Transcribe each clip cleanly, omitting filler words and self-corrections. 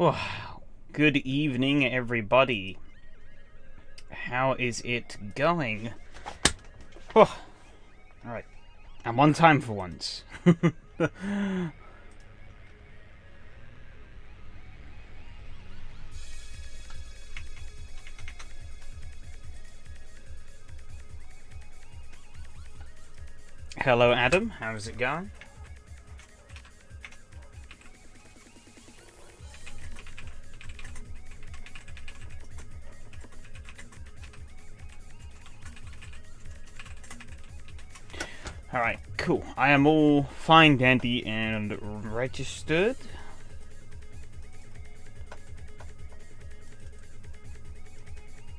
Oh, good evening, everybody. How is it going? Oh, alright. I'm on time for once. Hello, Adam. How's it going? Alright, cool. I am all fine, dandy, and registered.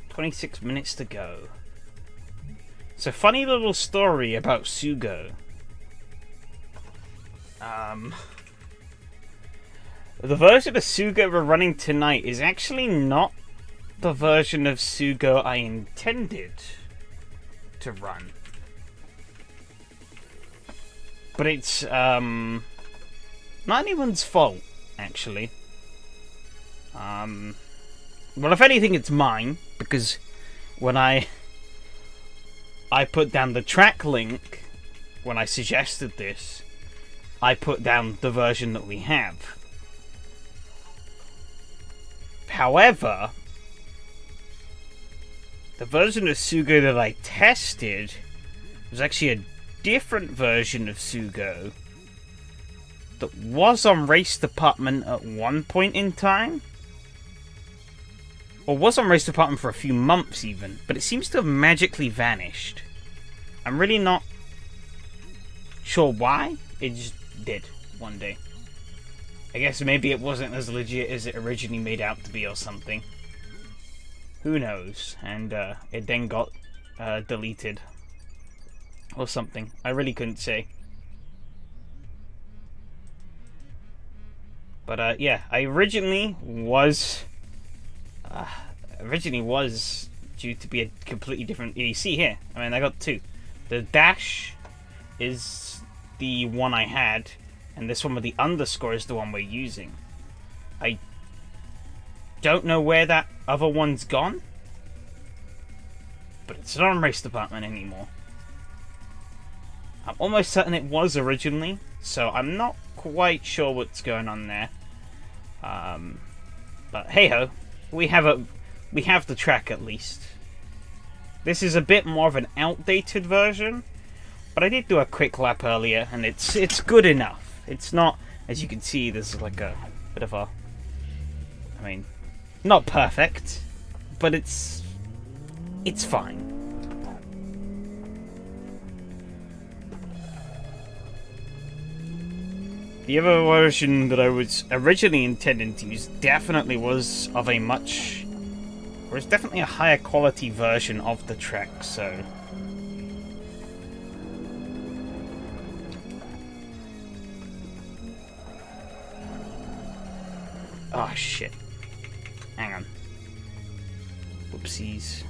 $26 to go. It's a funny little story about Sugo. The version of Sugo we're running tonight is actually not the version of Sugo I intended to run. But it's, not anyone's fault, actually. Well, if anything, it's mine, because when I put down the track link, when I suggested this, I put down the version that we have. However, the version of Sugo that I tested was actually a different version of Sugo that was on Race Department at one point in time. Or was on Race Department for a few months even, but it seems to have magically vanished. I'm really not sure why. It just did one day. I guess maybe it wasn't as legit as it originally made out to be or something. Who knows? And it then got deleted. Or something. I really couldn't say. But yeah, I originally was due to be a completely different. You see here, I mean, I got two. The dash is the one I had, and this one with the underscore is the one we're using. I don't know where that other one's gone, but it's not on Race Department anymore. I'm almost certain it was originally, so I'm not quite sure what's going on there. But hey ho, we have the track at least. This is a bit more of an outdated version, but I did do a quick lap earlier, and it's good enough. It's not, as you can see, there's like a bit of a, I mean, not perfect, but it's fine. The other version that I was originally intending to use definitely was of a much, or it's definitely a higher quality version of the track, so. Oh shit. Hang on. Whoopsies.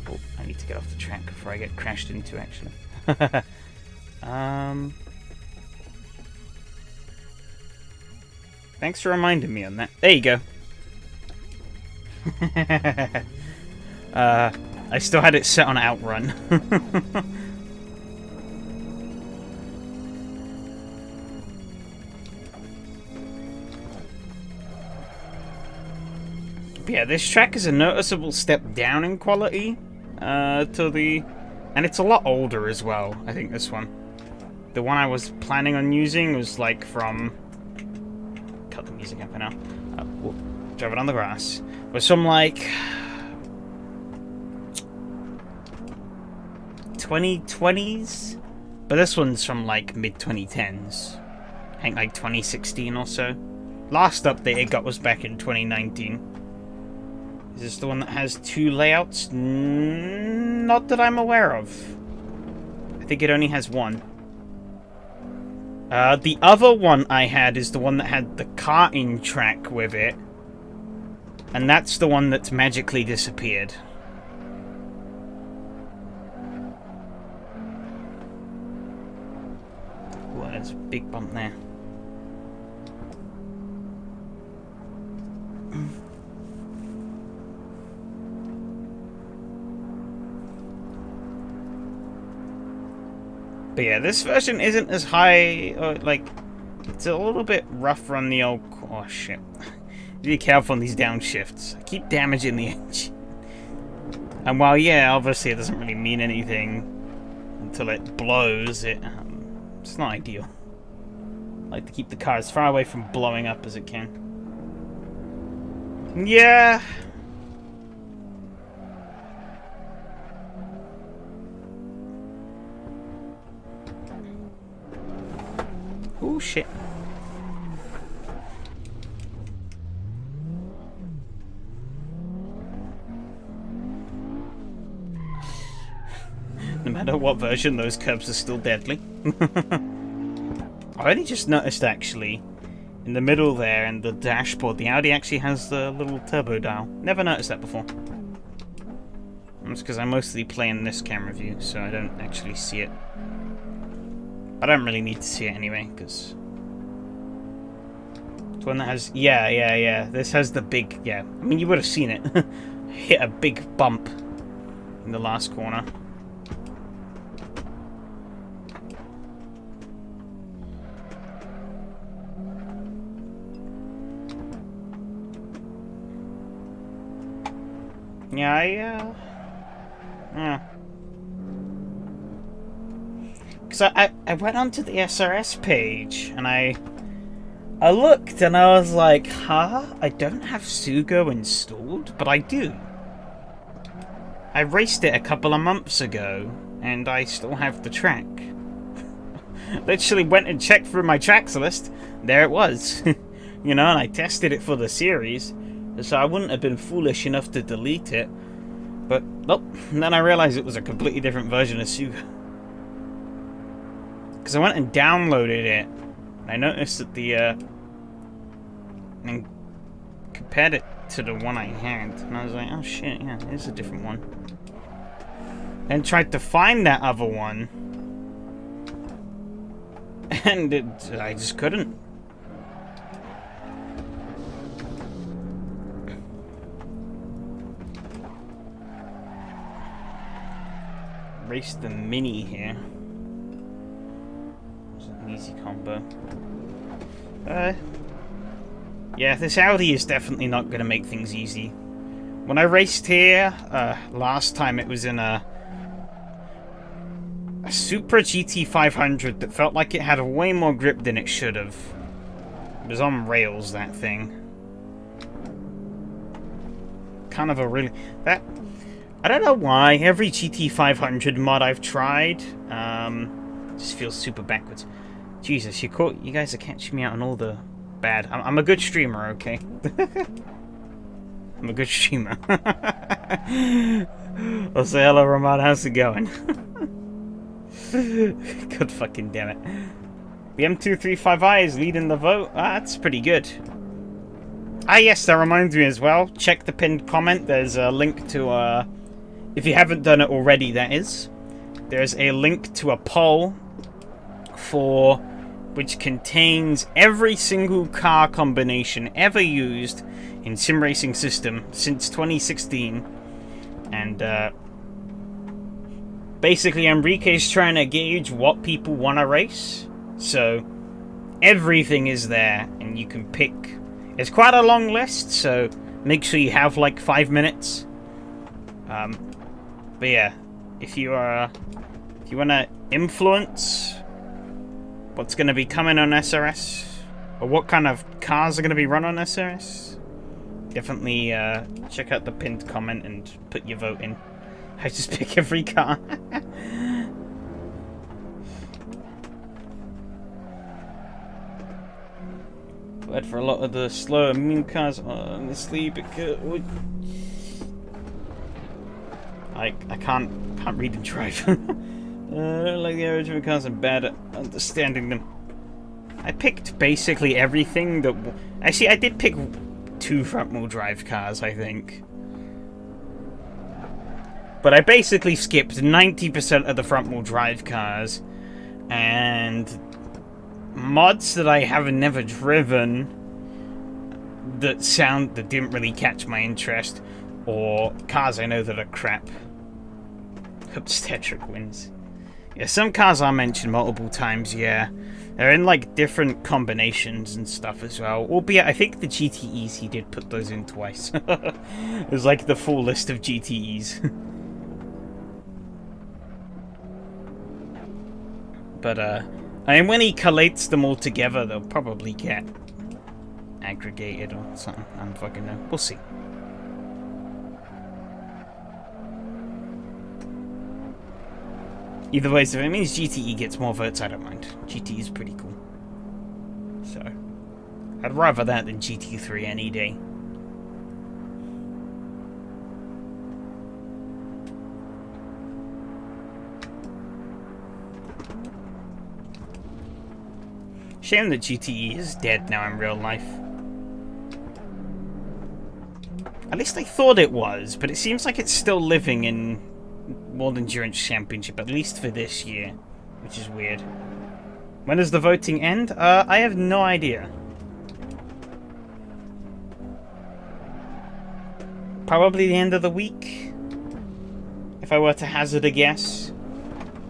Oh, I need to get off the track before I get crashed into, actually. Thanks for reminding me on that. There you go. I still had it set on outrun. But yeah, this track is a noticeable step down in quality and it's a lot older as well. I think this one, the one I was planning on using, was like from. Cut the music up for now. Drive it on the grass. Was from like 2020s, but this one's from like mid 2010s. I think like 2016 or so. Last update it got was back in 2019. Is this the one that has two layouts? Not that I'm aware of. I think it only has one. The other one I had is the one that had the karting track with it. And that's the one that's magically disappeared. Ooh, there's a big bump there. But yeah, this version isn't as high, like, it's a little bit rougher on the old... Oh, shit. Be careful on these downshifts. I keep damaging the engine. And while, yeah, obviously it doesn't really mean anything until it blows, it's not ideal. I like to keep the car as far away from blowing up as it can. Yeah. Oh, shit. No matter what version, those curbs are still deadly. I only just noticed, actually, in the middle there, and the dashboard, the Audi actually has the little turbo dial. Never noticed that before. That's because I mostly play in this camera view, so I don't actually see it. I don't really need to see it anyway, because... It's one that has... Yeah. This has the big... Yeah, I mean, you would have seen it. Hit a big bump in the last corner. Yeah, yeah. Because I went onto the SRS page, and I looked, and I was like, huh? I don't have Sugo installed, but I do. I raced it a couple of months ago, and I still have the track. Literally went and checked through my tracks list. There it was. You know, and I tested it for the series. So I wouldn't have been foolish enough to delete it. But, nope. And then I realized it was a completely different version of Sugo. Because I went and downloaded it. And I noticed that the, and compared it to the one I had. And I was like, oh shit, yeah, it's a different one. And tried to find that other one. And I just couldn't. Race the Mini here. It's an easy combo. Yeah, this Audi is definitely not going to make things easy. When I raced here last time, it was in a Supra GT 500 that felt like it had way more grip than it should have. It was on rails, that thing. Kind of a really... I don't know why, every GT 500 mod I've tried, just feels super backwards. Jesus, you guys are catching me out on all the bad... I'm a good streamer, okay? I'm a good streamer. I'll say hello, Ramon, how's it going? God fucking damn it. The M235i is leading the vote. Ah, that's pretty good. Ah, yes, that reminds me as well. Check the pinned comment. There's a link to, if you haven't done it already, that is. There's a link to a poll which contains every single car combination ever used in SimRacing System since 2016. And, basically, Enrique's trying to gauge what people want to race. So, everything is there, and you can pick. It's quite a long list, so make sure you have like 5 minutes. But yeah, if you want to influence what's going to be coming on SRS, or what kind of cars are going to be run on SRS, definitely check out the pinned comment and put your vote in. I just pick every car. But for a lot of the slower mean cars, honestly, because I can't read and drive. I don't like the original cars. I'm bad at understanding them. I picked basically everything that. Actually, I did pick 2 front-wheel drive cars, I think. But I basically skipped 90% of the front-wheel drive cars, and mods that I have never driven that didn't really catch my interest, or cars I know that are crap. Obstetric wins. Yeah, some cars are mentioned multiple times, yeah. They're in, like, different combinations and stuff as well. Albeit, I think the GTEs, he did put those in twice. It was, like, the full list of GTEs. But, I mean, when he collates them all together, they'll probably get aggregated or something. I don't fucking know. We'll see. Either way, so if it means GTE gets more votes, I don't mind. GTE is pretty cool. So, I'd rather that than GT3 any day. Shame that GTE is dead now in real life. At least I thought it was, but it seems like it's still living in World Endurance Championship, at least for this year, which is weird. When does the voting end? I have no idea. Probably the end of the week, if I were to hazard a guess.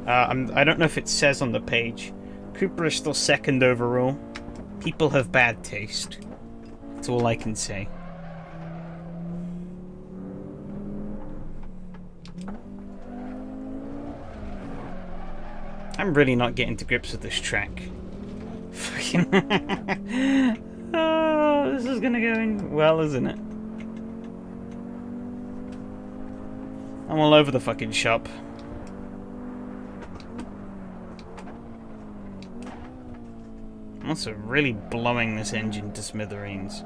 I don't know if it says on the page. Cooper is still second overall. People have bad taste. That's all I can say. I'm really not getting to grips with this track. Fucking. Oh, this is gonna go in well, isn't it? I'm all over the fucking shop. I'm also really blowing this engine to smithereens.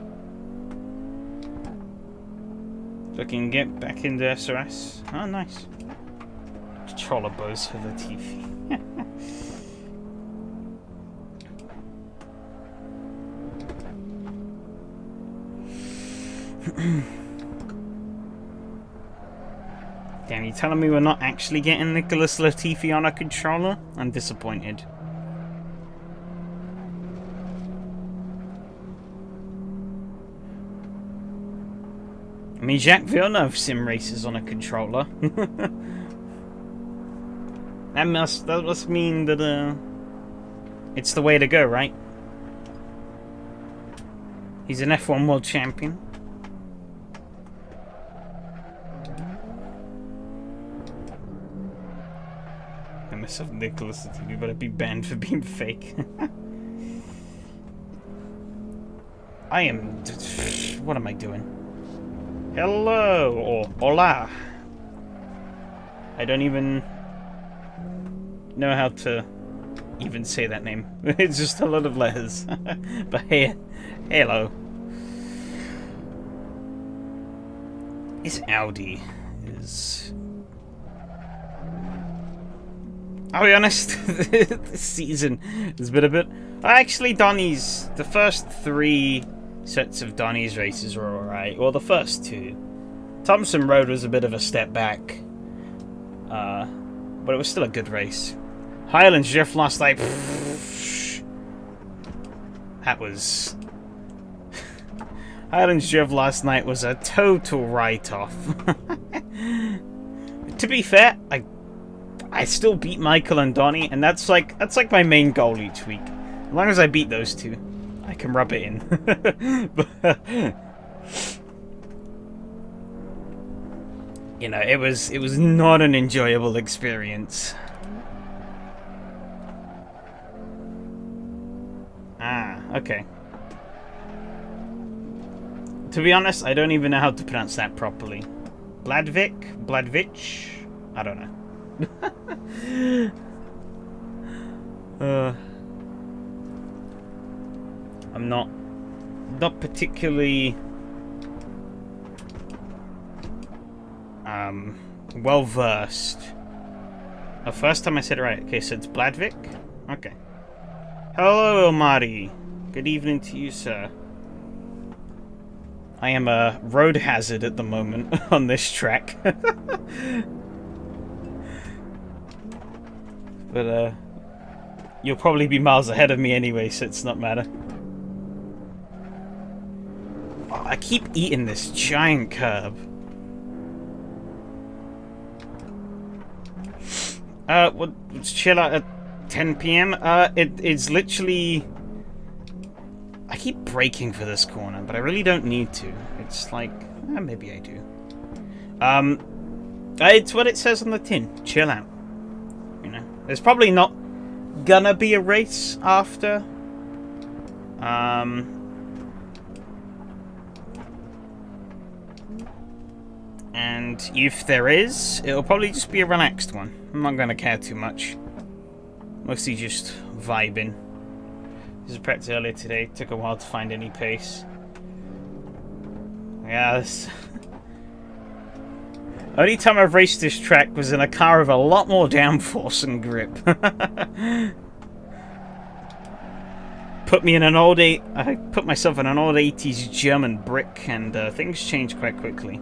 So I can get back into SRS. Oh, nice. Controller bows for the TV. Damn, you telling me we're not actually getting Nicholas Latifi on a controller? I'm disappointed. I mean, Jacques Villeneuve sim races on a controller. That must mean that it's the way to go, right? He's an F1 world champion. I myself Nicholas Latifi, but I'd be banned for being fake. I am. What am I doing? Hello or hola. I don't even know how to even say that name. It's just a lot of letters. But hey, hello. This Audi is... I'll be honest, this season has been a bit... Actually, Donny's... The first 3 sets of Donny's races were alright. Well, the first 2. Thompson Road was a bit of a step back. But it was still a good race. Highlands Drift last night... That was... Highlands Drift last night was a total write-off. To be fair, I still beat Michael and Donny, and that's like my main goal each week. As long as I beat those 2, I can rub it in. But, you know, it was not an enjoyable experience. Ah, okay. To be honest, I don't even know how to pronounce that properly. Bladvich? I don't know. I'm not particularly well versed. The first time I said it right. Okay, so it's Bladvik. Okay. Hello, Ilmari. Good evening to you, sir. I am a road hazard at the moment on this track. But, you'll probably be miles ahead of me anyway, so it's not matter. Oh, I keep eating this giant curb. Let's chill out at 10 p.m. It's literally... I keep braking for this corner, but I really don't need to. It's like... maybe I do. It's what it says on the tin. Chill out. You know, there's probably not gonna be a race after. And if there is, it'll probably just be a relaxed one. I'm not gonna care too much. Mostly just vibing. This was practice earlier today. Took a while to find any pace. Yeah, this... Only time I've raced this track was in a car with a lot more downforce and grip. I put myself in an old 80s German brick, and things changed quite quickly.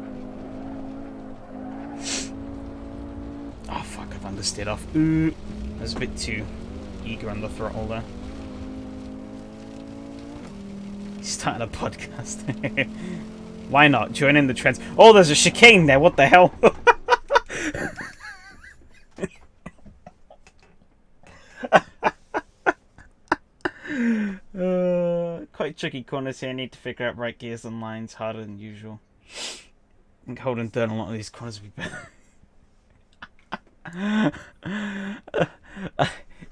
Oh fuck, I've understeered off. Ooh, I was a bit too eager on the throttle there. Starting a podcast. Why not? Join in the trends. Oh, there's a chicane there. What the hell? Quite tricky corners here. I need to figure out right gears and lines harder than usual. I think holding third on a lot of these corners would be better.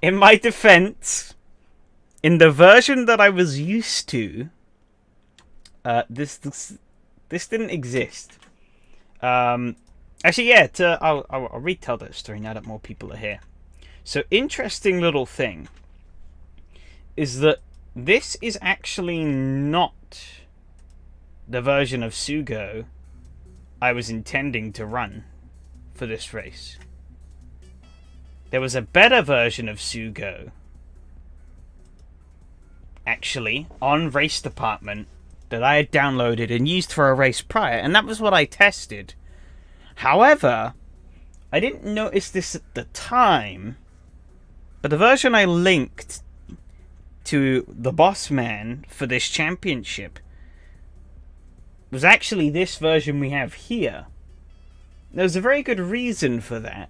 In my defense, in the version that I was used to, this didn't exist. Actually, yeah. I'll retell that story now that more people are here. So, interesting little thing is that this is actually not the version of Sugo I was intending to run for this race. There was a better version of Sugo actually on Race Department that I had downloaded and used for a race prior, and that was what I tested. However, I didn't notice this at the time, but the version I linked to the boss man for this championship was actually this version we have here. There's a very good reason for that,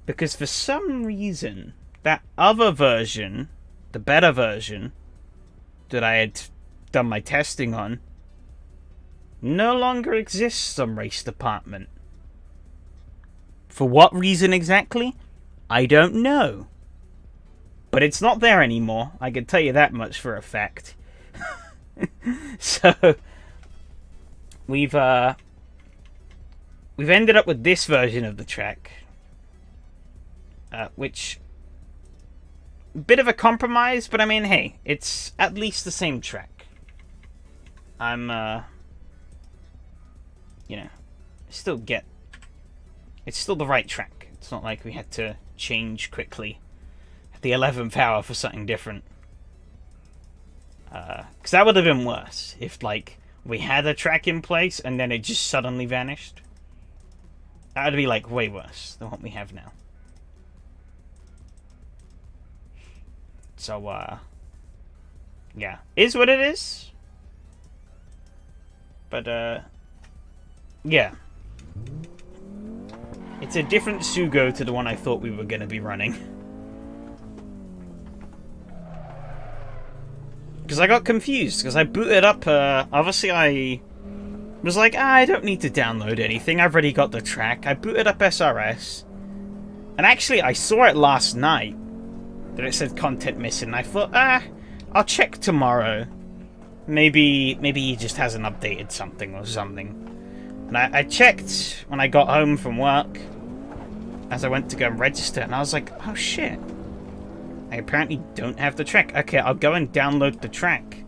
because for some reason that other version, the better version that I had done my testing on, no longer exists on Race Department. For what reason exactly? I don't know. But it's not there anymore. I can tell you that much for a fact. So we've ended up with this version of the track, which bit of a compromise, but I mean, hey, it's at least the same track. I'm you know, still get, it's still the right track. It's not like we had to change quickly at the 11th hour for something different. Because that would have been worse if, like, we had a track in place and then it just suddenly vanished. That would be, like, way worse than what we have now. So, yeah. Is what it is. But, yeah. It's a different Sugo to the one I thought we were going to be running. Because I got confused, because I booted up, obviously I was like, I don't need to download anything, I've already got the track. I booted up SRS, and actually I saw it last night, that it said content missing, and I thought, I'll check tomorrow. Maybe he just hasn't updated something or something. And I checked when I got home from work, as I went to go and register, and I was like, oh shit. I apparently don't have the track. Okay, I'll go and download the track.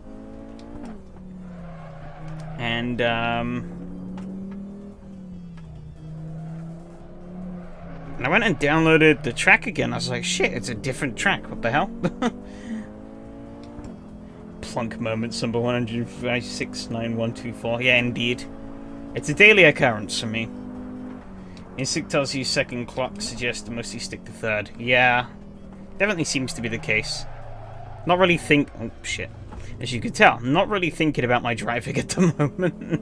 And, and I went and downloaded the track again. I was like, shit, it's a different track. What the hell? Plunk moments, number 1569124. Yeah, indeed. It's a daily occurrence for me. Instinct tells you second, clock suggests to mostly stick to third. Yeah. Definitely seems to be the case. Not really oh shit. As you can tell, not really thinking about my driving at the moment.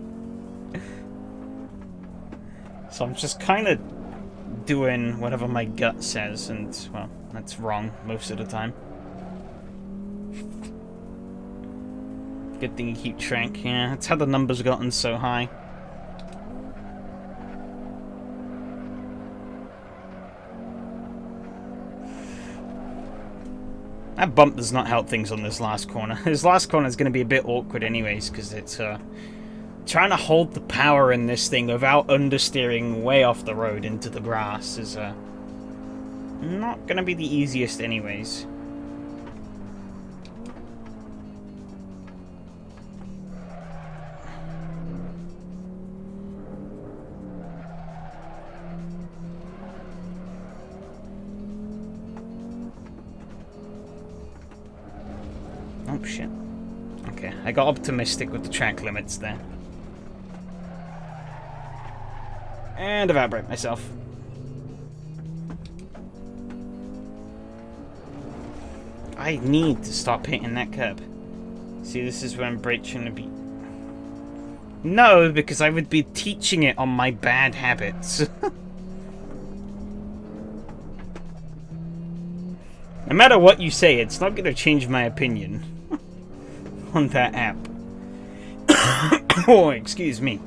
So I'm just kind of doing whatever my gut says, and, well, that's wrong most of the time. Good thing you keep track. Yeah, that's how the numbers gotten so high. That bump does not help things on this last corner. This last corner is going to be a bit awkward anyways, because it's trying to hold the power in this thing without understeering way off the road into the grass is not going to be the easiest anyways. Oh, shit. Okay, I got optimistic with the track limits there. And evaporate myself. I need to stop hitting that curb. See, this is where I'm breaking to be. No, because I would be teaching it on my bad habits. No matter what you say, it's not going to change my opinion on that app. Oh, excuse me.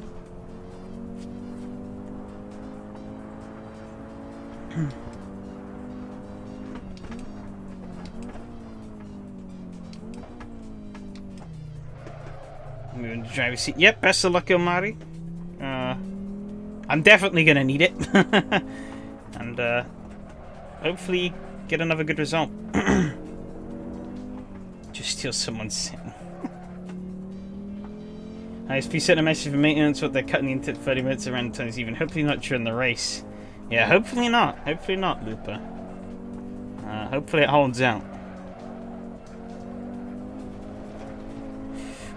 Moving to driver's seat. Yep, best of luck, Ilmari. I'm definitely going to need it. And, hopefully get another good result. Just steal someone's sin. ISP sent a message for maintenance, what they're cutting into 30 minutes around times even. Hopefully not during the race. Yeah, hopefully not. Hopefully not, Looper. Hopefully it holds out.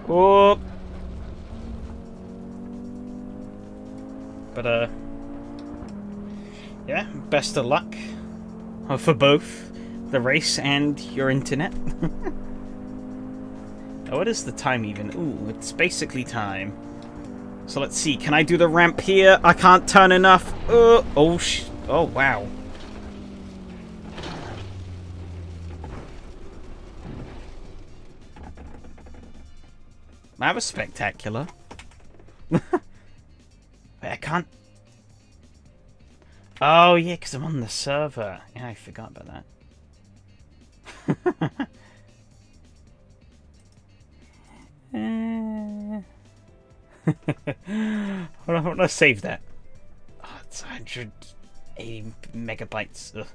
Oh. But, yeah, best of luck. For both the race and your internet. Oh, what is the time even? Ooh, it's basically time. So let's see. Can I do the ramp here? I can't turn enough. Oh, wow. That was spectacular. Wait, I can't... Oh, yeah, because I'm on the server. Yeah, I forgot about that. Hold on, let's save that. Oh, it's 180 megabytes. Ugh.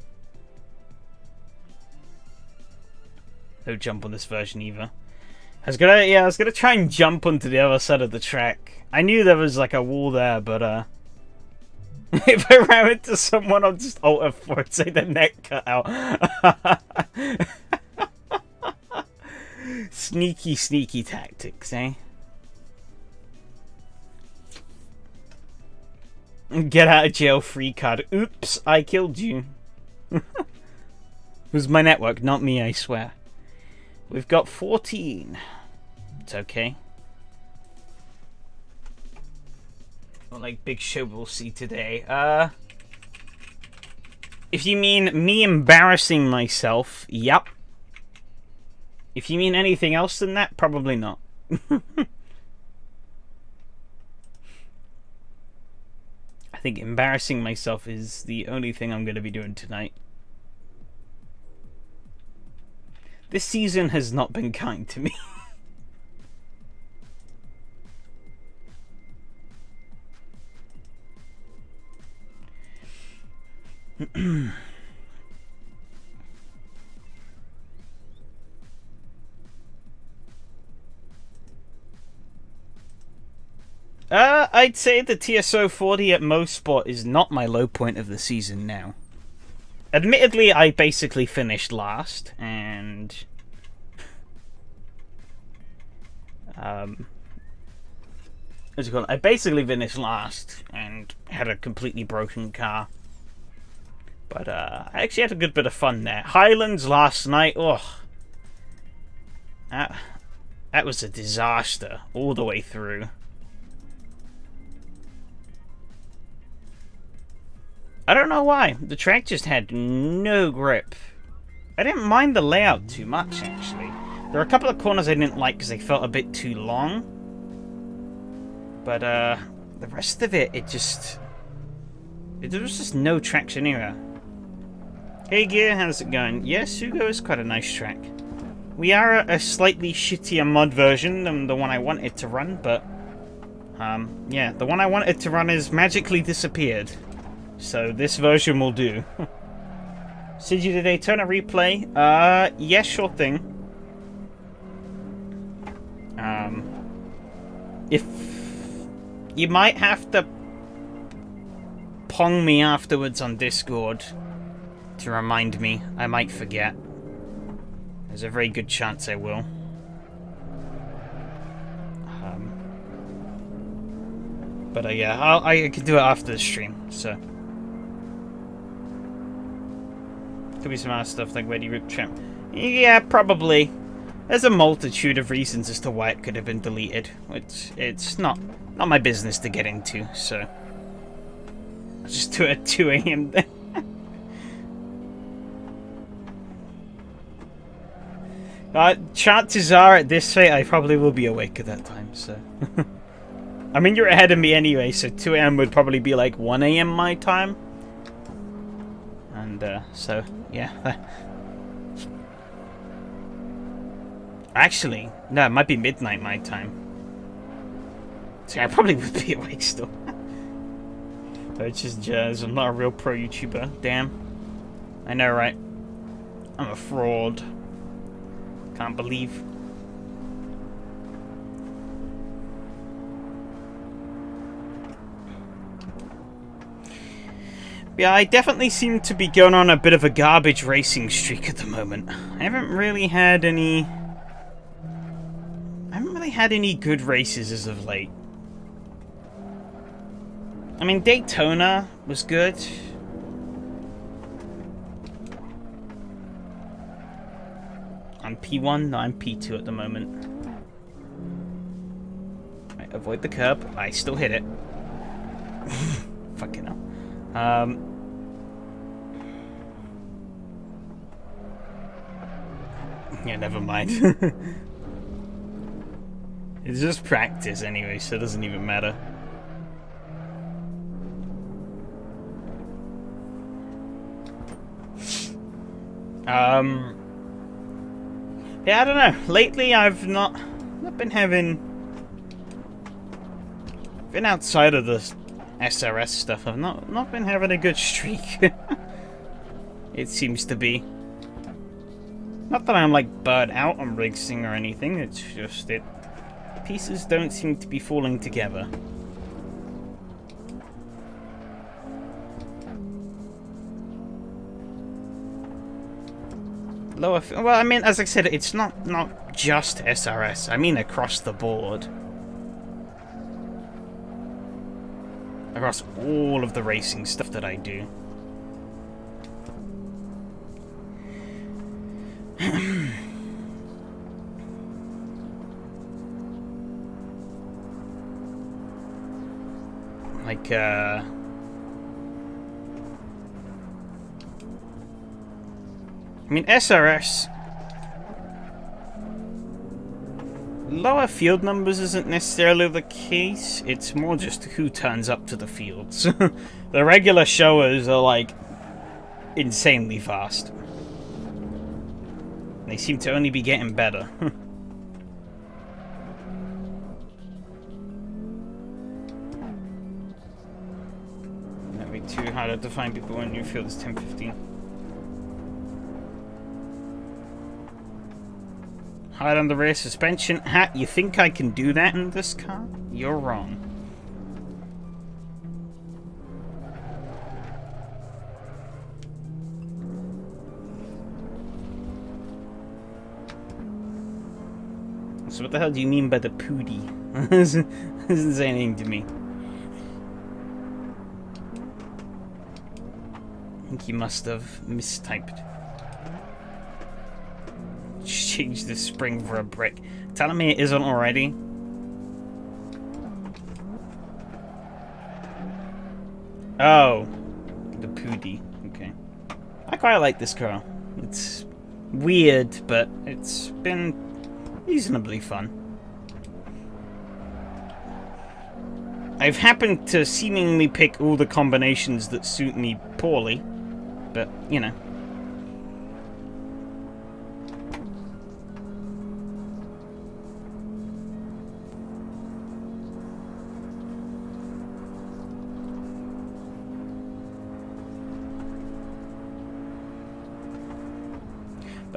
No jump on this version either. I was gonna try and jump onto the other side of the track. I knew there was like a wall there, but if I ran into someone, I'll just Alt F4 and say the neck cut out. Sneaky, sneaky tactics, eh? Get out of jail free card. Oops, I killed you. It was my network, not me, I swear. We've got 14. It's okay. Not like Big Show we'll see today. If you mean me embarrassing myself, yep. If you mean anything else than that, probably not. I think embarrassing myself is the only thing I'm going to be doing tonight. This season has not been kind to me. I'd say the TSO 40 at most spot is not my low point of the season now. Admittedly, I basically finished last, and what's it called? I basically finished last and had a completely broken car. But I actually had a good bit of fun there. Highlands last night, ugh. That was a disaster all the way through. I don't know why. The track just had no grip. I didn't mind the layout too much, actually. There were a couple of corners I didn't like because they felt a bit too long. But, the rest of it, there was just no traction error. Hey Gear, how's it going? Yeah, Sugo is quite a nice track. We are a slightly shittier mod version than the one I wanted to run, but... yeah, the one I wanted to run has magically disappeared. So this version will do. Did you the Daytona replay? Yeah, sure thing. If... You might have to pong me afterwards on Discord to remind me. I might forget. There's a very good chance I will. But yeah, I can do it after the stream, so. Could be some other stuff like Ready Rip Trim. Yeah, probably. There's a multitude of reasons as to why it could have been deleted. It's not my business to get into, so. I'll just do it at 2 AM then. Chances are at this rate I probably will be awake at that time, so. I mean, you're ahead of me anyway, so 2 AM would probably be like 1 AM my time. And, so, yeah. Actually, no, it might be midnight my time. So I probably would be awake still. But it's just jazz. I'm not a real pro YouTuber. Damn. I know, right? I'm a fraud. Can't believe. Yeah, I definitely seem to be going on a bit of a garbage racing streak at the moment. I haven't really had any good races as of late. I mean, Daytona was good. I'm P1, no, I'm P2 at the moment. Right, avoid the curb. I still hit it. Fucking hell. Yeah, never mind. It's just practice anyway, so it doesn't even matter. Yeah, I don't know. Lately, I've not been having... Been outside of the SRS stuff. I've not been having a good streak. It seems to be. Not that I'm like burnt out on racing or anything. It's just pieces don't seem to be falling together. Lower, well, I mean, as I said, it's not just SRS. I mean, across the board, across all of the racing stuff that I do. Like, I mean, SRS, lower field numbers isn't necessarily the case. It's more just who turns up to the fields. The regular showers are, like, insanely fast. They seem to only be getting better. That'd be too hard to find people when your field is 10-15. Hard on the rear suspension. Ha, you think I can do that in this car? You're wrong. So what the hell do you mean by the pooty? Doesn't say anything to me. I think you must have mistyped. Change the spring for a brick. Telling me it isn't already. Oh, the hoodie. Okay. I quite like this car. It's weird, but it's been reasonably fun. I've happened to seemingly pick all the combinations that suit me poorly, but, you know.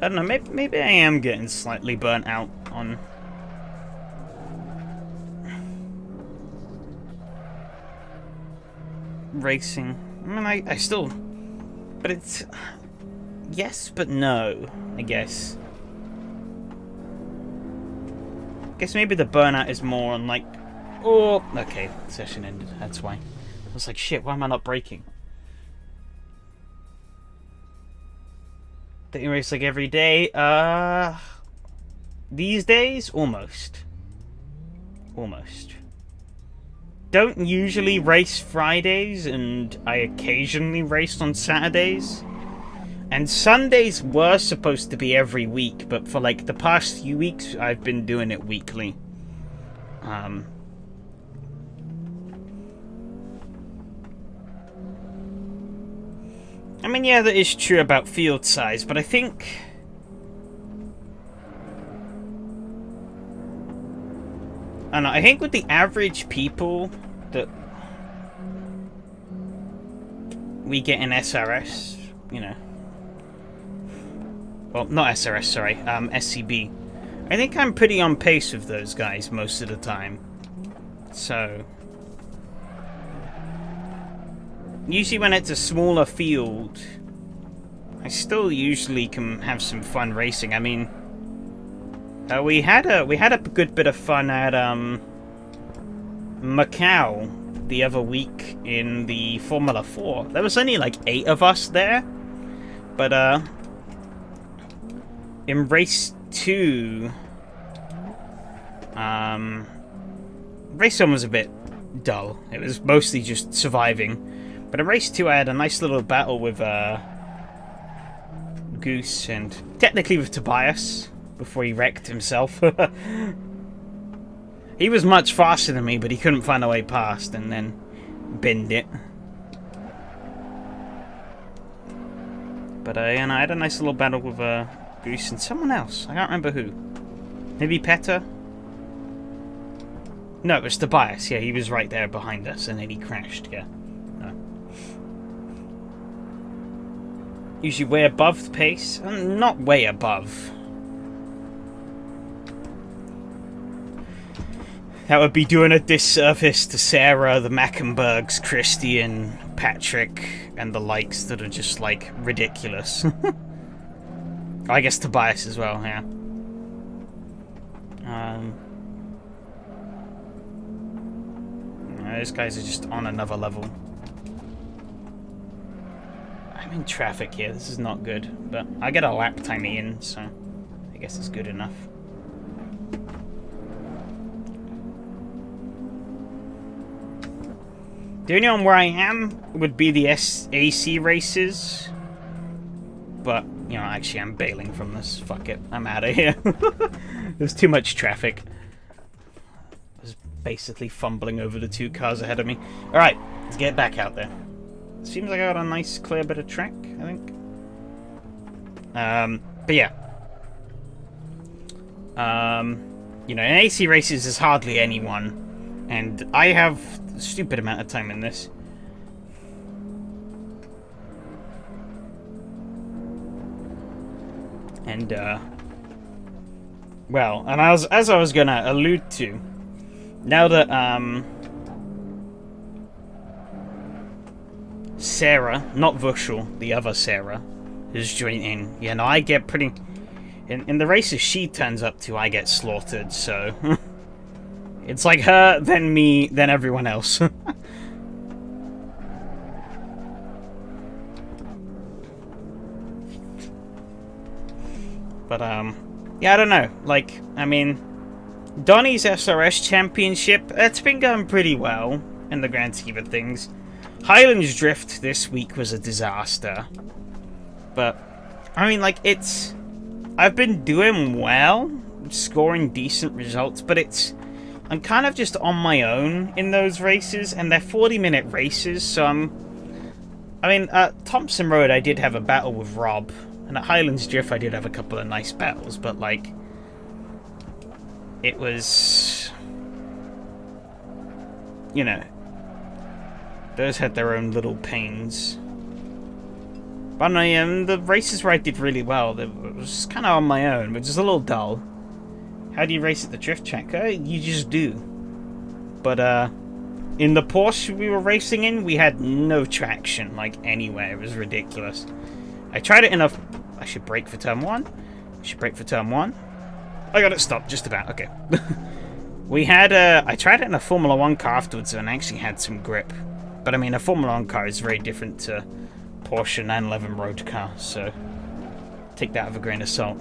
I don't know, maybe I am getting slightly burnt out on racing. I mean, I still... But it's... Yes, but no, I guess. I guess maybe the burnout is more on, like... Oh, okay, session ended, that's why. I was like, shit, why am I not braking? That you race like every day? These days? Almost. Almost. Don't usually race Fridays, and I occasionally race on Saturdays. And Sundays were supposed to be every week, but for like the past few weeks, I've been doing it weekly. I mean, yeah, that is true about field size, but I think... I don't know, I think with the average people that we get in SRS, you know... Well, not SRS, sorry, SCB. I think I'm pretty on pace with those guys most of the time. So... Usually when it's a smaller field, I still usually can have some fun racing. I mean, we had a good bit of fun at Macau the other week in the Formula 4. There was only like 8 of us there, but in race 2, race 1 was a bit dull. It was mostly just surviving. But in race 2, I had a nice little battle with Goose and technically with Tobias before he wrecked himself. He was much faster than me, but he couldn't find a way past and then binned it. But yeah, I had a nice little battle with Goose and someone else. I can't remember who. Maybe Petter? No, it was Tobias. Yeah, he was right there behind us and then he crashed. Yeah. Usually way above the pace. Not way above. That would be doing a disservice to Sarah, the Mackenbergs, Christian, Patrick, and the likes that are just, like, ridiculous. I guess Tobias as well, yeah. Those guys are just on another level. I'm in traffic here, this is not good, but I get a lap time in, so I guess it's good enough. The only one where I am would be the AC races, but, you know, actually I'm bailing from this, fuck it, I'm out of here. There's too much traffic. I was basically fumbling over the 2 cars ahead of me. Alright, let's get back out there. Seems like I got a nice clear bit of track, I think. But yeah. You know, in AC races there's hardly anyone. And I have a stupid amount of time in this. And, well, and as I was gonna allude to, now that, Sarah, not Vushel, the other Sarah, is joined in. Yeah, no, I get pretty... In the races she turns up to, I get slaughtered, so... It's like her, then me, then everyone else. But, yeah, I don't know. Like, I mean... Donnie's SRS Championship, that's been going pretty well, in the grand scheme of things. Highlands Drift this week was a disaster. But, I mean, like, it's... I've been doing well, scoring decent results, but it's... I'm kind of just on my own in those races, and they're 40-minute races, so I mean, at Thompson Road I did have a battle with Rob, and at Highlands Drift I did have a couple of nice battles, but, like... It was... You know... Those had their own little pains. But no, the races where I did really well, it was kind of on my own, which is a little dull. How do you race at the drift track? You just do. But, in the Porsche we were racing in, we had no traction, like, anywhere. It was ridiculous. I tried it in a... I should brake for turn 1. I should brake for turn 1. I got it stopped, just about. Okay. We had, I tried it in a Formula 1 car afterwards and actually had some grip. But, I mean, a Formula 1 car is very different to Porsche 911 road car, so... Take that with a grain of salt.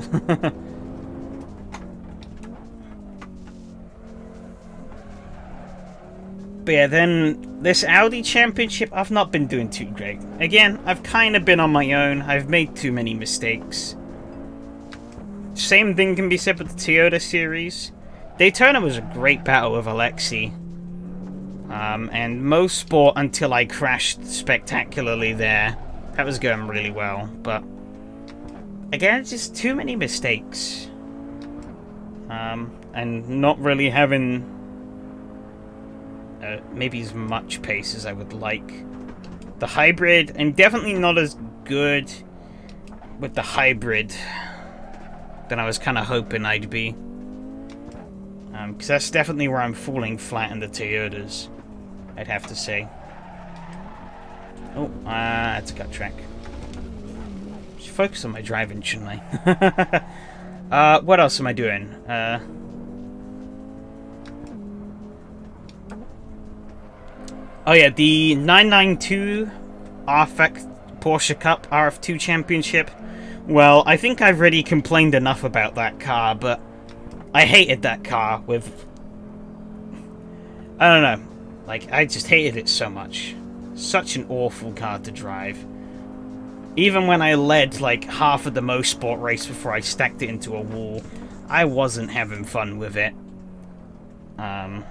But yeah, then this Audi Championship, I've not been doing too great. Again, I've kind of been on my own. I've made too many mistakes. Same thing can be said with the Toyota series. Daytona was a great battle with Alexi. And most sport until I crashed spectacularly there. That was going really well, but... Again, just too many mistakes. And not really having... maybe as much pace as I would like. The hybrid, and definitely not as good with the hybrid than I was kind of hoping I'd be. Because that's definitely where I'm falling flat in the Toyotas, I'd have to say. Oh, that's a cut track. Should focus on my driving, shouldn't I? What else am I doing? Oh yeah, the 992 RFX Porsche Cup RF2 Championship. Well, I think I've already complained enough about that car, but I hated that car with... I don't know. Like, I just hated it so much. Such an awful car to drive. Even when I led, like, half of the Most Sport race before I stacked it into a wall, I wasn't having fun with it. The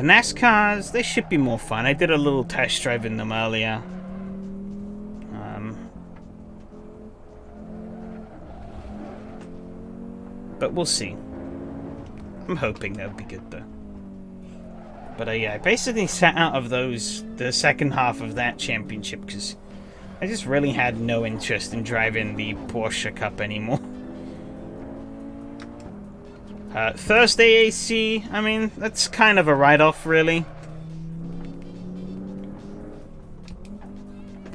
NASCARs, they should be more fun. I did a little test drive in them earlier. But we'll see. I'm hoping they'll be good, though. But yeah, I basically sat out of the second half of that championship because I just really had no interest in driving the Porsche Cup anymore. Thursday AC, I mean, that's kind of a write-off, really.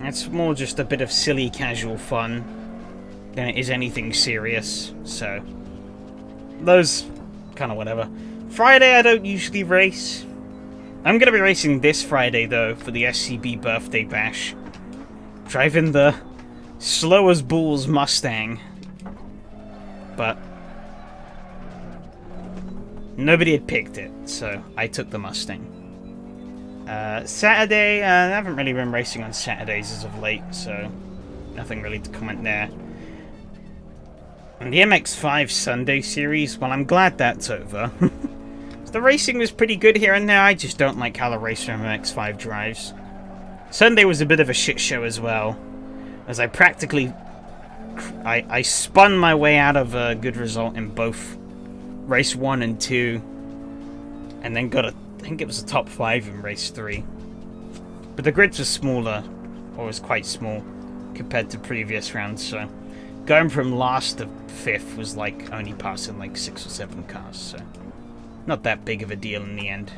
It's more just a bit of silly, casual fun than it is anything serious, so... Those, kind of whatever. Friday, I don't usually race. I'm going to be racing this Friday, though, for the SCB Birthday Bash. Driving the slow as bulls Mustang. But... nobody had picked it, so I took the Mustang. Saturday, I haven't really been racing on Saturdays as of late, so nothing really to comment there. And the MX-5 Sunday series, well, I'm glad that's over. The racing was pretty good here and there, I just don't like how the racer MX-5 drives. Sunday was a bit of a shit show as well, as I practically... I spun my way out of a good result in both race 1 and 2, and then got I think it was a top 5 in race 3. But the grids were smaller, or was quite small, compared to previous rounds, so going from last to 5th was like only passing like 6 or 7 cars, so not that big of a deal in the end.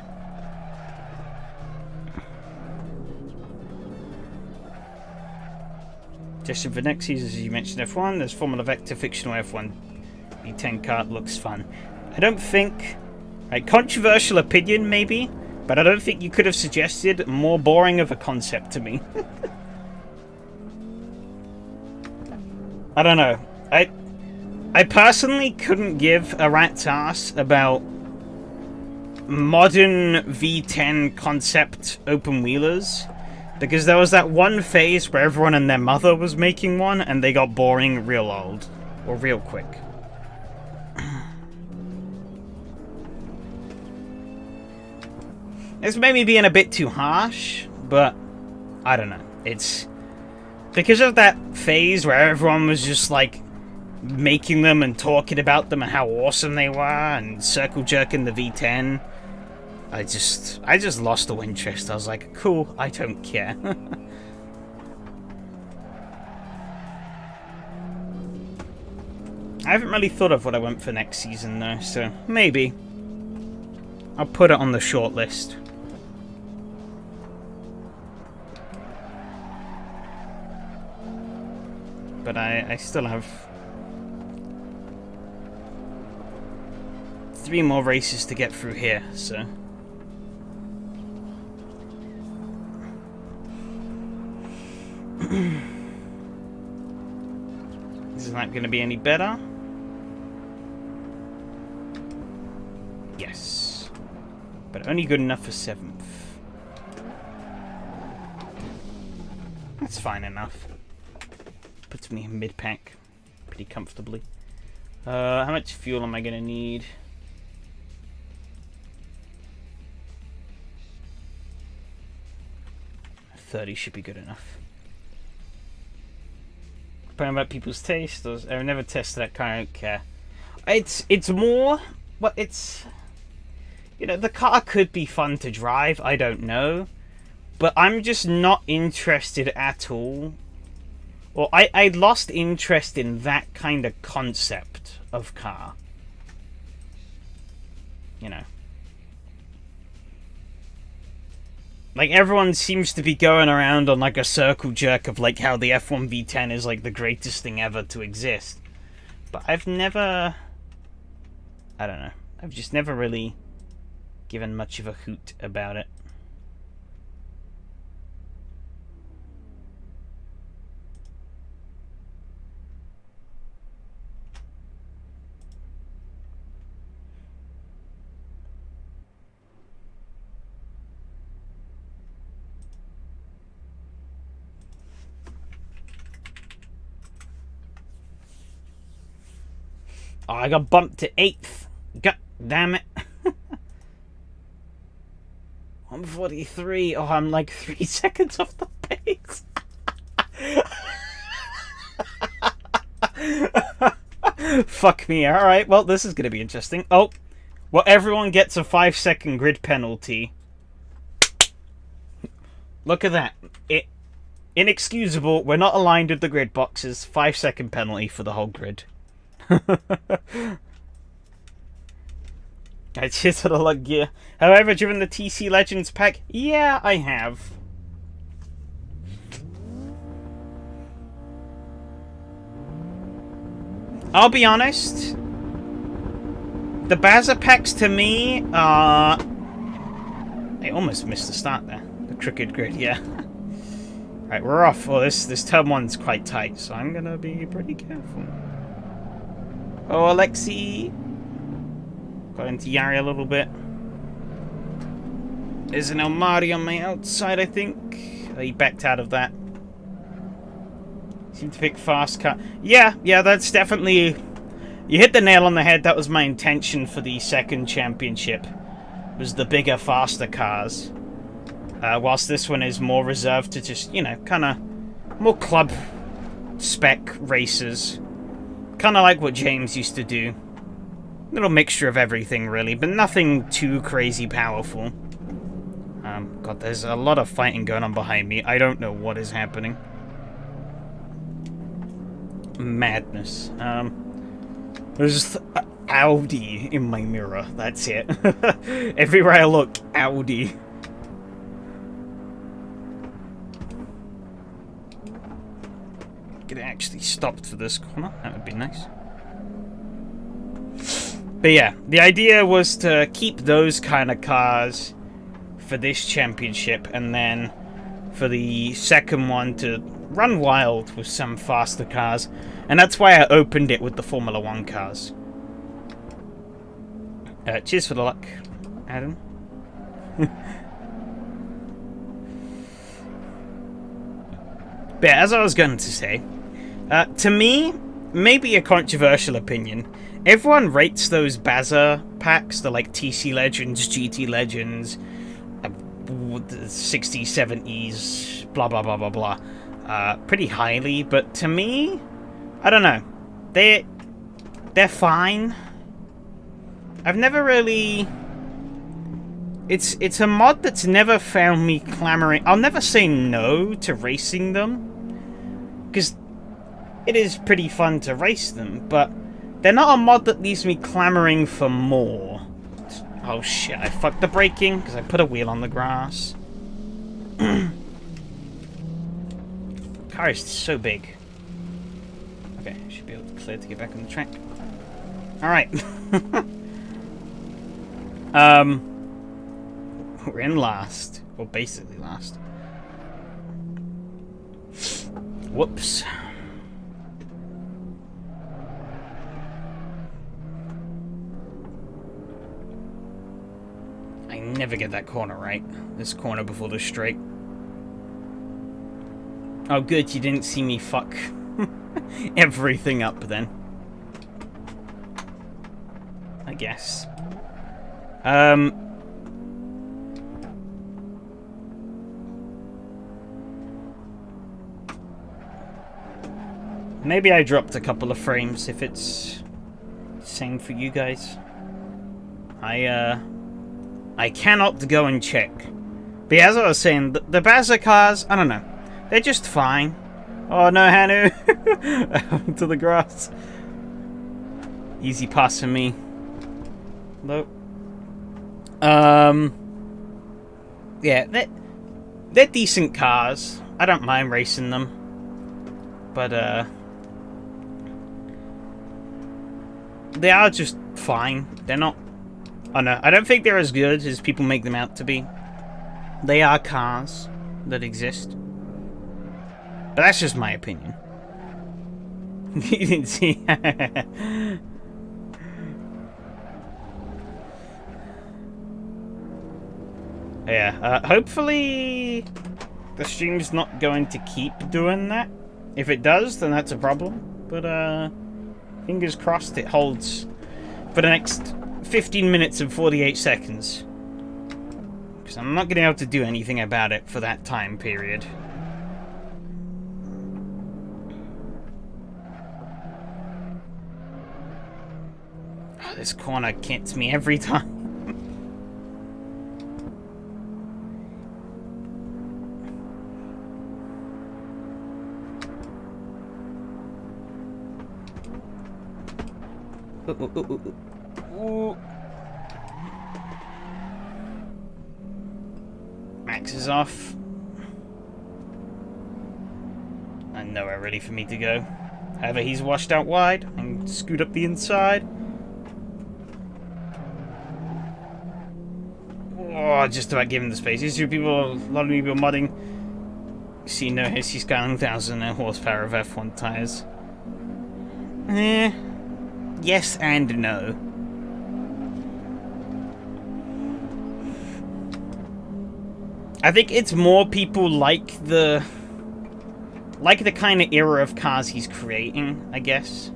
Suggestion for next season, as you mentioned, F1, there's Formula Vector fictional F1 V10 car, looks fun. I don't think... Right, controversial opinion, maybe, but I don't think you could have suggested more boring of a concept to me. I don't know. I personally couldn't give a rat's ass about modern V10 concept open wheelers. Because there was that one phase where everyone and their mother was making one, and they got boring real old. Or real quick. This may be being a bit too harsh, but I don't know. It's because of that phase where everyone was just like making them and talking about them and how awesome they were and circle jerking the V10. I just lost all interest. I was like, cool, I don't care. I haven't really thought of what I want for next season though, so maybe I'll put it on the short list. But I still have 3 more races to get through here, so. Isn't that going to be any better? Yes. But only good enough for 7th. That's fine enough. Puts me in mid-pack pretty comfortably. How much fuel am I going to need? 30 should be good enough. Depending about people's taste, I've never tested that car, I don't care. It's more, well, it's, you know, the car could be fun to drive, I don't know. But I'm just not interested at all. Well, I lost interest in that kind of concept of car. You know. Like, everyone seems to be going around on, like, a circle jerk of, like, how the F1 V10 is, like, the greatest thing ever to exist. But I've never... I don't know. I've just never really given much of a hoot about it. Oh, I got bumped to 8th. God damn it. 143. Oh, I'm like 3 seconds off the pace. Fuck me. Alright, well, this is going to be interesting. Oh, well, everyone gets a 5-second grid penalty. Look at that. Inexcusable. We're not aligned with the grid boxes. 5-second penalty for the whole grid. Cheers for the lug gear. Have I ever driven the TC Legends pack? Yeah, I have. I'll be honest. The Baza packs to me are... I almost missed the start there. The crooked grid, yeah. Right, we're off. Well, this turn one's quite tight, so I'm gonna be pretty careful. Oh, Alexi. Got into Yari a little bit. There's an El Mari on my outside, I think. Oh, he backed out of that. Seemed to pick fast car. Yeah, that's definitely... You hit the nail on the head. That was my intention for the second championship. Was the bigger, faster cars. Whilst this one is more reserved to just, you know, kind of more club spec races. Kind of like what James used to do. Little mixture of everything, really, but nothing too crazy powerful. God, there's a lot of fighting going on behind me. I don't know what is happening. Madness. There's Audi in my mirror. That's it. Everywhere I look, Audi. Get it actually stopped for this corner. That would be nice. But yeah, the idea was to keep those kind of cars for this championship, and then for the second one to run wild with some faster cars. And that's why I opened it with the Formula 1 cars. Cheers for the luck. Adam? But yeah, as I was going to say, to me, maybe a controversial opinion, everyone rates those Baza packs, the like TC Legends, GT Legends, 60s, 70s, blah blah blah blah blah, pretty highly. But to me, I don't know, they're fine. I've never really. It's a mod that's never found me clamoring. I'll never say no to racing them, because it is pretty fun to race them, but they're not a mod that leaves me clamoring for more. Oh shit, I fucked the braking because I put a wheel on the grass. Car is so big. Okay, should be able to clear to get back on the track. Alright. We're in last. Well, basically last. Whoops. I never get that corner right. This corner before the straight. Oh, good, you didn't see me fuck everything up then. I guess. Maybe I dropped a couple of frames if it's same for you guys. I cannot go and check. But yeah, as I was saying, the Baza cars, I don't know. They're just fine. Oh no, Hanu! To the grass. Easy pass for me. Nope. Yeah, they're decent cars. I don't mind racing them. But, they are just fine. They're not... Oh no, I don't think they're as good as people make them out to be. They are cars that exist. But that's just my opinion. You didn't see... Yeah, hopefully the stream's not going to keep doing that. If it does, then that's a problem. But, fingers crossed it holds for the next 15 minutes and 48 seconds. Because I'm not going to be able to do anything about it for that time period. Oh, this corner gets me every time. Ooh. Max is off. And nowhere ready for me to go. However, he's washed out wide and scoot up the inside. Oh, just about giving the space. These two people, a lot of people modding. See no hissy scaling 1,000 horsepower of F1 tires. Yes and no. I think it's more people like the kind of era of cars he's creating, I guess.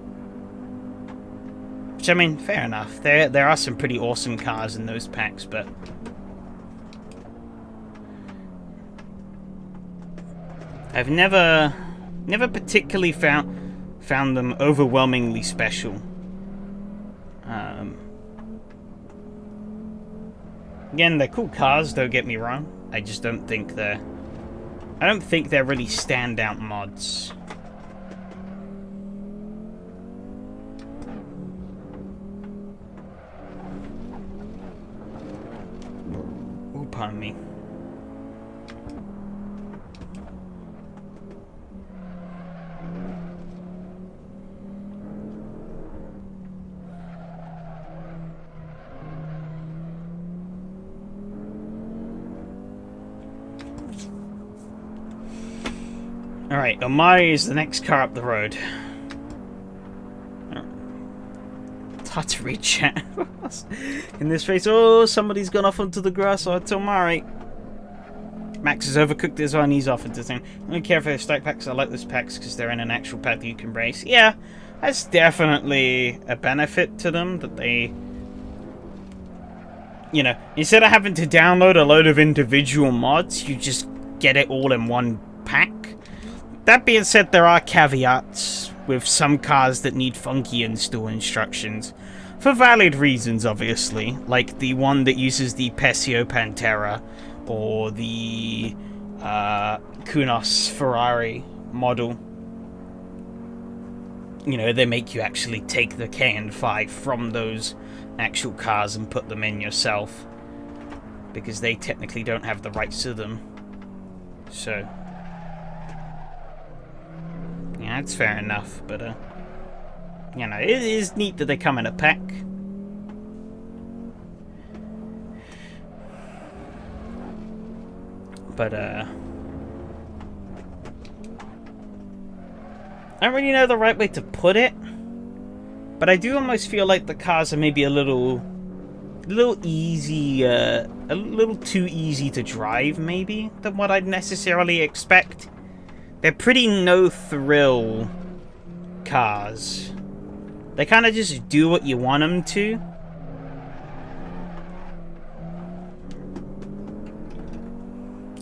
Which, I mean, fair enough. There are some pretty awesome cars in those packs, but I've never particularly found them overwhelmingly special. Again, they're cool cars, don't get me wrong. I just don't think they're really standout mods. Ooh, pardon me. Alright, Omari is the next car up the road. hard to read chat. In this race, oh, somebody's gone off onto the grass, so it's alright. Max is overcooked as well, and he's off into the thing. I don't care for the stack packs, I like those packs because they're in an actual pack that you can race. Yeah, that's definitely a benefit to them, that they... You know, instead of having to download a load of individual mods, you just get it all in one pack. That being said, there are caveats with some cars that need funky install instructions. For valid reasons, obviously. Like the one that uses the Pesio Pantera, or the Kunos Ferrari model. You know, they make you actually take the KN5 from those actual cars and put them in yourself, because they technically don't have the rights to them. So yeah, it's fair enough, but you know, it is neat that they come in a pack. But I don't really know the right way to put it, but I do almost feel like the cars are maybe a little easy, a little too easy to drive, maybe, than what I'd necessarily expect. They're pretty no-thrill cars. They kind of just do what you want them to.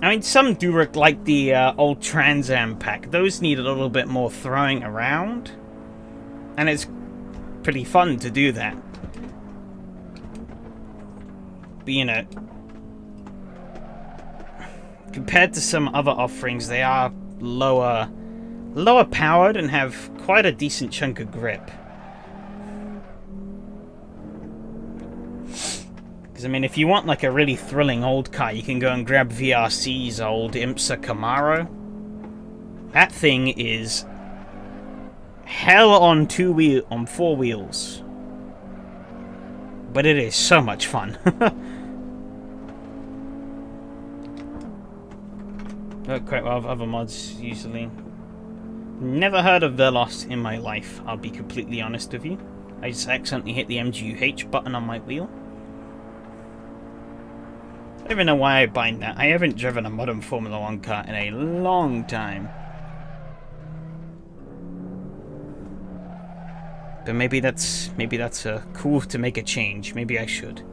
I mean, some do look like the old Trans Am pack. Those need a little bit more throwing around. And it's pretty fun to do that. But, you know, compared to some other offerings, they are lower powered and have quite a decent chunk of grip. I mean, if you want like a really thrilling old car, you can go and grab VRC's old IMSA Camaro. That thing is hell on four wheels, but it is so much fun. Work quite well with other mods usually. Never heard of Veloz in my life, I'll be completely honest with you. I just accidentally hit the MGUH button on my wheel. I don't even know why I bind that. I haven't driven a modern Formula 1 car in a long time. But maybe that's cool to make a change. Maybe I should.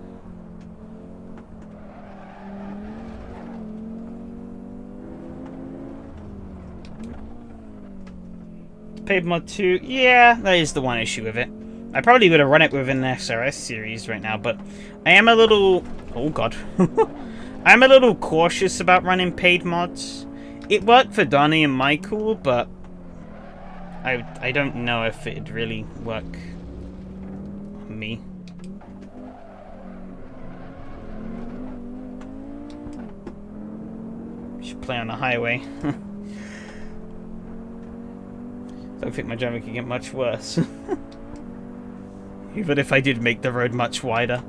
Paid mod 2, yeah, that is the one issue with it. I probably would have run it within the SRS series right now, but I am a little... Oh god. I'm a little cautious about running paid mods. It worked for Donnie and Michael, but I don't know if it'd really work on me. Should play on the highway. Don't think my driving could get much worse. Even if I did make the road much wider.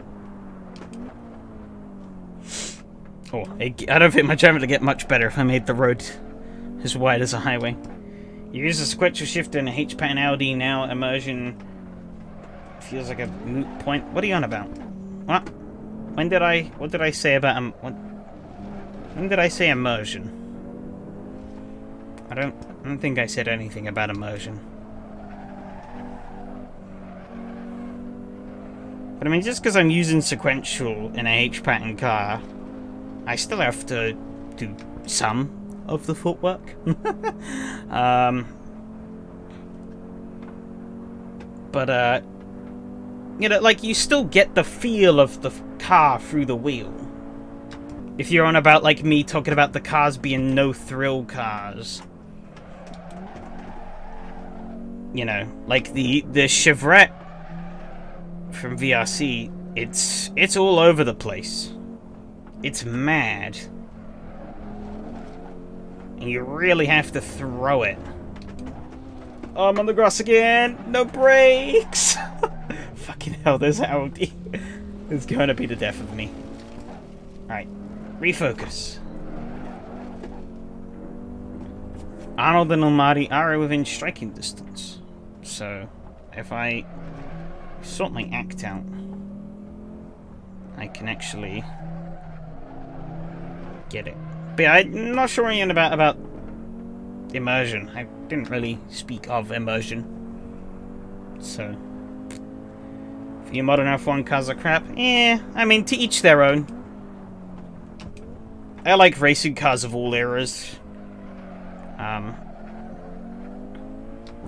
Oh, I don't think my driving would get much better if I made the road as wide as a highway. You use a sequential shifter in a H-pattern Audi now. Immersion feels like a moot point. What are you on about? What? What did I say about when did I say immersion? I don't think I said anything about immersion. But I mean, just because I'm using sequential in a H-pattern car, I still have to do some of the footwork. But you know, like, you still get the feel of the car through the wheel. If you're on about, like me, talking about the cars being no-thrill cars. You know, like the Chevrolet from VRC, it's all over the place. It's mad. And you really have to throw it. Oh, I'm on the grass again! No brakes! Fucking hell, there's Audi. It's gonna be the death of me. Alright, refocus. Arnold and Almaty are within striking distance. So, if I sort my act out, I can actually get it. But yeah, I'm not sure anything about immersion. I didn't really speak of immersion. So, if your modern F1 cars are crap, I mean, to each their own. I like racing cars of all eras.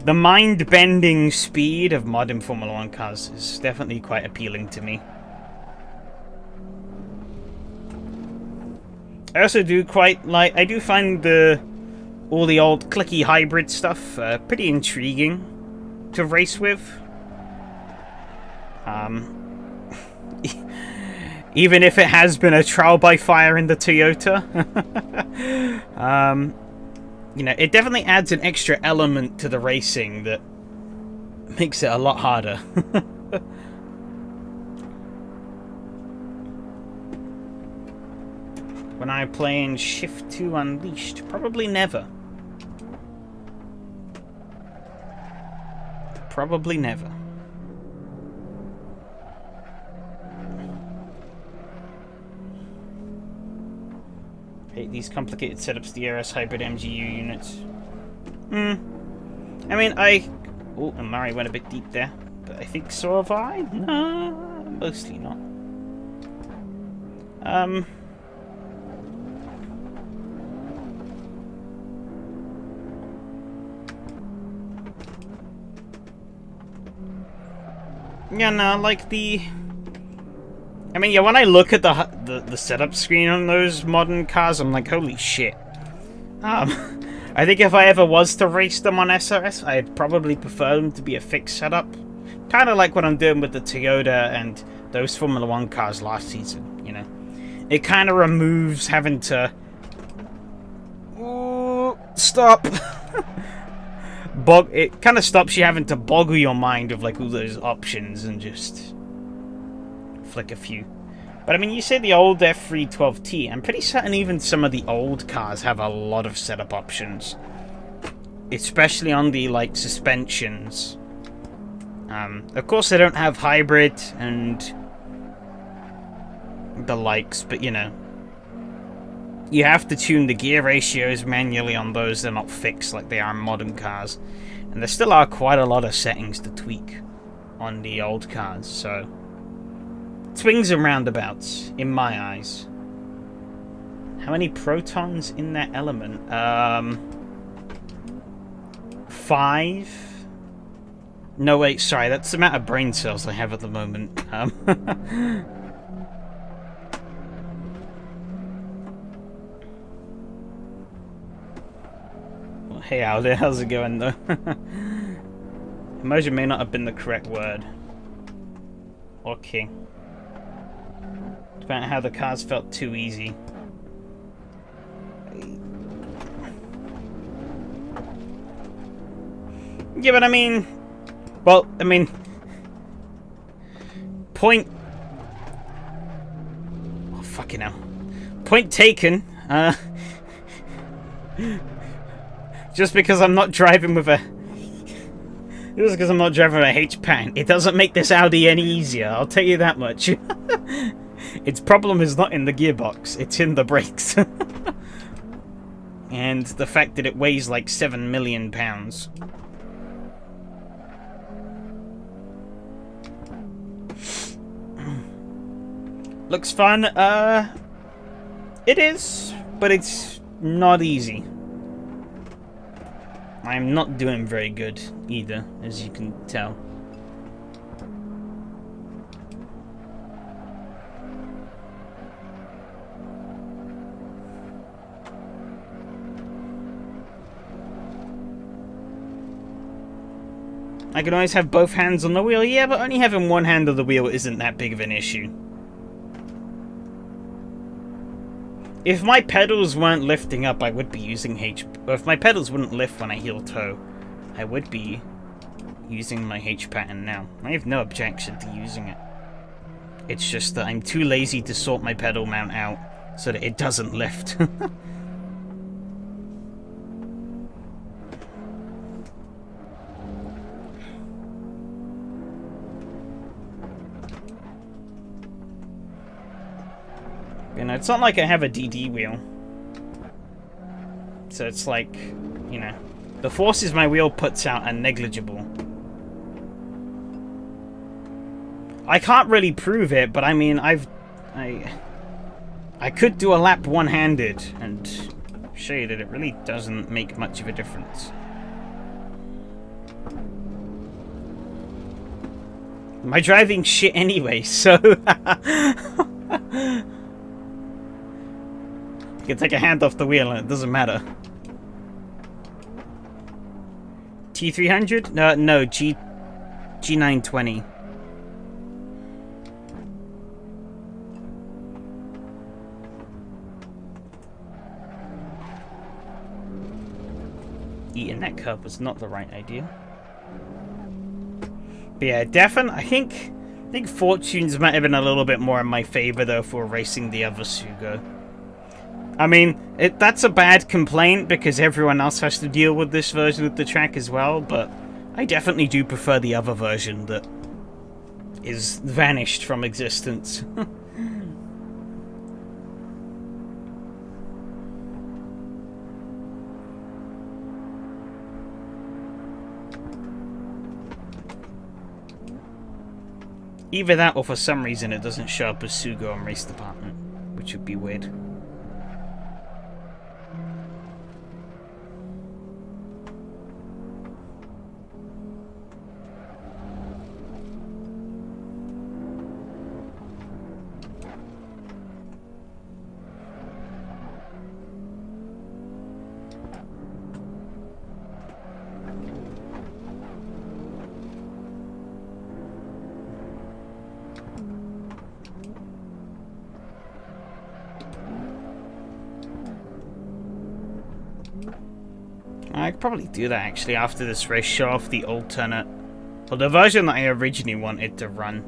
The mind-bending speed of modern Formula 1 cars is definitely quite appealing to me. I also do quite like... I do find all the old clicky hybrid stuff pretty intriguing to race with. Even if it has been a trial by fire in the Toyota. You know, it definitely adds an extra element to the racing that makes it a lot harder. When I play in Shift 2 Unleashed? Probably never. Probably never. Hate these complicated setups, the RS Hybrid MGU units. I mean, oh, and Mari went a bit deep there. But I think so have I? No, mostly not. Yeah, no, like the... I mean, yeah, when I look at the setup screen on those modern cars, I'm like, holy shit. I think if I ever was to race them on SRS, I'd probably prefer them to be a fixed setup. Kind of like what I'm doing with the Toyota and those Formula 1 cars last season, you know. It kind of removes having to... Ooh, stop! It kind of stops you having to boggle your mind of like all those options and just flick a few. But I mean, you say the old F312T, I'm pretty certain even some of the old cars have a lot of setup options, especially on the like suspensions. Of course they don't have hybrid and the likes, but you know, you have to tune the gear ratios manually on those. They're not fixed like they are in modern cars. And there still are quite a lot of settings to tweak on the old cars, so... Swings and roundabouts, in my eyes. How many protons in that element? 5? No, wait, sorry, that's the amount of brain cells I have at the moment. Hey Audi, how's it going though? Immersion may not have been the correct word. Okay. Depending on how the cars felt too easy. Yeah, but I mean... Well, I mean... Point... Oh, fucking hell. Point taken. Just because I'm not driving with a... Just because I'm not driving with a H-Pattern, it doesn't make this Audi any easier, I'll tell you that much. Its problem is not in the gearbox, it's in the brakes. And the fact that it weighs like 7 million pounds. Looks fun, it is, but it's not easy. I'm not doing very good either, as you can tell. I can always have both hands on the wheel, yeah, but only having one hand on the wheel isn't that big of an issue. If my pedals weren't lifting up, I would be using or if my pedals wouldn't lift when I heel toe, I would be using my H-pattern now. I have no objection to using it. It's just that I'm too lazy to sort my pedal mount out so that it doesn't lift. You know, it's not like I have a DD wheel. So it's like, you know, the forces my wheel puts out are negligible. I can't really prove it, but I mean, I could do a lap one-handed and show you that it really doesn't make much of a difference. My driving's shit anyway, so you can take a hand off the wheel and it doesn't matter. T300? No, G920. Eating that curb was not the right idea. But yeah, I think fortunes might have been a little bit more in my favor though for racing the other Sugo. I mean, that's a bad complaint because everyone else has to deal with this version of the track as well, but I definitely do prefer the other version that is vanished from existence. Either that, or for some reason it doesn't show up as Sugo on Race Department, which would be weird. I could probably do that actually after this race, show off the alternate, well, the version that I originally wanted to run,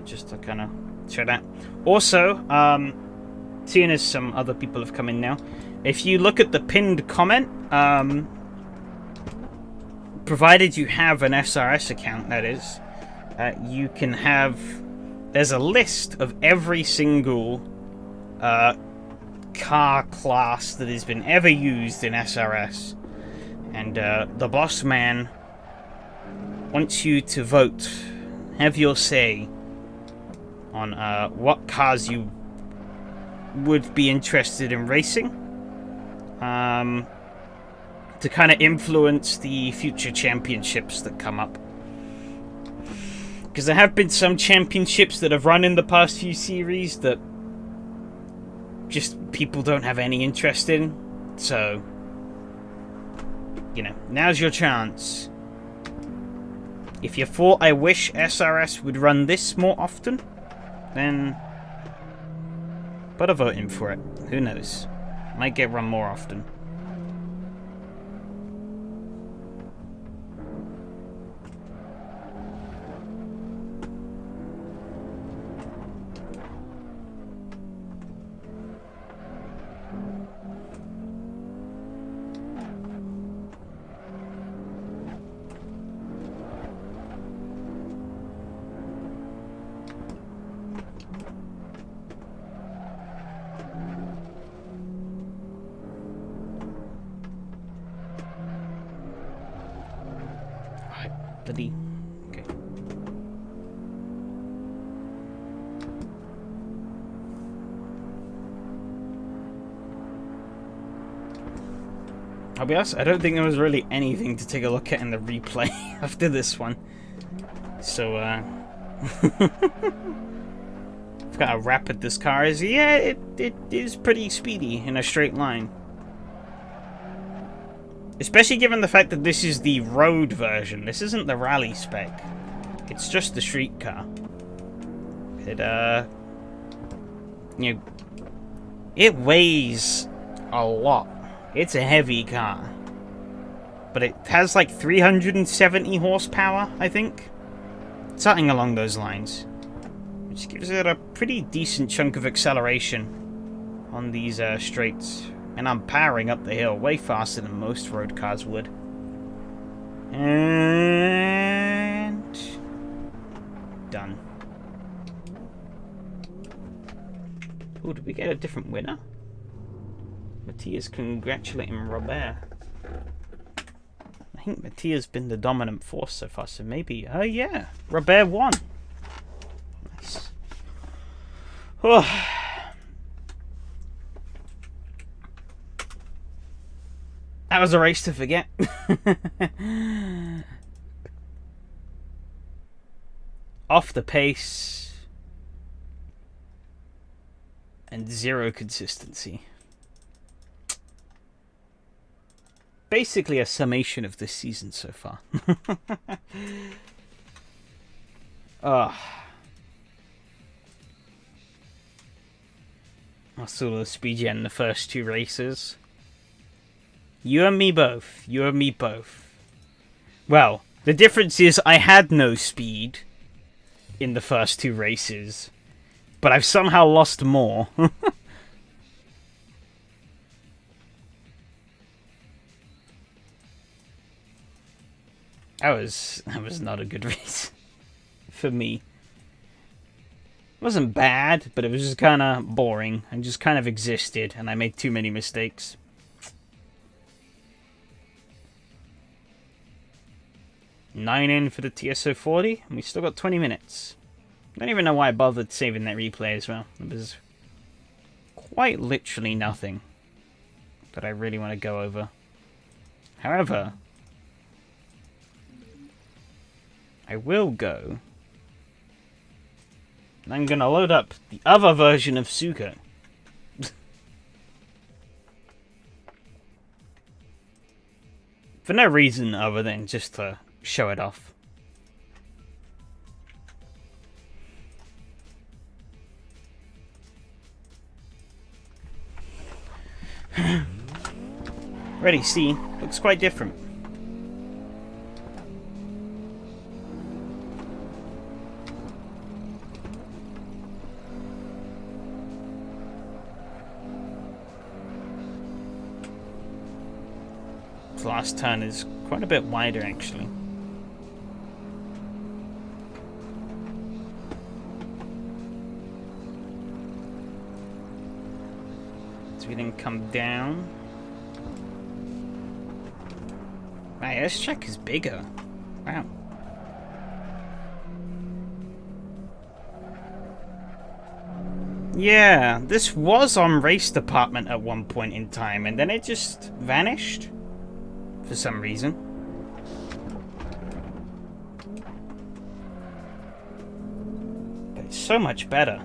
just to kind of show that. Also, seeing as some other people have come in now, if you look at the pinned comment, provided you have an SRS account, that is, you can have, there's a list of every single car class that has been ever used in SRS, and the boss man wants you to vote, have your say on what cars you would be interested in racing, to kind of influence the future championships that come up. Because there have been some championships that have run in the past few series that just people don't have any interest in, so, you know, now's your chance. If you thought I wish SRS would run this more often, then put a vote in for it. Who knows? Might get run more often. Okay. I'll be honest, I don't think there was really anything to take a look at in the replay after this one. So, forgot how rapid this car is. Yeah, it is pretty speedy in a straight line. Especially given the fact that this is the road version. This isn't the rally spec. It's just the street car. It, you know, it weighs a lot. It's a heavy car. But it has like 370 horsepower, I think. Something along those lines. Which gives it a pretty decent chunk of acceleration on these straights. And I'm powering up the hill way faster than most road cars would. And done. Oh, did we get a different winner? Matthias congratulating Robert. I think Matthias been the dominant force so far, so maybe... Oh, yeah. Robert won. Nice. Oh. That was a race to forget. Off the pace. And zero consistency. Basically a summation of this season so far. Oh. I saw the speed in the first two races. You and me both. You and me both. Well, the difference is I had no speed in the first two races, but I've somehow lost more. That was not a good race for me. It wasn't bad, but it was just kind of boring and just kind of existed, and I made too many mistakes. Nine in for the TSO40, and we still got 20 minutes. I don't even know why I bothered saving that replay as well. It was quite literally nothing that I really want to go over. However, I will go, and I'm going to load up the other version of Suko. For no reason other than just to show it off. Ready, see, looks quite different. The last turn is quite a bit wider, actually. So we didn't come down. Wow, this track is bigger. Wow. Yeah, this was on race department at one point in time, and then it just vanished for some reason. But it's so much better.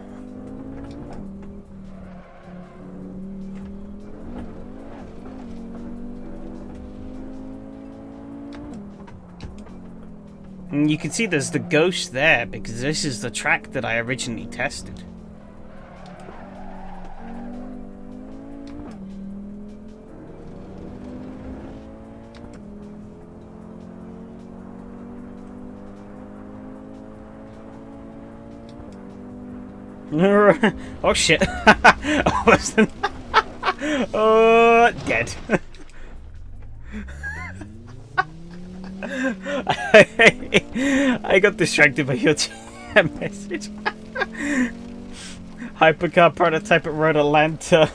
And you can see there's the ghost there, because this is the track that I originally tested. Oh shit. Oh, dead. I got distracted by your message. Hypercar prototype at Road Atlanta.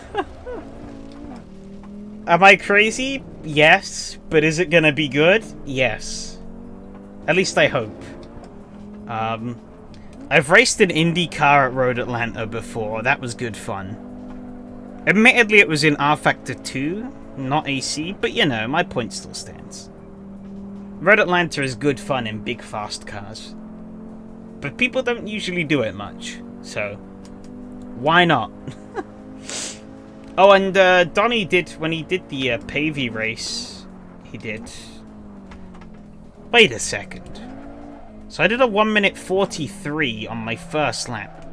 Am I crazy? Yes. But is it gonna be good? Yes. At least I hope. I've raced an Indy car at Road Atlanta before. That was good fun. Admittedly, it was in R Factor 2, not AC, but you know, my point still stands. Road Atlanta is good fun in big, fast cars. But people don't usually do it much, so why not? Oh, and Donnie did, when he did the Pavey race, he did... Wait a second. So I did a 1 minute 43 on my first lap.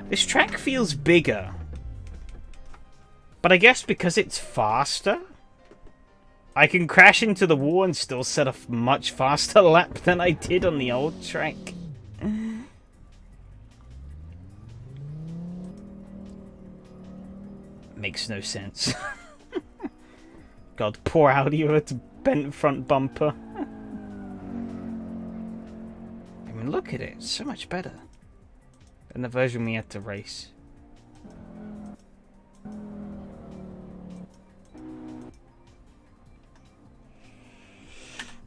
This track feels bigger. But I guess because it's faster, I can crash into the wall and still set a much faster lap than I did on the old track. Makes no sense. God, poor Audi with a bent front bumper. I mean, look at it. It's so much better. than the version we had to race.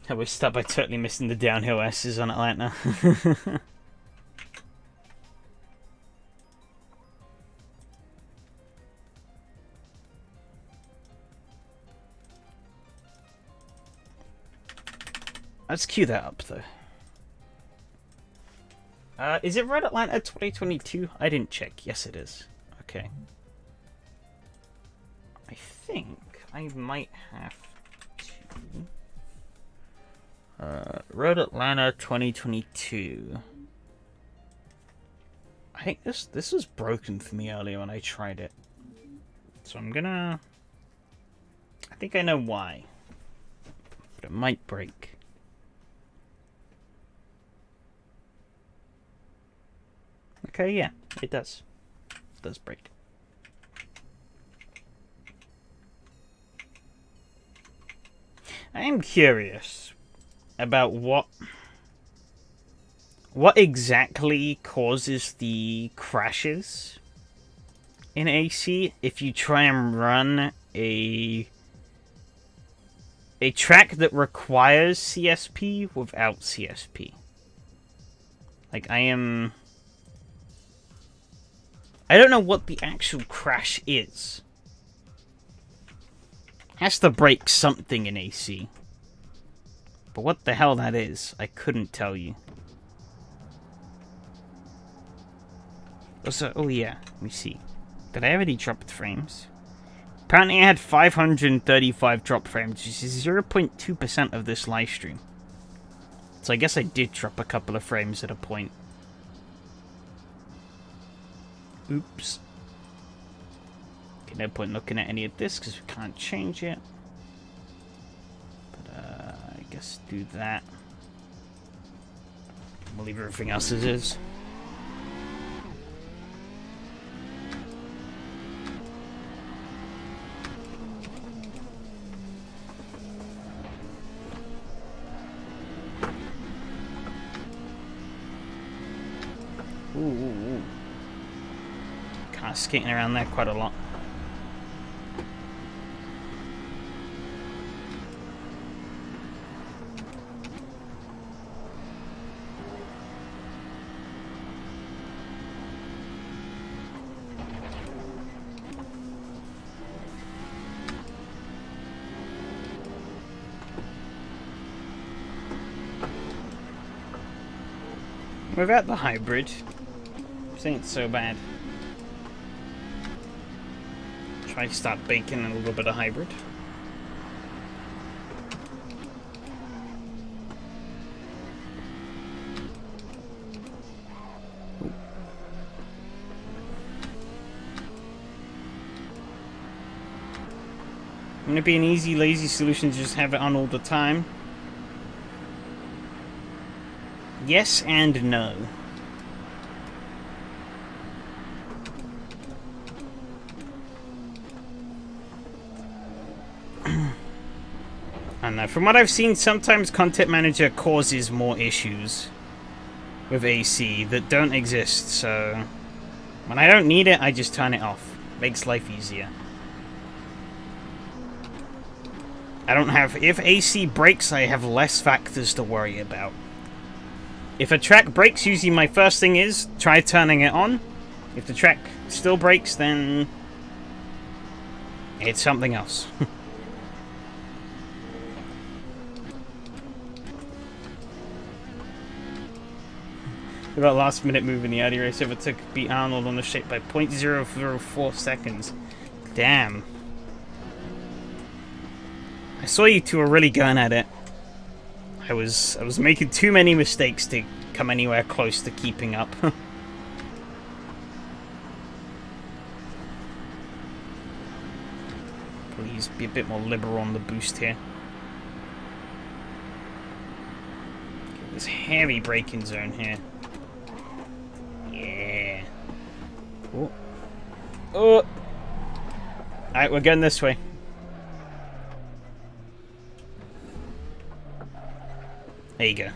I was stuck by totally missing the downhill S's on Atlanta. Let's cue that up, though. Is it Red Atlanta 2022? I didn't check. Yes, it is. Okay. I think I might have to... Red Atlanta 2022. I think this was broken for me earlier when I tried it. So I'm gonna... I think I know why. But it might break. Okay, yeah, it does. It does break. I am curious about what exactly causes the crashes in AC if you try and run a track that requires CSP without CSP. Like, I don't know what the actual crash is. Has to break something in AC. But what the hell that is, I couldn't tell you. Also, oh yeah, let me see. Did I already drop frames? Apparently I had 535 drop frames, which is 0.2% of this live stream. So I guess I did drop a couple of frames at a point. Oops. Okay, no point looking at any of this because we can't change it. But I guess do that. We'll leave everything else as is. Ooh. Kind of skating around there quite a lot. Without the hybrid, this ain't so bad. Try to start baking a little bit of hybrid. Ooh. Wouldn't it be an easy, lazy solution to just have it on all the time? Yes and no. I don't know. From what I've seen, sometimes Content Manager causes more issues with AC that don't exist, so when I don't need it, I just turn it off. Makes life easier. I don't have... If AC breaks, I have less factors to worry about. If a track breaks, usually my first thing is try turning it on. If the track still breaks, then it's something else. About last minute move in the Audi race overtook beat Arnold on the shape by 0.004 seconds. Damn. I saw you two were really going at it. I was making too many mistakes to come anywhere close to keeping up. Please be a bit more liberal on the boost here. Okay, this heavy braking zone here. Yeah. Oh. Oh. Alright, we're going this way. There you go.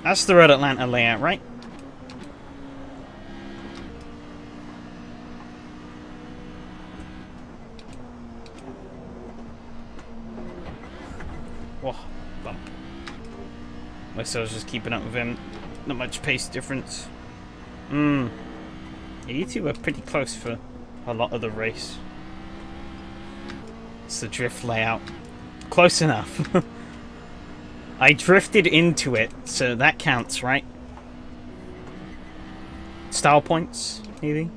That's the Road Atlanta layout, right? Whoa, bump. At least I was just keeping up with him. Not much pace difference. Yeah, you two were pretty close for a lot of the race. It's the drift layout. Close enough. I drifted into it, so that counts, right? Style points, maybe?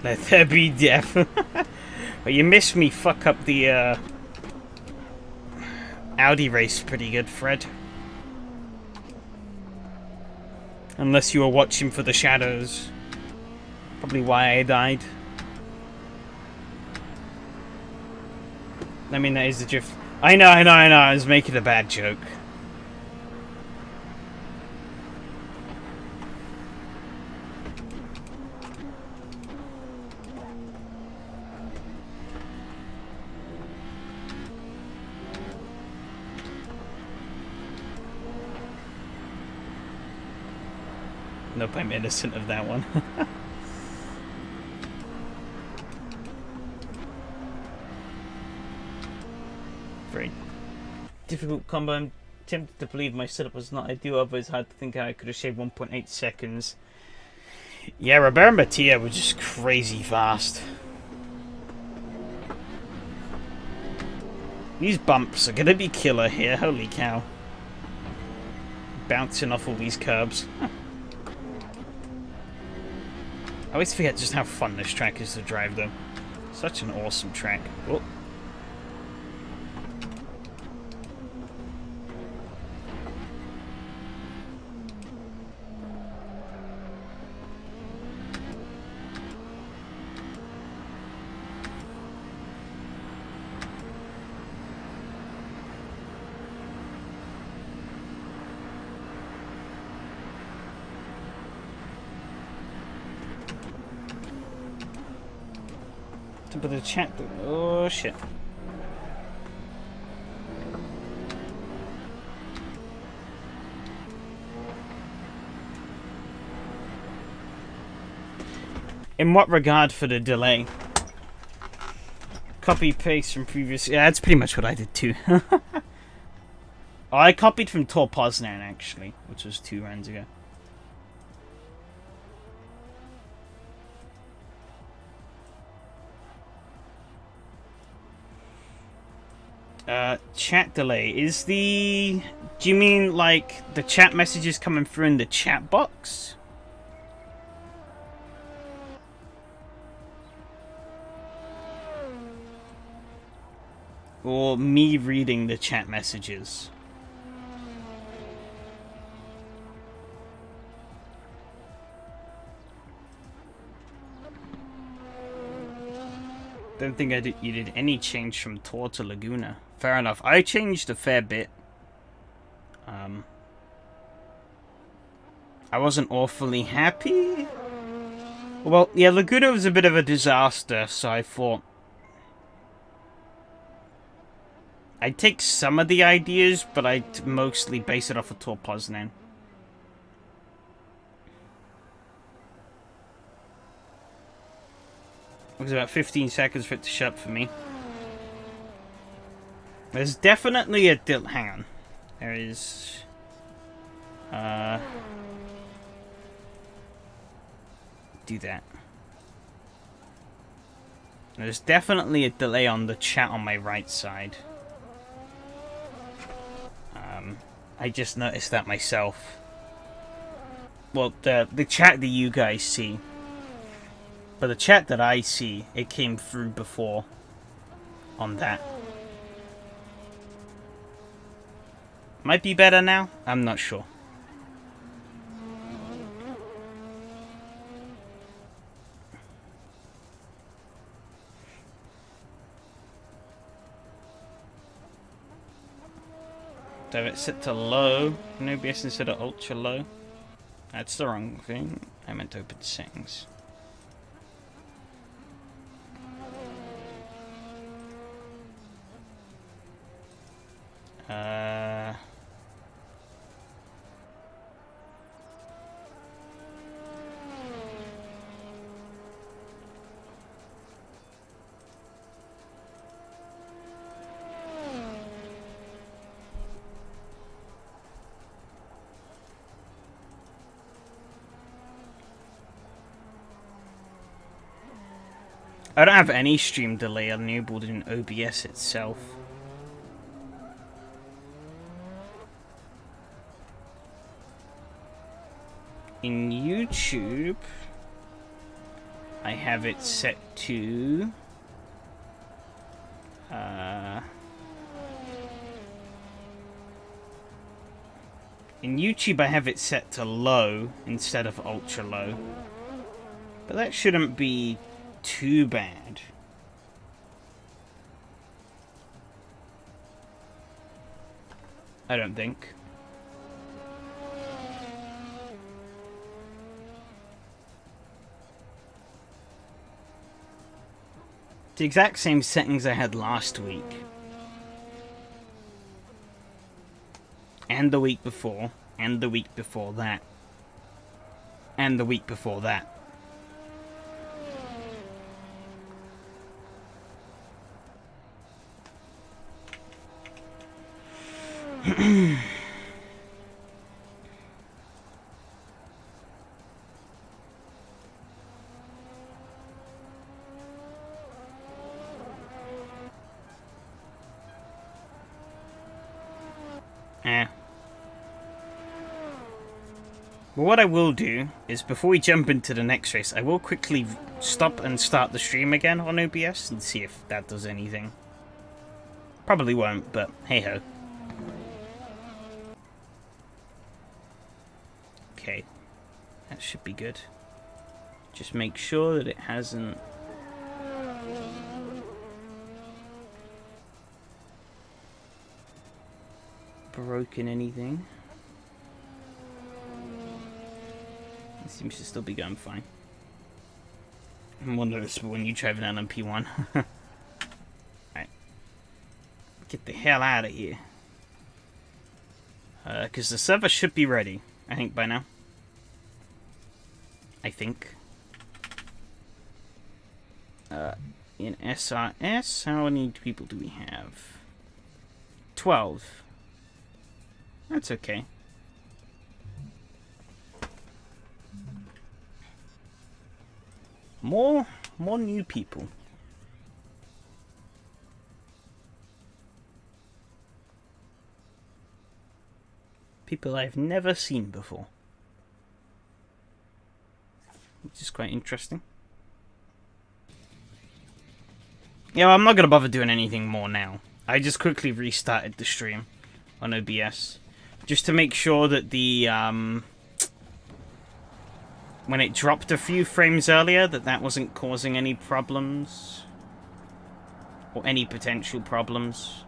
Let there be death. But you missed me fuck up the Audi race pretty good, Fred. Unless you were watching for the shadows. Probably why I died. I mean, that is the drift. I know. I was making a bad joke. Nope, I'm innocent of that one. Very difficult combo. I'm tempted to believe my setup was not ideal, otherwise it's hard to think how I could have shaved 1.8 seconds. Yeah, Robert and Mattia were just crazy fast. These bumps are gonna be killer here, holy cow. Bouncing off all these curbs. I always forget just how fun this track is to drive, though. Such an awesome track. Oh. But the chat. Oh shit. In what regard for the delay? Copy paste from previous. Yeah, that's pretty much what I did too. Oh, I copied from Tor Poznan actually, which was 2 rounds ago. Chat delay. Is the... Do you mean, like, the chat messages coming through in the chat box? Or me reading the chat messages? Don't think you did any change from Tor to Laguna. Fair enough. I changed a fair bit. I wasn't awfully happy. Well, yeah, Laguna was a bit of a disaster, so I thought I'd take some of the ideas, but I'd mostly base it off of Tor Poznan. It was about 15 seconds for it to shut for me. There's definitely a hang on. There is... do that. There's definitely a delay on the chat on my right side. I just noticed that myself. Well, the chat that you guys see. But the chat that I see, it came through before on that. Might be better now? I'm not sure. Do I have it set to low? No OBS instead of ultra low? That's the wrong thing. I meant to open settings. I don't have any stream delay enabled in OBS itself. In YouTube, I have it set to... in YouTube, I have it set to low instead of ultra low. But that shouldn't be too bad. I don't think. The exact same settings I had last week. And the week before. And the week before that. And the week before that. Well, what I will do is, before we jump into the next race, I will quickly stop and start the stream again on OBS and see if that does anything. Probably won't, but hey-ho. Okay, that should be good. Just make sure that it hasn't... broken anything. It seems to still be going fine. I'm wondering when you drive an LMP1. Alright. Get the hell out of here. Because the server should be ready, I think, by now. I think. In SRS, how many people do we have? 12. That's okay. More new people. People I've never seen before. Which is quite interesting. Yeah, well, I'm not going to bother doing anything more now. I just quickly restarted the stream on OBS. Just to make sure that the, when it dropped a few frames earlier, that wasn't causing any problems. Or any potential problems.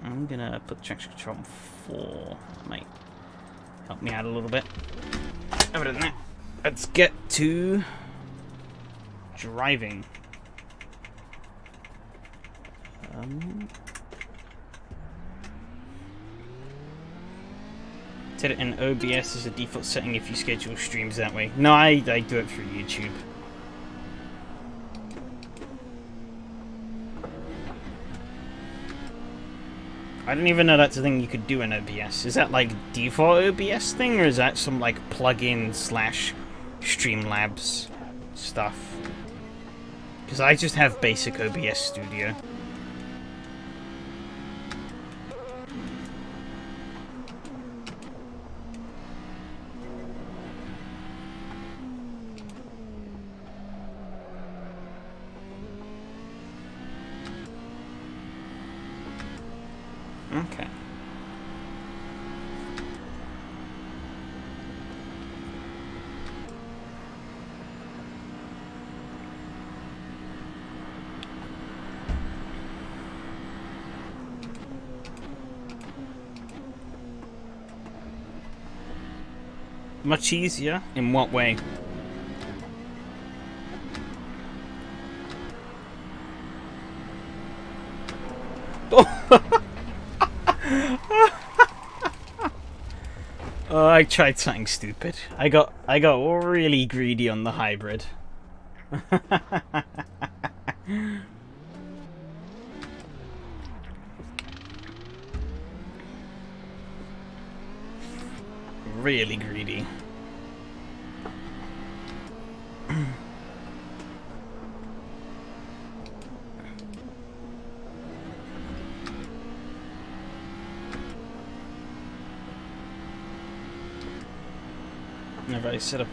I'm gonna put traction control on 4. That might help me out a little bit. Other than that, let's get to driving. Set it in OBS as a default setting if you schedule streams that way. No, I do it through YouTube. I didn't even know that's a thing you could do in OBS. Is that like default OBS thing, or is that some like plugin slash Streamlabs stuff? Because I just have basic OBS Studio. Okay. Much easier? In what way? Oh, I tried something stupid. I got really greedy on the hybrid. Really greedy. Whenever I set up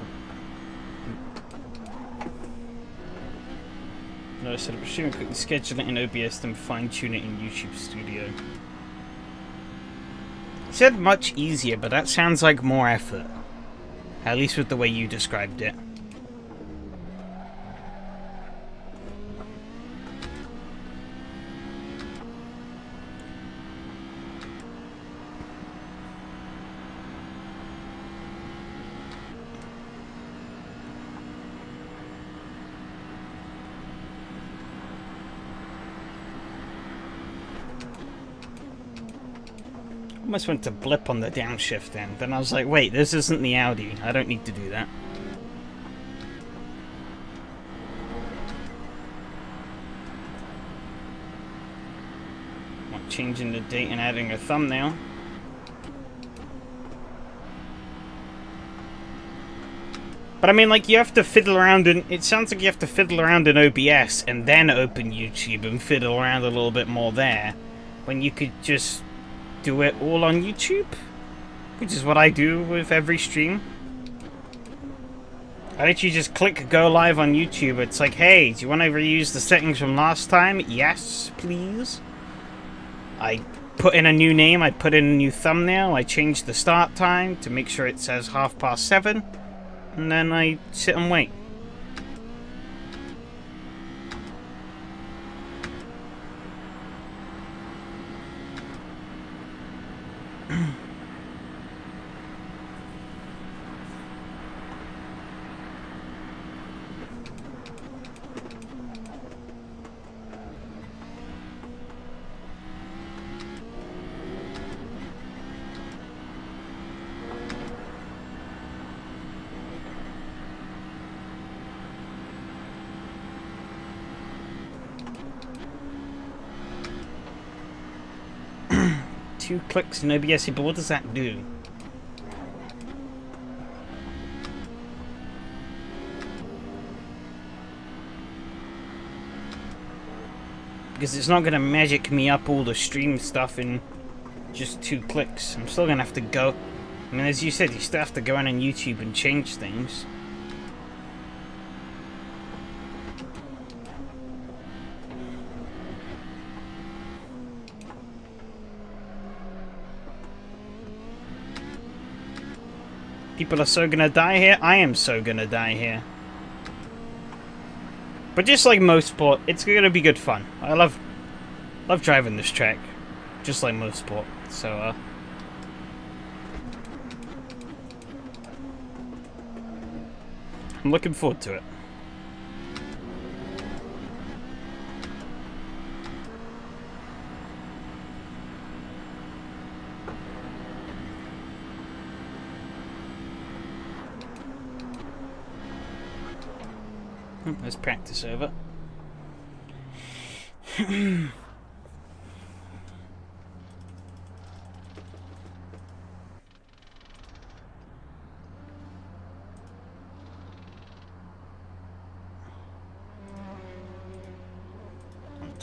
a stream, quickly schedule it in OBS, then fine tune it in YouTube Studio. It said much easier, but that sounds like more effort. At least with the way you described it. Almost went to blip on the downshift then I was like, wait, this isn't the Audi. I don't need to do that. Not changing the date and adding a thumbnail. But I mean, like, you have to fiddle around in... It sounds like you have to fiddle around in OBS and then open YouTube and fiddle around a little bit more there. When you could just do it all on YouTube, which is what I do with every stream. I literally just click go live on YouTube. It's like, hey, do you want to reuse the settings from last time? Yes, please. I put in a new name, I put in a new thumbnail, I change the start time to make sure it says 7:30, and then I sit and wait. Two clicks in OBS, but what does that do? Because it's not going to magic me up all the stream stuff in just 2 clicks. I'm still going to have to go... I mean, as you said, you still have to go in on YouTube and change things. People are so gonna die here. I am so gonna die here. But just like most sport, it's gonna be good fun. I love driving this track, just like most sport. So I'm looking forward to it. There's practice over.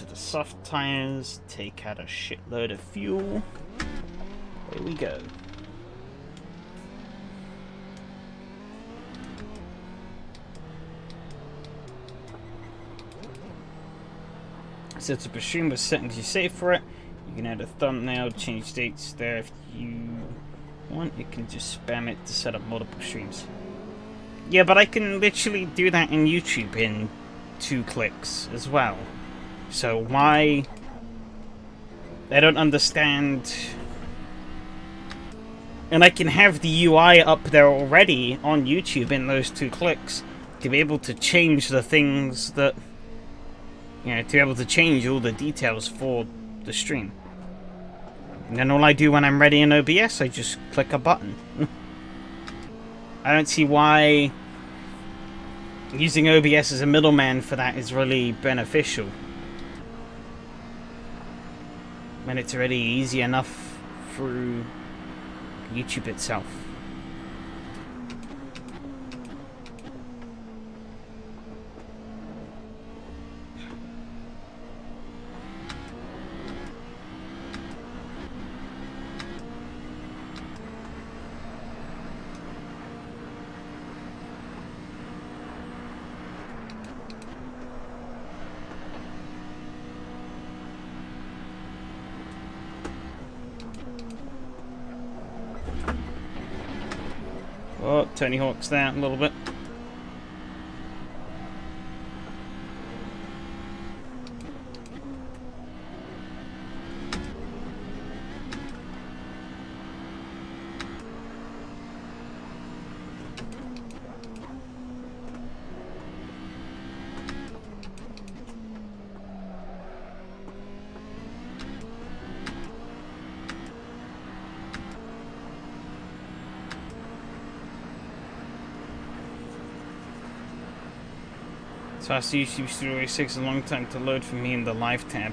onto the soft tires, take out a shitload of fuel. Here we go. Set up a stream with settings you save for it. You can add a thumbnail, change dates there if you want. You can just spam it to set up multiple streams. Yeah, but I can literally do that in YouTube in 2 clicks as well. So why... I don't understand... And I can have the UI up there already on YouTube in those 2 clicks to be able to change the things that... You know, to be able to change all the details for the stream. And then all I do when I'm ready in OBS, I just click a button. I don't see why using OBS as a middleman for that is really beneficial, when it's already easy enough through YouTube itself. Oh, Tony Hawk's there a little bit. So I see YouTube Studio 6 a long time to load for me in the live tab.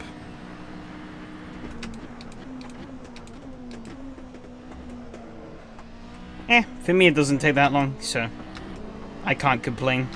For me it doesn't take that long, so I can't complain.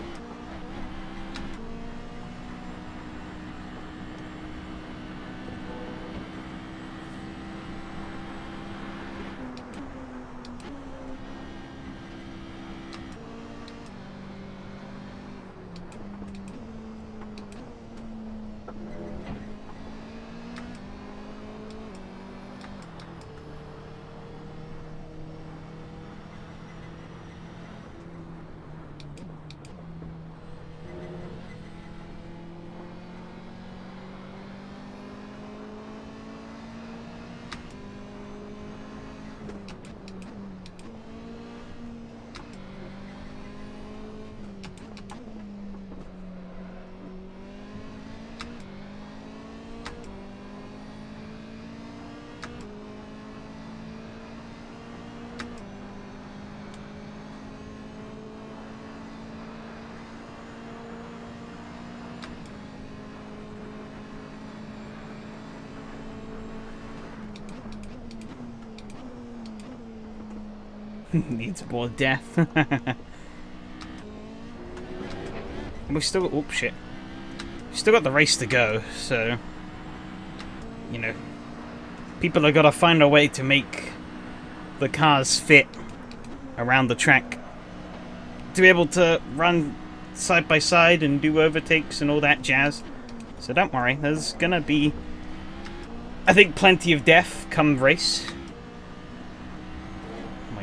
Needs more death. We've still got... Oh, shit. We've still got the race to go, so... You know... People have got to find a way to make the cars fit around the track. To be able to run side by side and do overtakes and all that jazz. So don't worry, there's gonna be... I think plenty of death come race.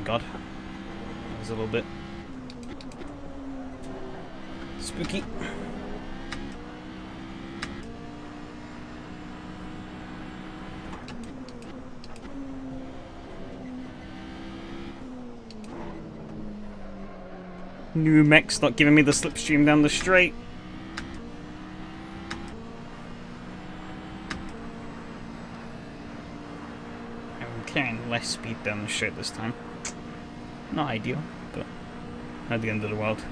God, that was a little bit spooky. New mech's not giving me the slipstream down the straight. I'm carrying less speed down the straight this time. Not ideal, but not the end of the world.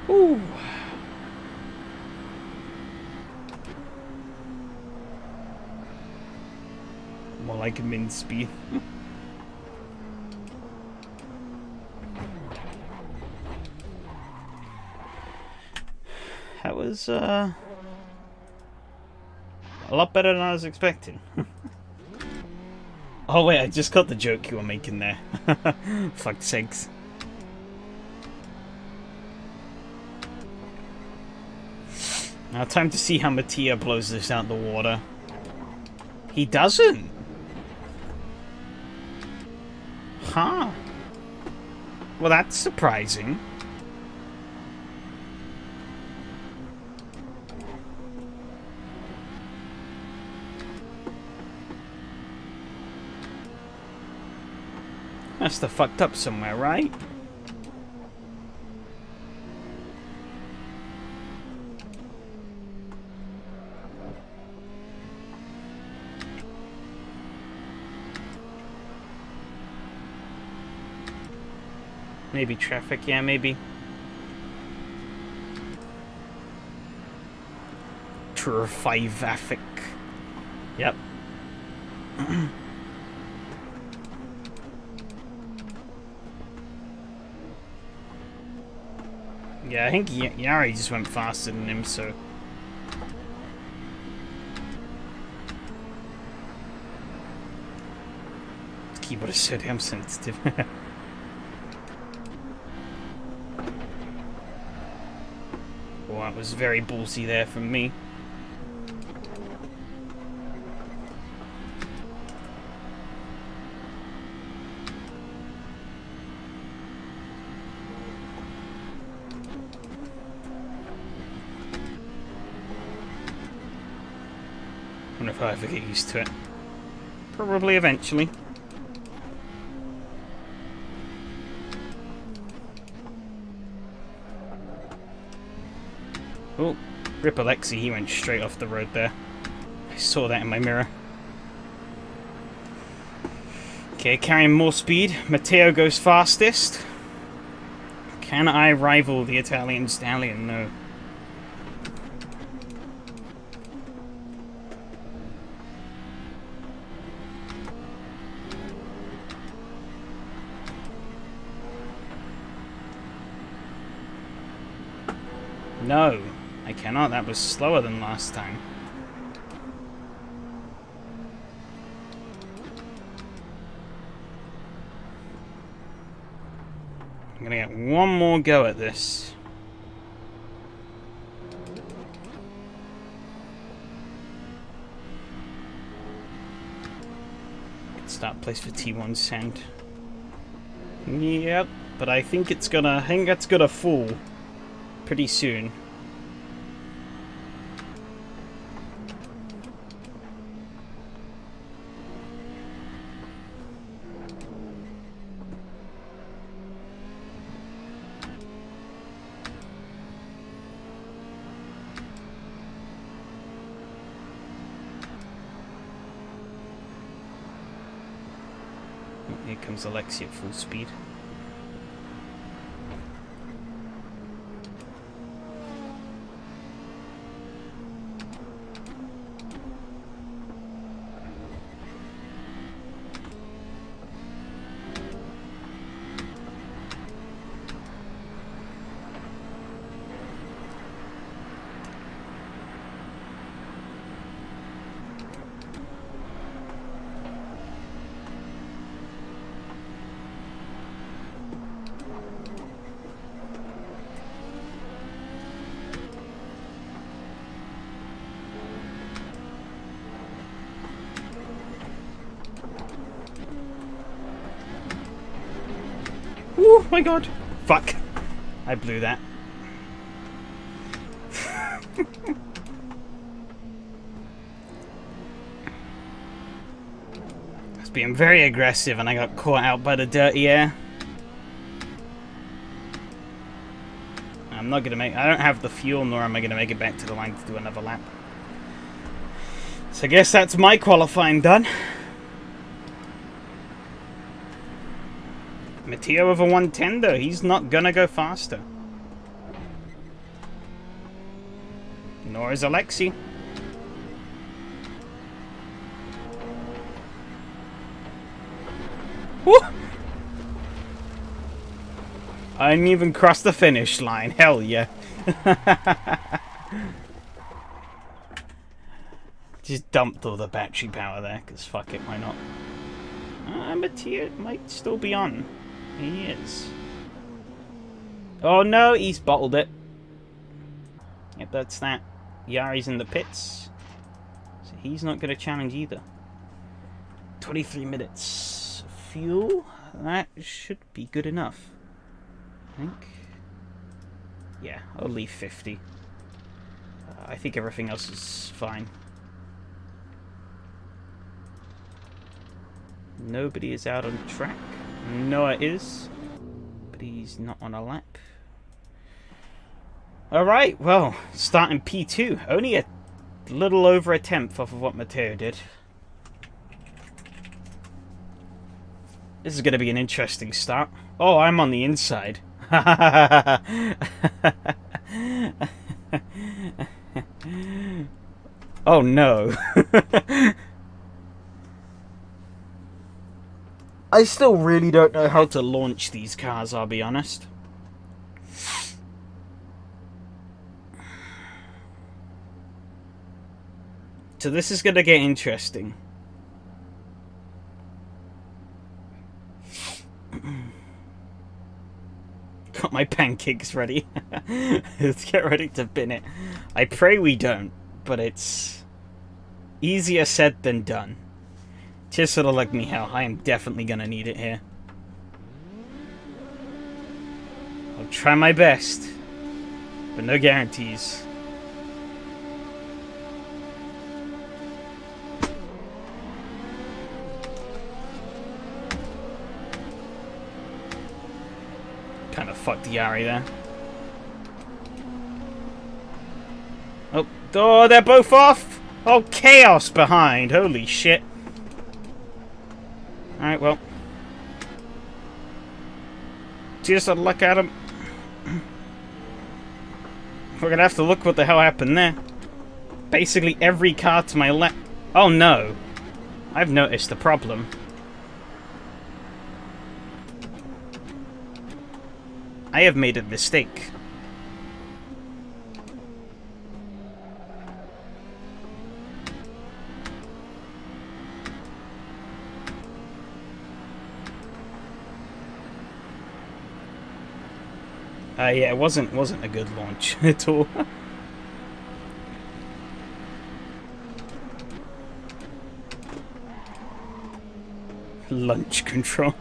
Ooh. like a min speed. That was a lot better than I was expecting. Oh wait, I just got the joke you were making there. Fuck's sakes. Now time to see how Mattia blows this out the water. He doesn't. Huh. Well, that's surprising. Must have fucked up somewhere, right? Maybe traffic, yeah, maybe. Traffic. Yep. Yeah, I think Yari just went faster than him, so... The keyboard is so damn sensitive. Well, that was very ballsy there from me. I wonder if I ever get used to it. Probably eventually. Oh, rip Alexi, he went straight off the road there. I saw that in my mirror. Okay, carrying more speed. Matteo goes fastest. Can I rival the Italian stallion? No. No, I cannot. That was slower than last time. I'm gonna get one more go at this. Start place for T1 send. Yep, but I think that's gonna fall pretty soon. Here comes Alexi at full speed. Oh my god! Fuck! I blew that. I was being very aggressive and I got caught out by the dirty air. I'm not gonna make... I don't have the fuel, nor am I gonna make it back to the line to do another lap. So I guess that's my qualifying done. Matteo with a 110 though, he's not gonna go faster. Nor is Alexi. Woo! I didn't even cross the finish line. Hell yeah. Just dumped all the battery power there, because fuck it, why not? Mattia might still be on. He is. Oh no, he's bottled it. Yep, that's that. Yari's in the pits. So he's not going to challenge either. 23 minutes. Fuel? That should be good enough. I think. Yeah, I'll leave 50. I think everything else is fine. Nobody is out on track. Noah is. But he's not on a lap. Alright, well, starting P2. Only a little over a tenth off of what Matteo did. This is going to be an interesting start. Oh, I'm on the inside. Oh no. I still really don't know how to launch these cars, I'll be honest. So this is going to get interesting. Got my pancakes ready. Let's get ready to bin it. I pray we don't, but it's easier said than done. Just sort of like me, hell, I am definitely going to need it here. I'll try my best, but no guarantees. Kind of fucked the Yari there. Oh, they're both off! Oh, chaos behind. Holy shit. Alright, well. Just a look at him. We're gonna have to look what the hell happened there. Basically every car to my left. Oh no. I've noticed the problem. I have made a mistake. Yeah, it wasn't a good launch at all. Launch control.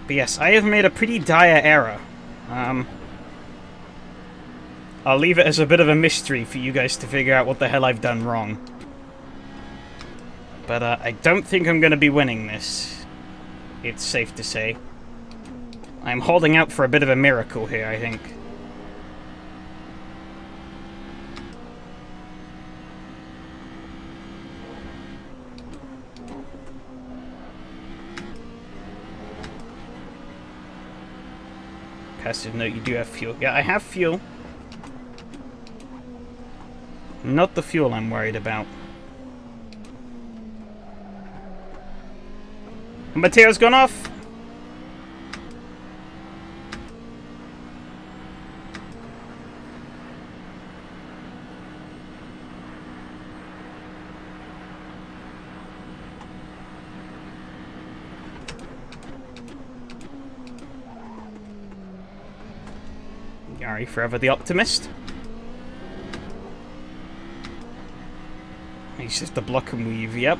But yes, I have made a pretty dire error. I'll leave it as a bit of a mystery for you guys to figure out what the hell I've done wrong. But I don't think I'm going to be winning this. It's safe to say. I'm holding out for a bit of a miracle here, I think. Passive note, you do have fuel. Yeah, I have fuel. Not the fuel I'm worried about. Matteo's gone off. Gary, forever the optimist. He's just a block and weave, yep.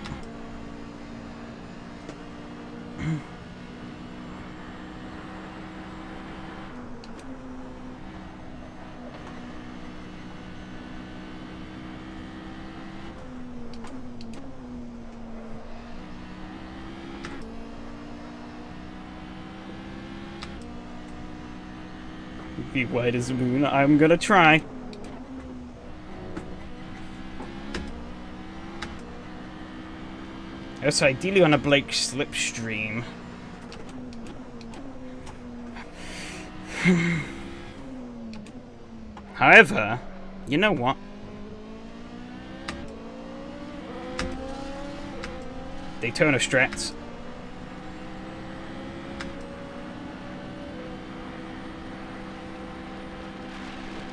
Be white as a moon. I'm gonna try. Yes, ideally on a Blake slipstream. However, you know what? Daytona strats.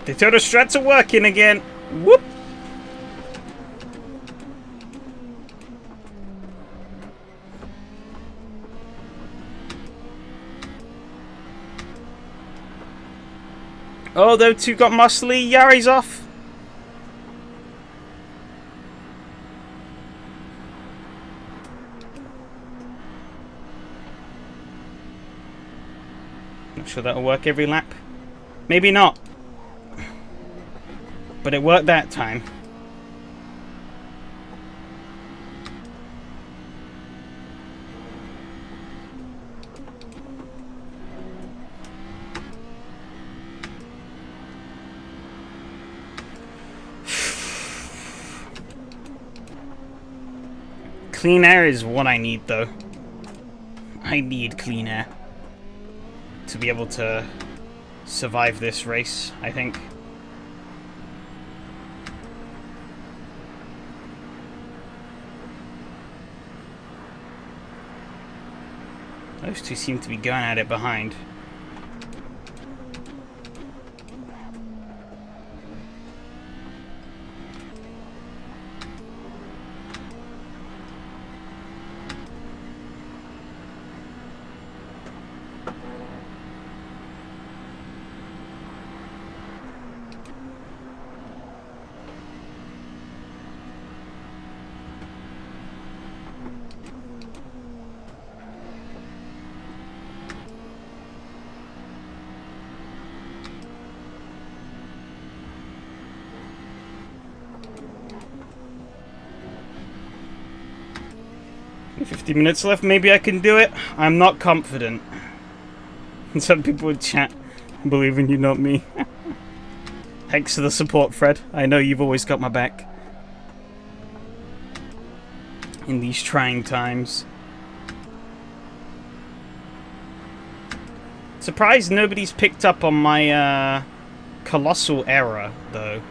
Daytona strats are working again. Whoop. Oh, those two got muscly. Yari's off. Not sure that'll work every lap. Maybe not. But it worked that time. Clean air is what I need, though. I need clean air to be able to survive this race, I think. Those two seem to be going at it behind. 50 minutes left, maybe I can do it. I'm not confident. Some people would chat, believe in you, not me. Thanks for the support, Fred. I know you've always got my back in these trying times. Surprised nobody's picked up on my colossal error, though.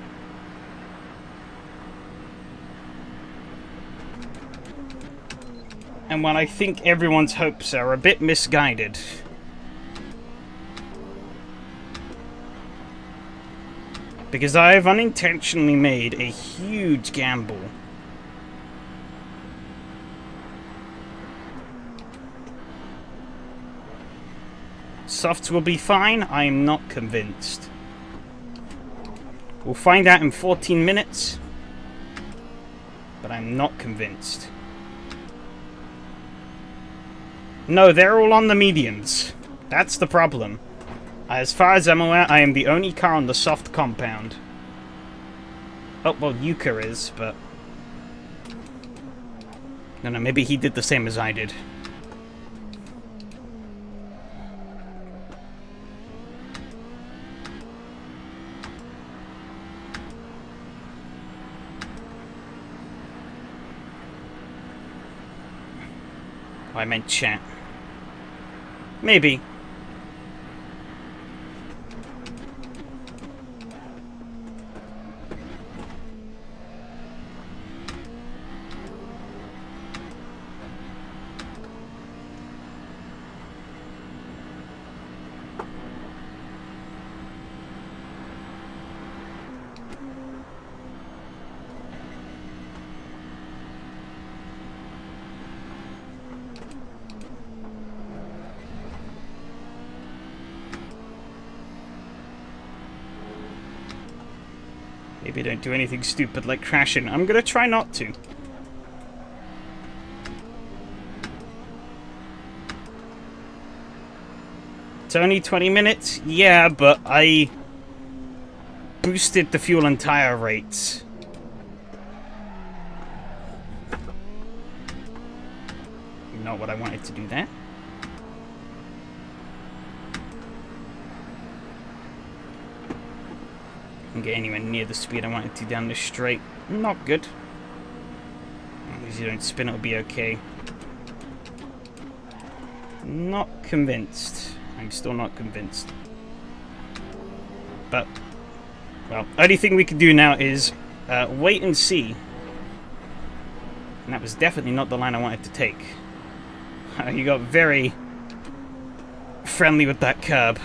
And when I think everyone's hopes are a bit misguided. Because I've unintentionally made a huge gamble. Softs will be fine, I'm not convinced. We'll find out in 14 minutes. But I'm not convinced. No, they're all on the mediums. That's the problem. As far as I'm aware, I am the only car on the soft compound. Oh, well, Yuka is, but... No, maybe he did the same as I did. Oh, I meant chat. Maybe. Maybe don't do anything stupid like crashing. I'm gonna try not to. It's only 20 minutes? Yeah, but I boosted the fuel and tire rates. Not what I wanted to do there. Get anywhere near the speed I wanted to down this straight. Not good. As long as you don't spin, it'll be okay. Not convinced. I'm still not convinced. But, well, only thing we can do now is wait and see And that was definitely not the line I wanted to take. You got very friendly with that curb.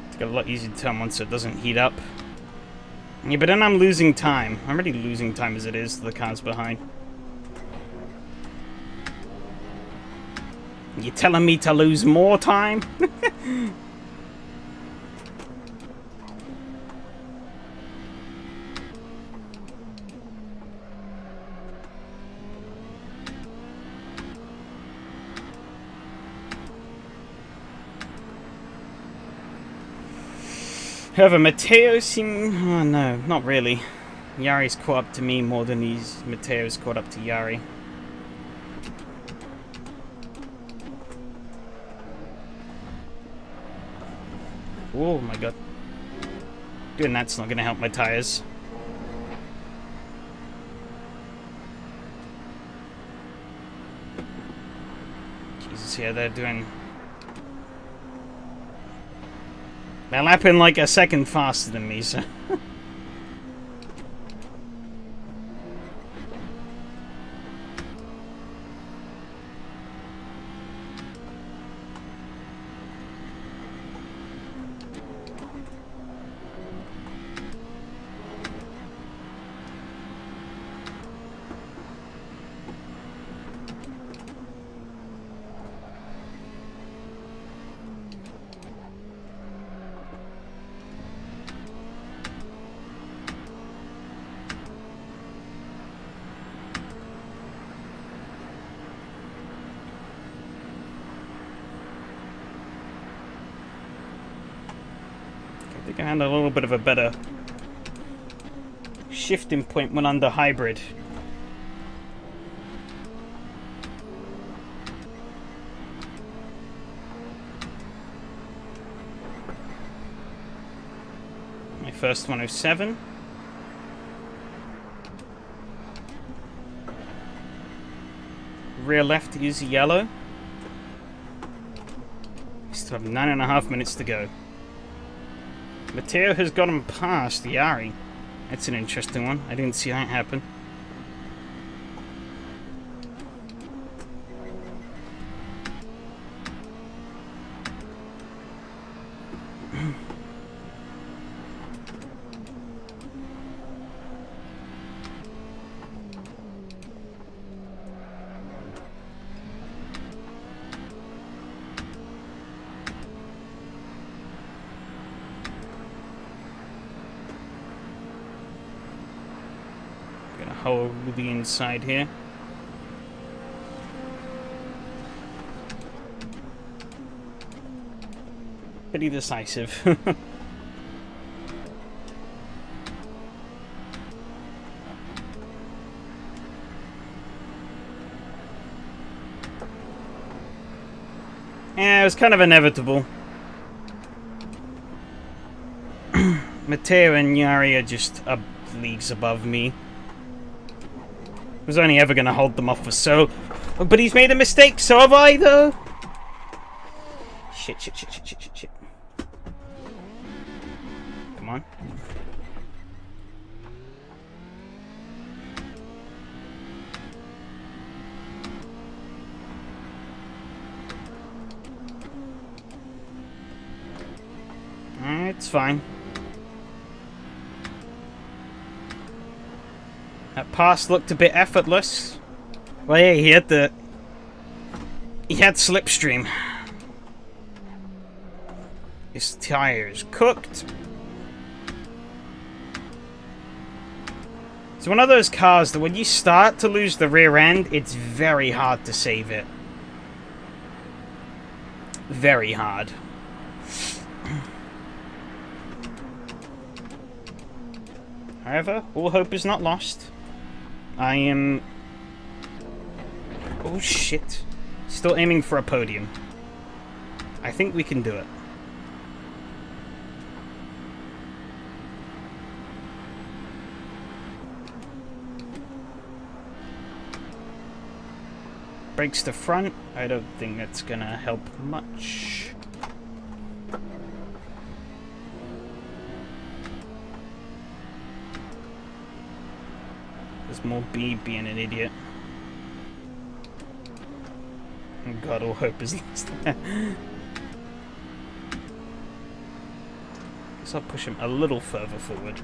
It's got a lot easier to turn once so it doesn't heat up. Yeah, but then I'm losing time. I'm already losing time as it is to the cars behind. You telling me to lose more time? However, Matteo seemed... Oh no, not really. Yari's caught up to me more than Matteo's caught up to Yari. Oh my god. Doing that's not gonna help my tires. Jesus, yeah, they're doing... They're lapping like a second faster than me, so... I think I had a little bit of a better shifting point when under hybrid. My first 107. Rear left is yellow. Still have 9.5 minutes to go. Matteo has got him past Yari. That's an interesting one. I didn't see that happen. Hold the inside here. Pretty decisive. Yeah, it was kind of inevitable. Matteo and Yari are just leagues above me. Was only ever going to hold them off for so... But he's made a mistake, so have I, though. Shit. Come on. It's fine. That pass looked a bit effortless. Well, yeah, he had slipstream. His tire's cooked. It's one of those cars that when you start to lose the rear end, it's very hard to save it. Very hard. However, all hope is not lost. I am... Oh shit. Still aiming for a podium. I think we can do it. Brakes to front. I don't think that's gonna help much. There's more B being an idiot. And God, all hope is lost. Guess I'll push him a little further forward.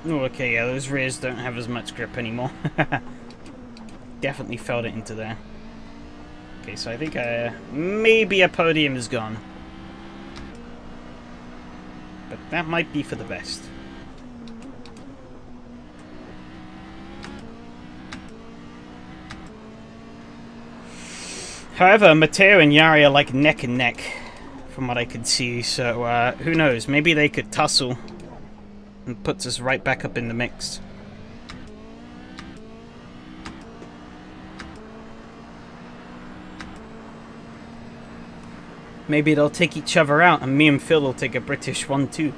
Oh, okay, yeah, those rears don't have as much grip anymore. Definitely felt it into there. Okay, so I think maybe a podium is gone. But that might be for the best. However, Matteo and Jari are like neck and neck, from what I could see, so who knows, maybe they could tussle. And puts us right back up in the mix. Maybe they'll take each other out and me and Phil will take a British 1-2.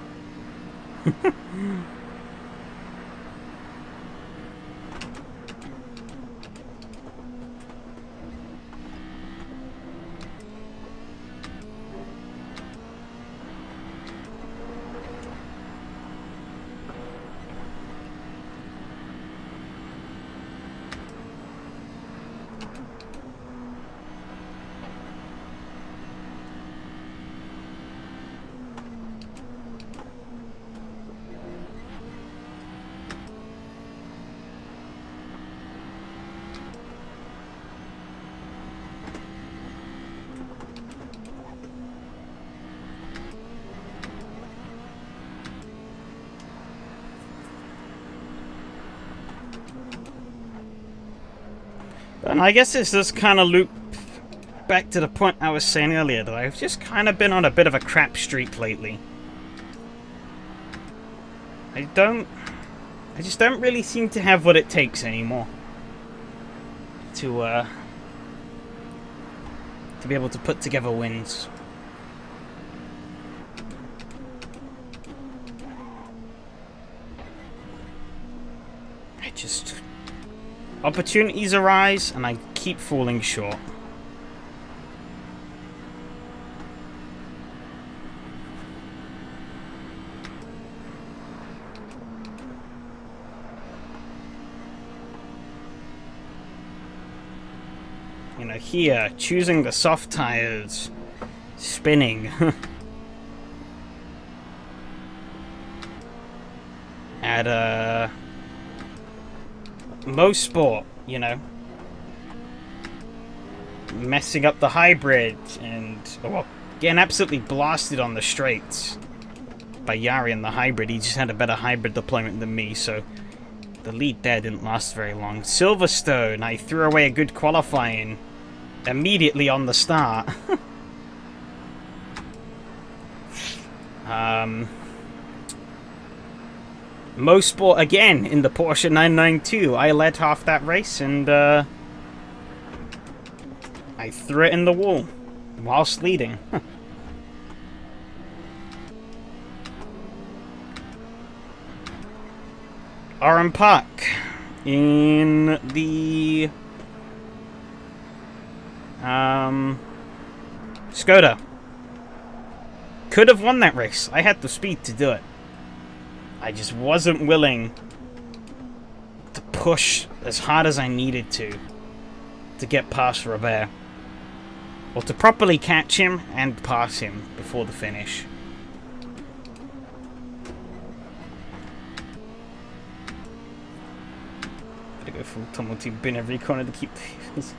And I guess this does kind of loop back to the point I was saying earlier, that I've just kind of been on a bit of a crap streak lately. I just don't really seem to have what it takes anymore to be able to put together wins. Opportunities arise, and I keep falling short. You know, here, choosing the soft tires, spinning. At, most sport, you know, messing up the hybrid and getting absolutely blasted on the straights by Jari in the hybrid. He just had a better hybrid deployment than me, so the lead there didn't last very long. Silverstone, I threw away a good qualifying immediately on the start. Mosport again in the Porsche 992. I led half that race and I threw it in the wall whilst leading. Oran Park in the Skoda. Could have won that race. I had the speed to do it. I just wasn't willing to push as hard as I needed to get past Robert. Or to properly catch him and pass him before the finish. Gotta go full tumble to bin every corner to keep these.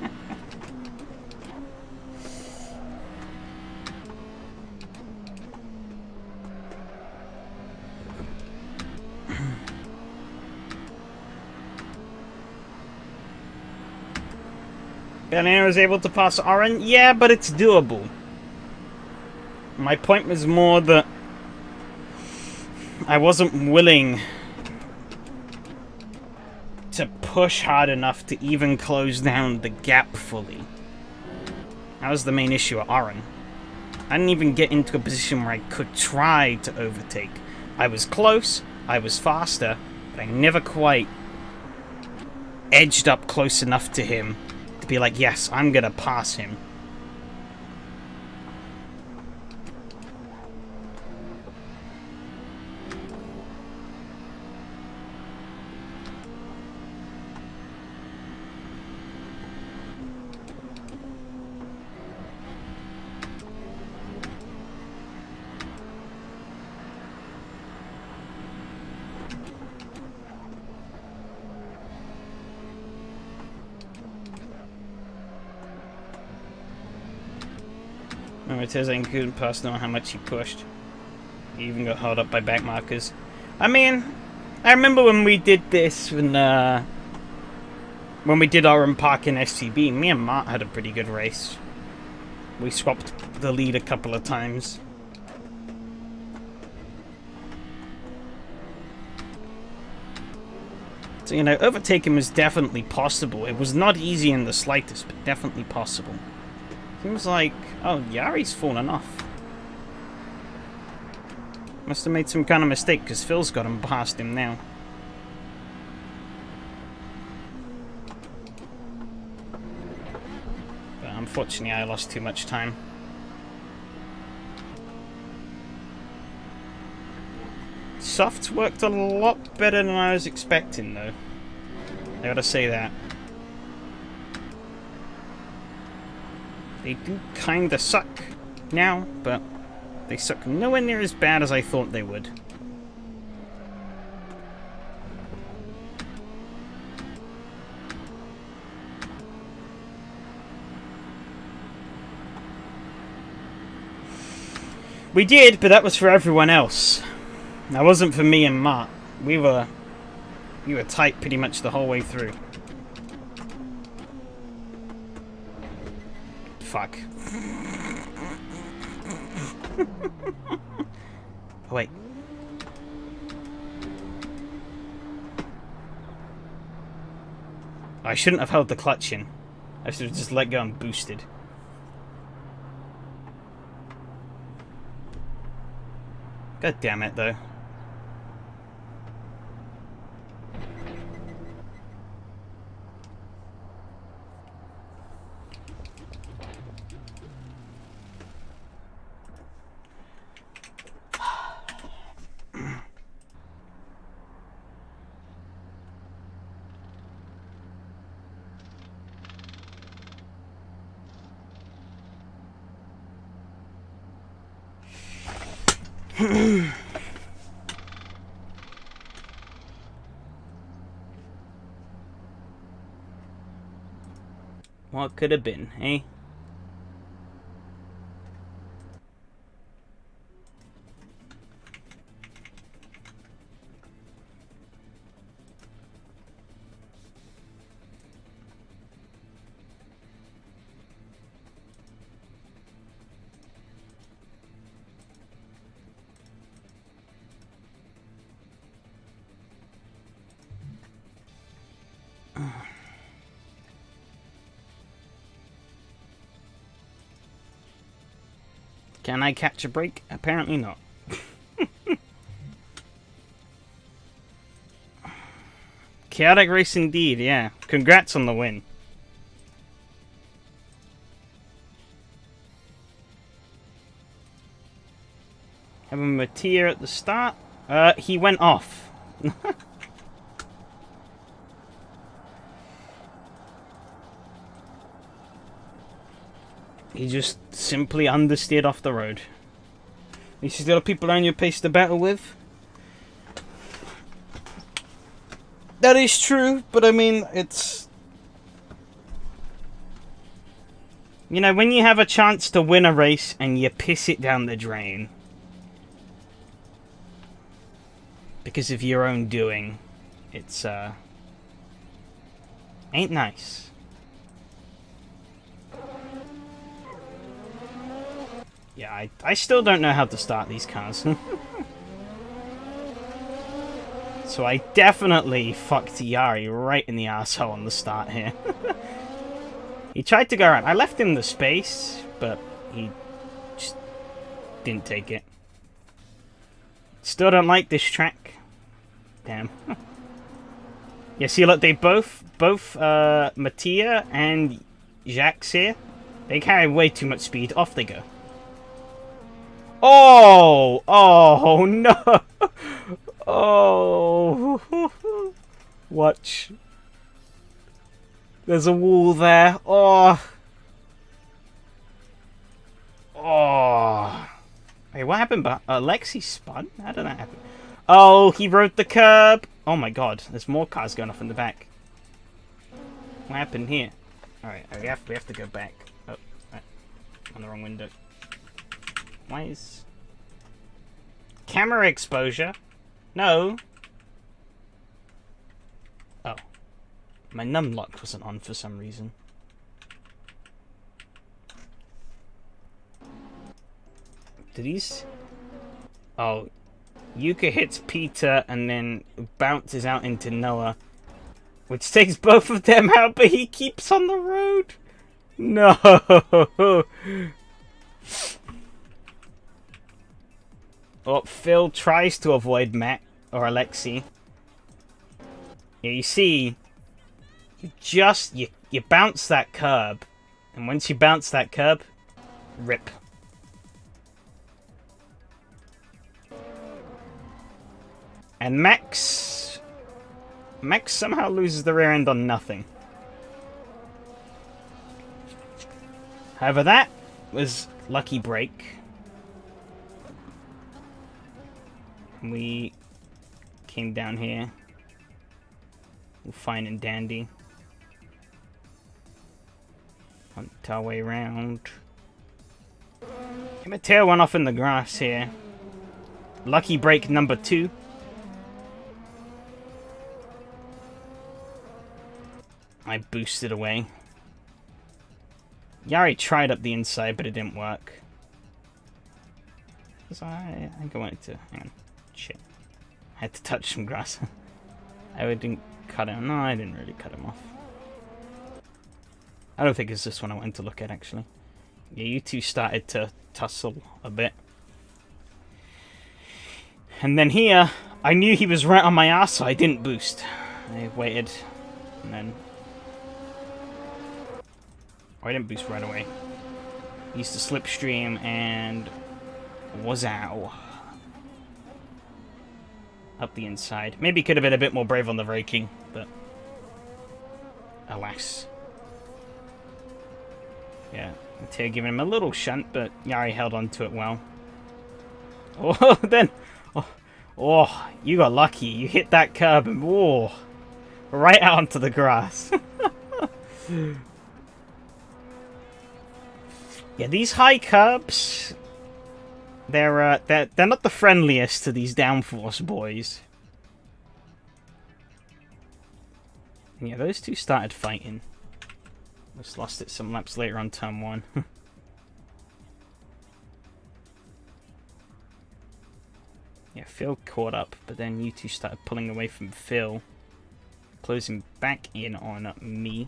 Bellina was able to pass Oren? Yeah, but it's doable. My point was more that I wasn't willing to push hard enough to even close down the gap fully. That was the main issue at Oren. I didn't even get into a position where I could try to overtake. I was close, I was faster, but I never quite edged up close enough to him to be like, yes, I'm gonna pass him. It says I couldn't pass on how much he pushed. He even got held up by back markers. I mean, I remember when we did this, when we did our Park in SCB, me and Mart had a pretty good race. We swapped the lead a couple of times. So, you know, overtaking was definitely possible. It was not easy in the slightest, but definitely possible. Seems like... oh, Yari's fallen off. Must have made some kind of mistake, because Phil's got him past him now. But unfortunately, I lost too much time. Softs worked a lot better than I was expecting, though. I gotta say that. They do kinda suck now, but they suck nowhere near as bad as I thought they would. We did, but that was for everyone else. That wasn't for me and Mart. We were tight pretty much the whole way through. Fuck. Oh, wait. I shouldn't have held the clutch in. I should have just let go and boosted. God damn it, though. What could have been, eh? Can I catch a break? Apparently not. Chaotic race indeed, yeah. Congrats on the win. Having Mattia at the start. He went off. He just simply understeered off the road. You see the other people on your pace to battle with? That is true, but I mean, it's... you know, when you have a chance to win a race and you piss it down the drain because of your own doing, it's, ain't nice. Yeah, I still don't know how to start these cars. So I definitely fucked Yari right in the asshole on the start here. He tried to go around. I left him the space, but he just didn't take it. Still don't like this track. Damn. Yeah, see, look, they both Mattia and Jacques here, they carry way too much speed. Off they go. Oh! Oh, no! Oh! Watch. There's a wall there. Oh! Oh! Hey, what happened? But Alexi spun? How did that happen? Oh, he rode the curb! Oh my god, there's more cars going off in the back. What happened here? Alright, we have to go back. Oh, on the wrong window. Why is... Camera exposure? No. Oh. My numlock wasn't on for some reason. Did these... Oh. Yuka hits Peter and then bounces out into Noah. Which takes both of them out, but he keeps on the road. No. Oh, Phil tries to avoid Matt or Alexi. Yeah, you see, you bounce that curb, and once you bounce that curb, rip. And Max somehow loses the rear end on nothing. However, that was lucky break. We came down here. Fine and dandy. Hunt our way around. My tail went off in the grass here. Lucky break number 2. I boosted away. Yari tried up the inside, but it didn't work. I think I wanted to... Hang on. Shit. I had to touch some grass. I didn't cut him. No, I didn't really cut him off. I don't think it's this one I wanted to look at, actually. Yeah, you two started to tussle a bit. And then here, I knew he was right on my ass, so I didn't boost. I waited, and then... Oh, I didn't boost right away. Used the slipstream, and... Wazow. Up the inside. Maybe could have been a bit more brave on the braking, but... Alas. Yeah, Mateo giving him a little shunt, but Yari held on to it well. Oh, then... Oh, you got lucky. You hit that curb and... Whoa! Right out onto the grass. Yeah, these high curbs... They're not the friendliest to these downforce boys. And yeah, those two started fighting. Just lost it some laps later on turn 1. Yeah, Phil caught up, but then you two started pulling away from Phil. Closing back in on me.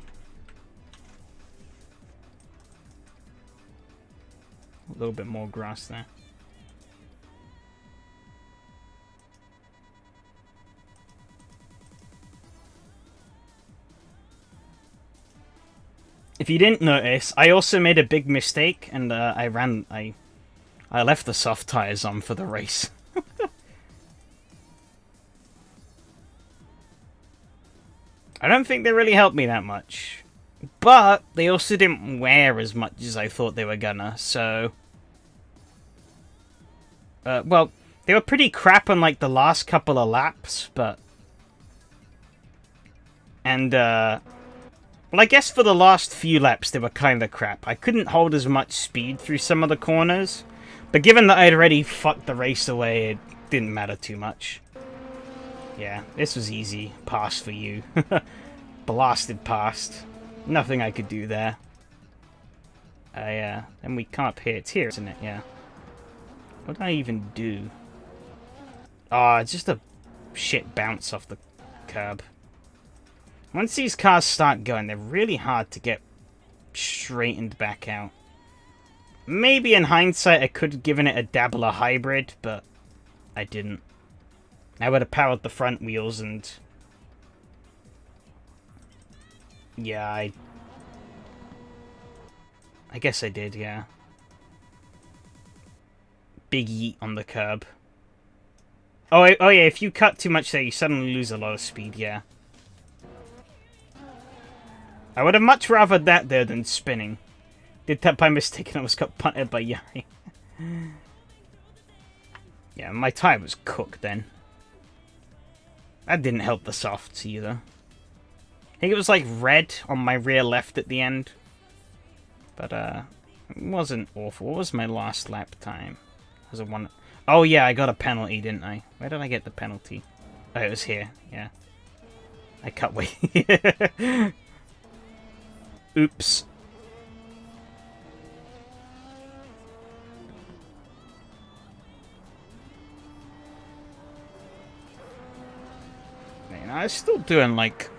A little bit more grass there. If you didn't notice, I also made a big mistake, and I left the soft tires on for the race. I don't think they really helped me that much. But they also didn't wear as much as I thought they were gonna, so... well, they were pretty crap on, like, the last couple of laps, but... And, well, I guess for the last few laps, they were kind of crap. I couldn't hold as much speed through some of the corners, but given that I'd already fucked the race away, it didn't matter too much. Yeah, this was easy. Pass for you. Blasted past. Nothing I could do there. And we come up here. It's here, isn't it? Yeah. What did I even do? Oh, it's just a shit bounce off the curb. Once these cars start going, they're really hard to get straightened back out. Maybe in hindsight I could have given it a dabbler hybrid, but I didn't. I would have powered the front wheels and... Yeah, I guess I did, yeah. Big yeet on the curb. Oh yeah, if you cut too much there, you suddenly lose a lot of speed, yeah. I would have much rather that there than spinning. Did that by mistake and almost got punted by Yari. Yeah, my tyre was cooked then. That didn't help the softs either. I think it was like red on my rear left at the end. But it wasn't awful. What was my last lap time? Was it one? Oh yeah, I got a penalty, didn't I? Where did I get the penalty? Oh, it was here. Yeah. I cut way. Oops. Man, I was still doing like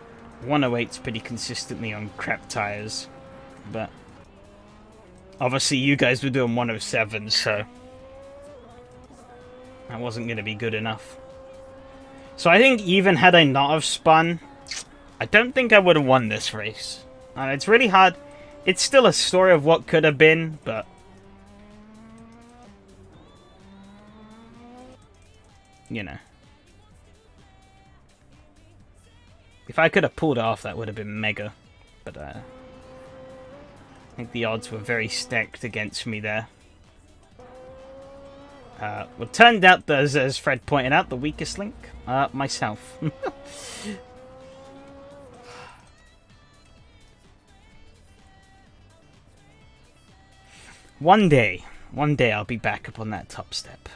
108s pretty consistently on crap tires, but obviously you guys were doing 107s, so that wasn't going to be good enough. So I think even had I not have spun, I don't think I would have won this race. And it's really hard. It's still a story of what could have been, but you know. If I could have pulled it off, that would have been mega. But I think the odds were very stacked against me there. Well, turned out, as Fred pointed out, the weakest link, myself. One day I'll be back up on that top step.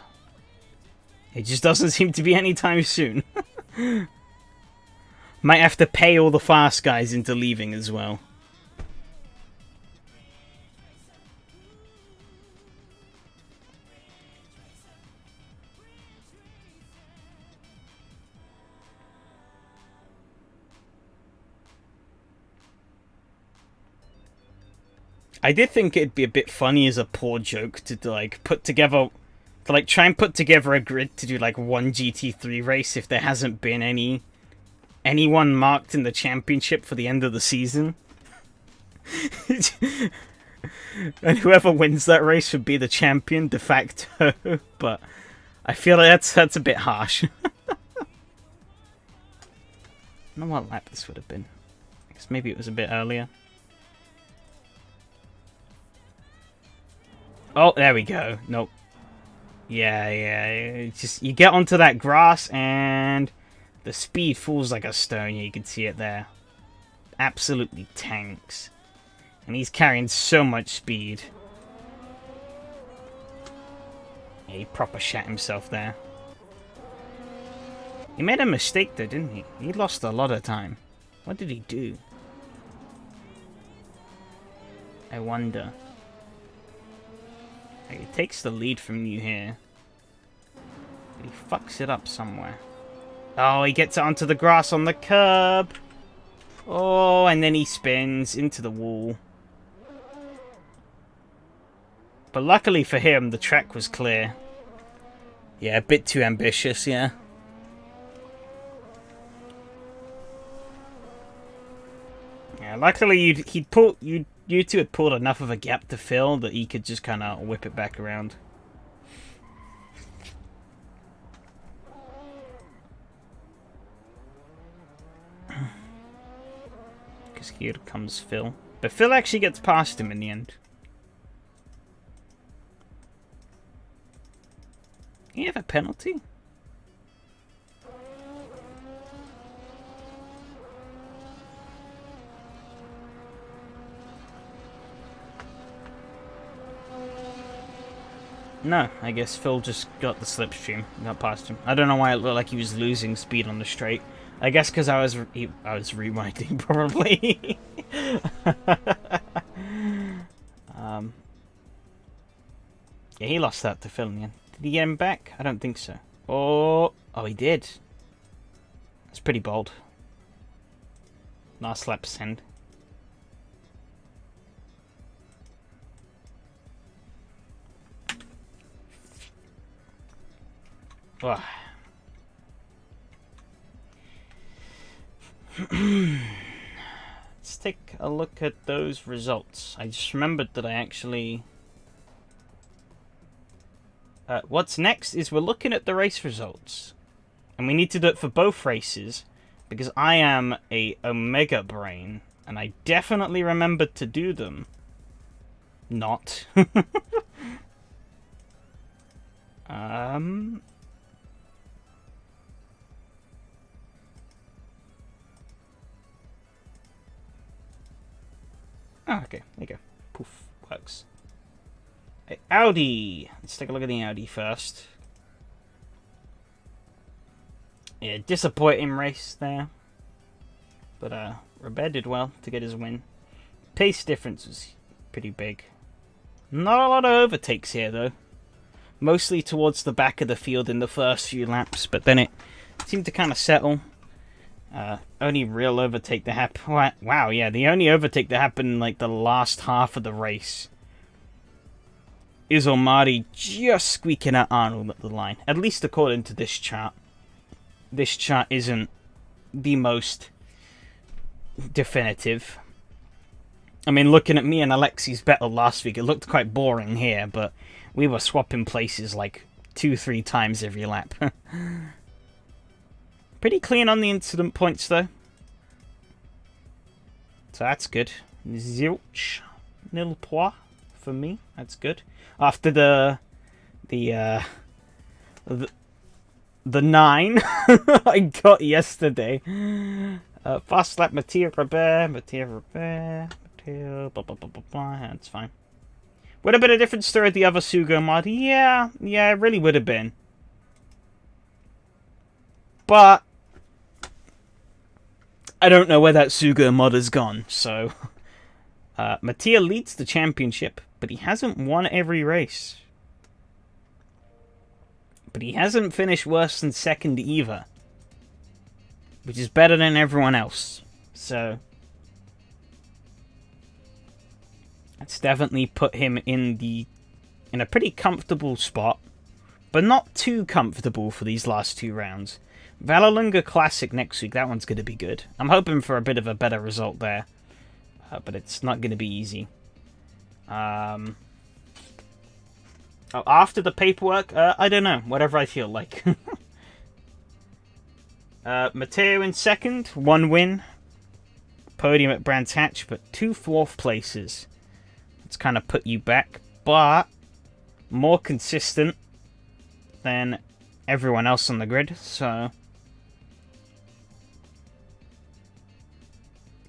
It just doesn't seem to be anytime soon. Might have to pay all the fast guys into leaving as well. I did think it'd be a bit funny as a poor joke to like put together, to like try and put together a grid to do like one GT3 race if there hasn't been anyone marked in the championship for the end of the season. And whoever wins that race would be the champion de facto. But I feel like that's a bit harsh. I don't know what lap this would have been. I guess maybe it was a bit earlier. Oh, there we go. Nope. Yeah. It's just you get onto that grass and the speed falls like a stone. You can see it there. Absolutely tanks. And he's carrying so much speed. Yeah, he proper shat himself there. He made a mistake though, didn't he? He lost a lot of time. What did he do? I wonder. He takes the lead from you here. But he fucks it up somewhere. Oh, he gets it onto the grass on the curb. Oh, and then he spins into the wall. But luckily for him, the track was clear. Yeah, a bit too ambitious, yeah. Yeah, luckily you two had pulled enough of a gap to fill that he could just kind of whip it back around. Because here comes Phil. But Phil actually gets past him in the end. He have a penalty? No, I guess Phil just got the slipstream, got past him. I don't know why it looked like he was losing speed on the straight. I guess because I was rewinding, probably. Yeah, he lost that to Phil in the end. Did he get him back? I don't think so. Oh, he did. That's pretty bold. Last lap send. Oh. Let's take a look at those results. I just remembered that I actually... what's next is we're looking at the race results. And we need to do it for both races, because I am a Omega brain, and I definitely remembered to do them. Not. Oh, okay, there you go. Poof, works. Hey, Audi! Let's take a look at the Audi first. Yeah, disappointing race there. But Robert did well to get his win. Pace difference was pretty big. Not a lot of overtakes here, though. Mostly towards the back of the field in the first few laps, but then it seemed to kind of settle. Only real overtake that happened... Wow, yeah, the only overtake that happened in, like, the last half of the race is Almighty just squeaking out Arnold at the line. At least according to this chart. This chart isn't the most definitive. I mean, looking at me and Alexi's battle last week, it looked quite boring here, but we were swapping places like 2-3 times every lap. Pretty clean on the incident points, though. So that's good. Zilch. Nil point for me. That's good. After the 9 I got yesterday. Fast lap, Mathieu Robert. That's fine. Would have been a different story at the other Sugo mod. Yeah, it really would have been. But I don't know where that Sugo mod has gone, so... Mattia leads the championship, but he hasn't won every race. But he hasn't finished worse than second either. Which is better than everyone else. So... that's definitely put him in a pretty comfortable spot. But not too comfortable for these last 2 rounds. Vallelunga Classic next week, that one's going to be good. I'm hoping for a bit of a better result there. But it's not going to be easy. After the paperwork, I don't know. Whatever I feel like. Matteo in second, 1 win. Podium at Brands Hatch, but 2 4th places. It's kind of put you back, but more consistent than everyone else on the grid, so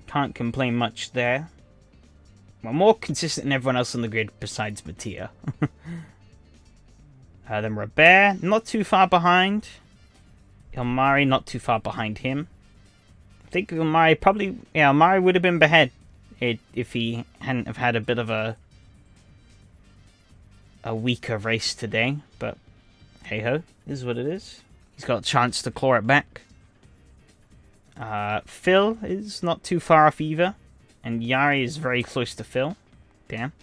can't complain much there. Well, more consistent than everyone else on the grid besides Mattia. Then Robert, not too far behind. Ilmari, not too far behind him. I think Ilmari probably... yeah, Ilmari would have been ahead if he hadn't have had a bit of a weaker race today. But hey-ho, is what it is. He's got a chance to claw it back. Phil is not too far off either. And Yari is very close to Phil. Damn.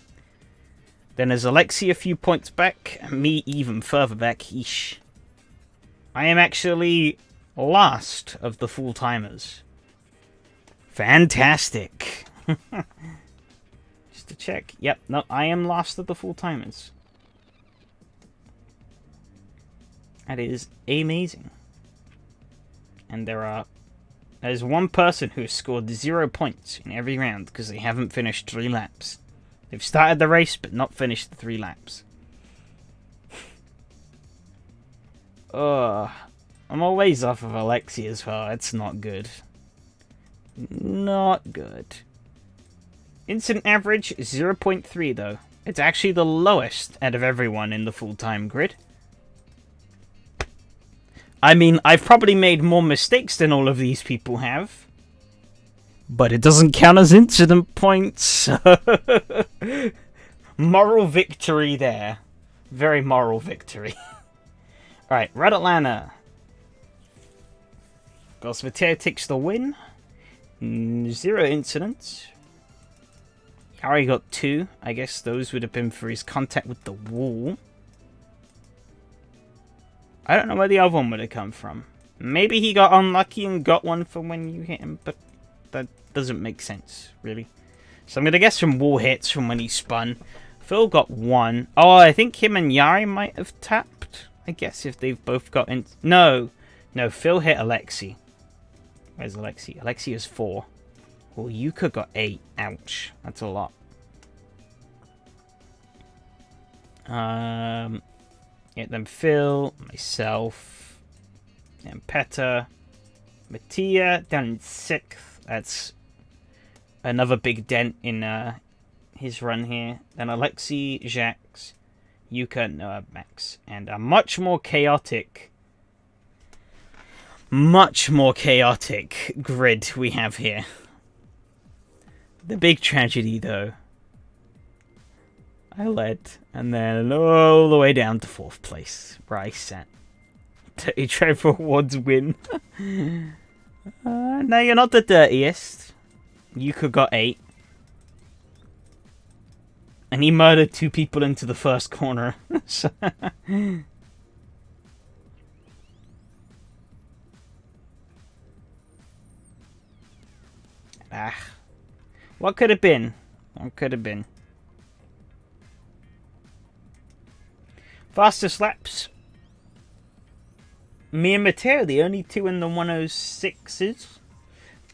Then there's Alexi a few points back. And me even further back. Eesh. I am actually last of the full-timers. Fantastic. Just to check. Yep, no, I am last of the full-timers. That is amazing. And there's one person who has scored 0 points in every round because they haven't finished 3 laps. They've started the race but not finished the 3 laps. I'm always off of Alexi as well. It's not good. Not good. Instant average 0.3 though. It's actually the lowest out of everyone in the full-time grid. I mean, I've probably made more mistakes than all of these people have. But it doesn't count as incident points. Moral victory there. Very moral victory. Alright, Red Atlanta. Goes Matteo takes the win. 0 incidents. Yari got 2. I guess those would have been for his contact with the wall. I don't know where the other one would have come from. Maybe he got unlucky and got one from when you hit him, but that doesn't make sense, really. So I'm going to guess from wall hits from when he spun. Phil got 1. Oh, I think him and Yari might have tapped. I guess if they've both got in... No, Phil hit Alexi. Where's Alexi? Alexi is 4. Well, Yuka got 8. Ouch. That's a lot. Yeah, then Phil, myself, and Peta, Mattia down in 6th. That's another big dent in his run here. Then Alexi, Jacques, Yuka, Noah, Max, and a much more chaotic grid we have here. The big tragedy, though, I led, and then all the way down to 4th place, where I sat. Dirty Trevor Awards win. No, you're not the dirtiest. Yuka got 8. And he murdered 2 people into the first corner. So what could have been? What could have been? Fastest laps. Me and Matteo, the only 2 in the 106s.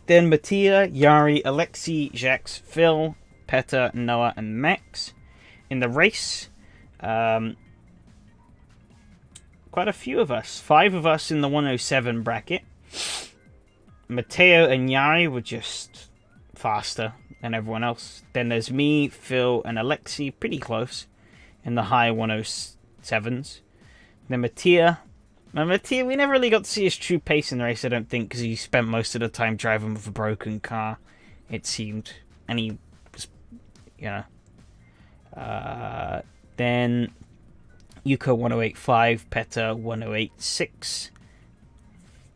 Then Mattia, Yari, Alexi, Jacques, Phil, Peta, Noah, and Max. In the race, quite a few of us. 5 of us in the 107 bracket. Matteo and Yari were just faster than everyone else. Then there's me, Phil, and Alexi, pretty close, in the high 107s. Then Mattia. Now, Mattia, we never really got to see his true pace in the race, I don't think, because he spent most of the time driving with a broken car, it seemed. And he was, then Yuka 1085, Peta 1086,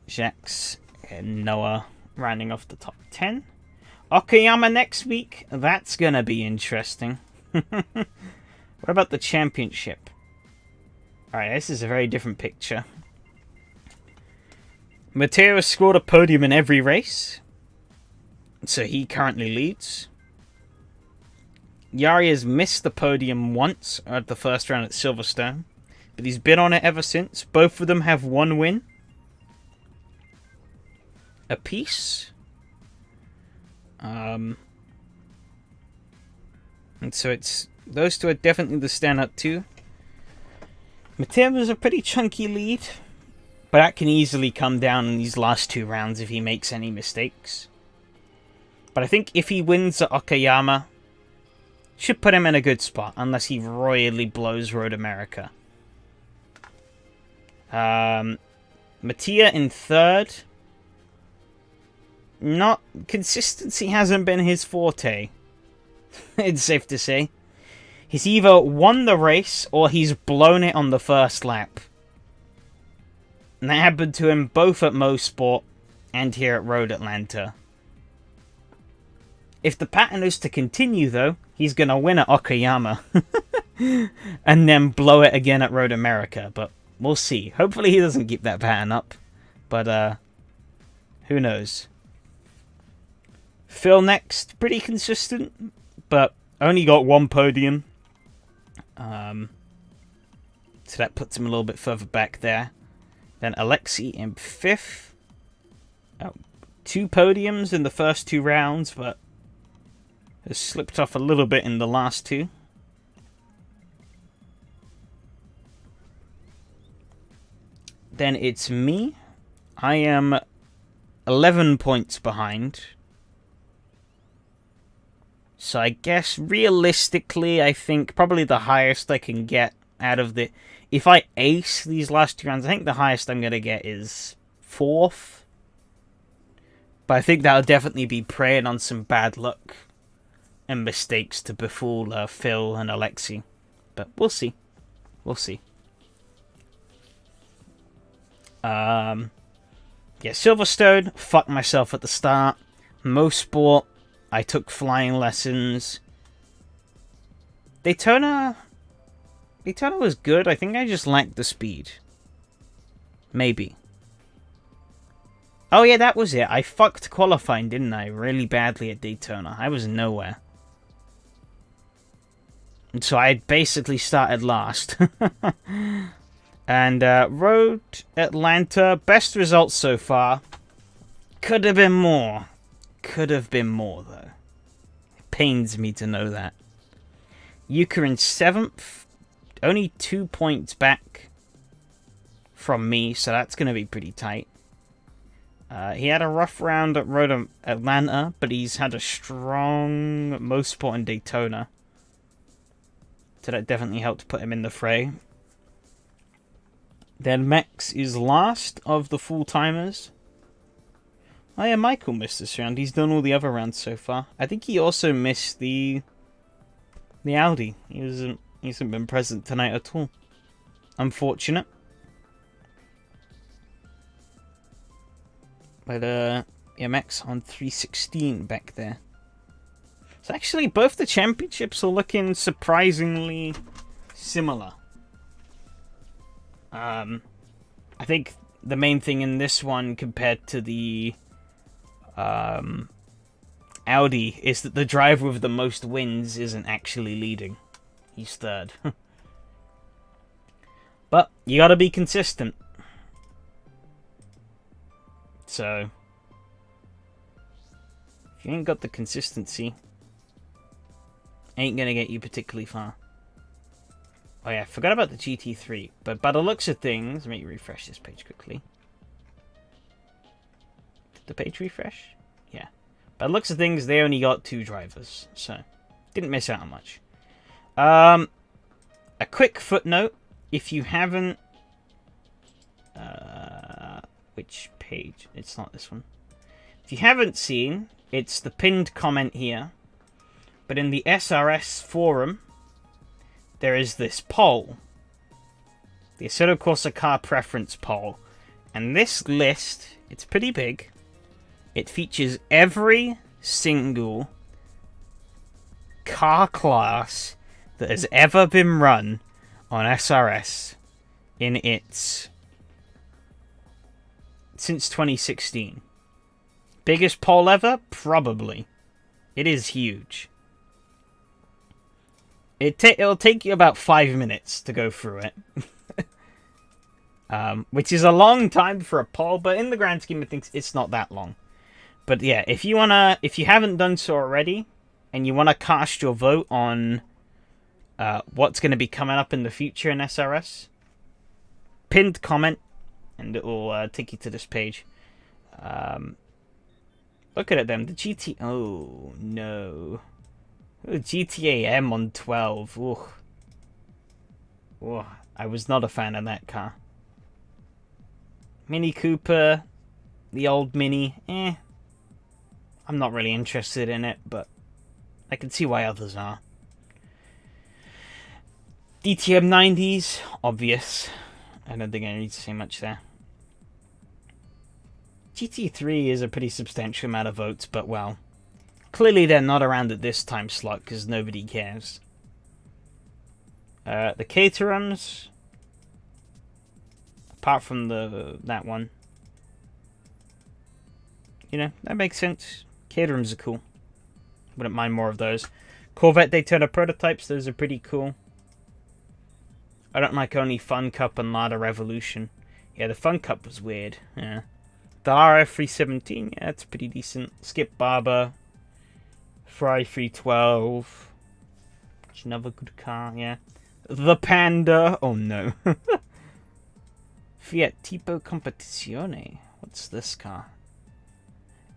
Jacques and Noah rounding off the top 10. Okayama next week, that's gonna be interesting. What about the championship? Alright, this is a very different picture. Matteo has scored a podium in every race, so he currently leads. Yari has missed the podium once at the first round at Silverstone, but he's been on it ever since. Both of them have 1 win apiece. And so those 2 are definitely the standout 2. Matteo has a pretty chunky lead, but that can easily come down in these last 2 rounds if he makes any mistakes. But I think if he wins at Okayama, should put him in a good spot, unless he royally blows Road America. Mattia in 3rd. Consistency hasn't been his forte. It's safe to say. He's either won the race or he's blown it on the first lap. And that happened to him both at Mosport and here at Road Atlanta. If the pattern is to continue, though, he's going to win at Okayama. And then blow it again at Road America. But we'll see. Hopefully he doesn't keep that pattern up. But, who knows? Phil next. Pretty consistent. But only got 1 podium. So that puts him a little bit further back there. Then Alexi in 5th. 2 podiums in the first 2 rounds, but has slipped off a little bit in the last 2. Then it's me. I am 11 points behind. So I guess realistically, I think probably the highest I can get out of the... If I ace these last 2 rounds, I think the highest I'm going to get is 4th. But I think that'll definitely be preying on some bad luck and mistakes to befool Phil and Alexi. But we'll see. We'll see. Yeah, Silverstone, fucked myself at the start. Most Sport, I took flying lessons. Daytona was good. I think I just lacked the speed. Maybe. Oh yeah, that was it. I fucked qualifying, didn't I? Really badly at Daytona. I was nowhere. And so I basically started last. And Road Atlanta, best results so far. Could have been more. Could have been more, though. It pains me to know that. Yuka in 7th. Only 2 points back from me, so that's going to be pretty tight. He had a rough round at Road Atlanta, but he's had a strong most spot in Daytona. So that definitely helped put him in the fray. Then Mex is last of the full-timers. Oh yeah, Michael missed this round. He's done all the other rounds so far. I think he also missed the Audi. He hasn't been present tonight at all. Unfortunate. But yeah, Mex on 316 back there. So actually, both the championships are looking surprisingly similar. I think the main thing in this one compared to the Audi is that the driver with the most wins isn't actually leading. He's third. But you gotta be consistent. So if you ain't got the consistency, ain't gonna get you particularly far. Oh yeah, I forgot about the GT3. But by the looks of things, let me refresh this page quickly. Did the page refresh? Yeah. By the looks of things, they only got 2 drivers, so didn't miss out on much. A quick footnote, if you haven't... which page? It's not this one. If you haven't seen, it's the pinned comment here. But in the SRS forum, there is this poll. The Assetto Corsa car preference poll. And this list, it's pretty big. It features every single car class that has ever been run on SRS in its... since 2016. Biggest poll ever? Probably. It is huge. It'll take you about 5 minutes to go through it. Which is a long time for a poll, but in the grand scheme of things, it's not that long. But yeah, if you haven't done so already, and you wanna cast your vote on what's gonna be coming up in the future in SRS, pinned comment, and it will take you to this page. Look at them, the GT. Oh no. Ooh, GTA M on 12. Ooh. Ooh, I was not a fan of that car. Mini Cooper, the old Mini, I'm not really interested in it, but I can see why others are. DTM 90s, obvious. I don't think I need to say much there. GT3 is a pretty substantial amount of votes, but well, clearly they're not around at this time slot because nobody cares. The Caterhams, apart from that one, you know, that makes sense. Caterhams are cool. Wouldn't mind more of those. Corvette Daytona prototypes, those are pretty cool. I don't like only Fun Cup and Lada Revolution. Yeah, the Fun Cup was weird. Yeah. The RF317, yeah, it's pretty decent. Skip Barber. Ferrari 312. It's another good car, yeah. The Panda. Oh no. Fiat Tipo Competizione. What's this car?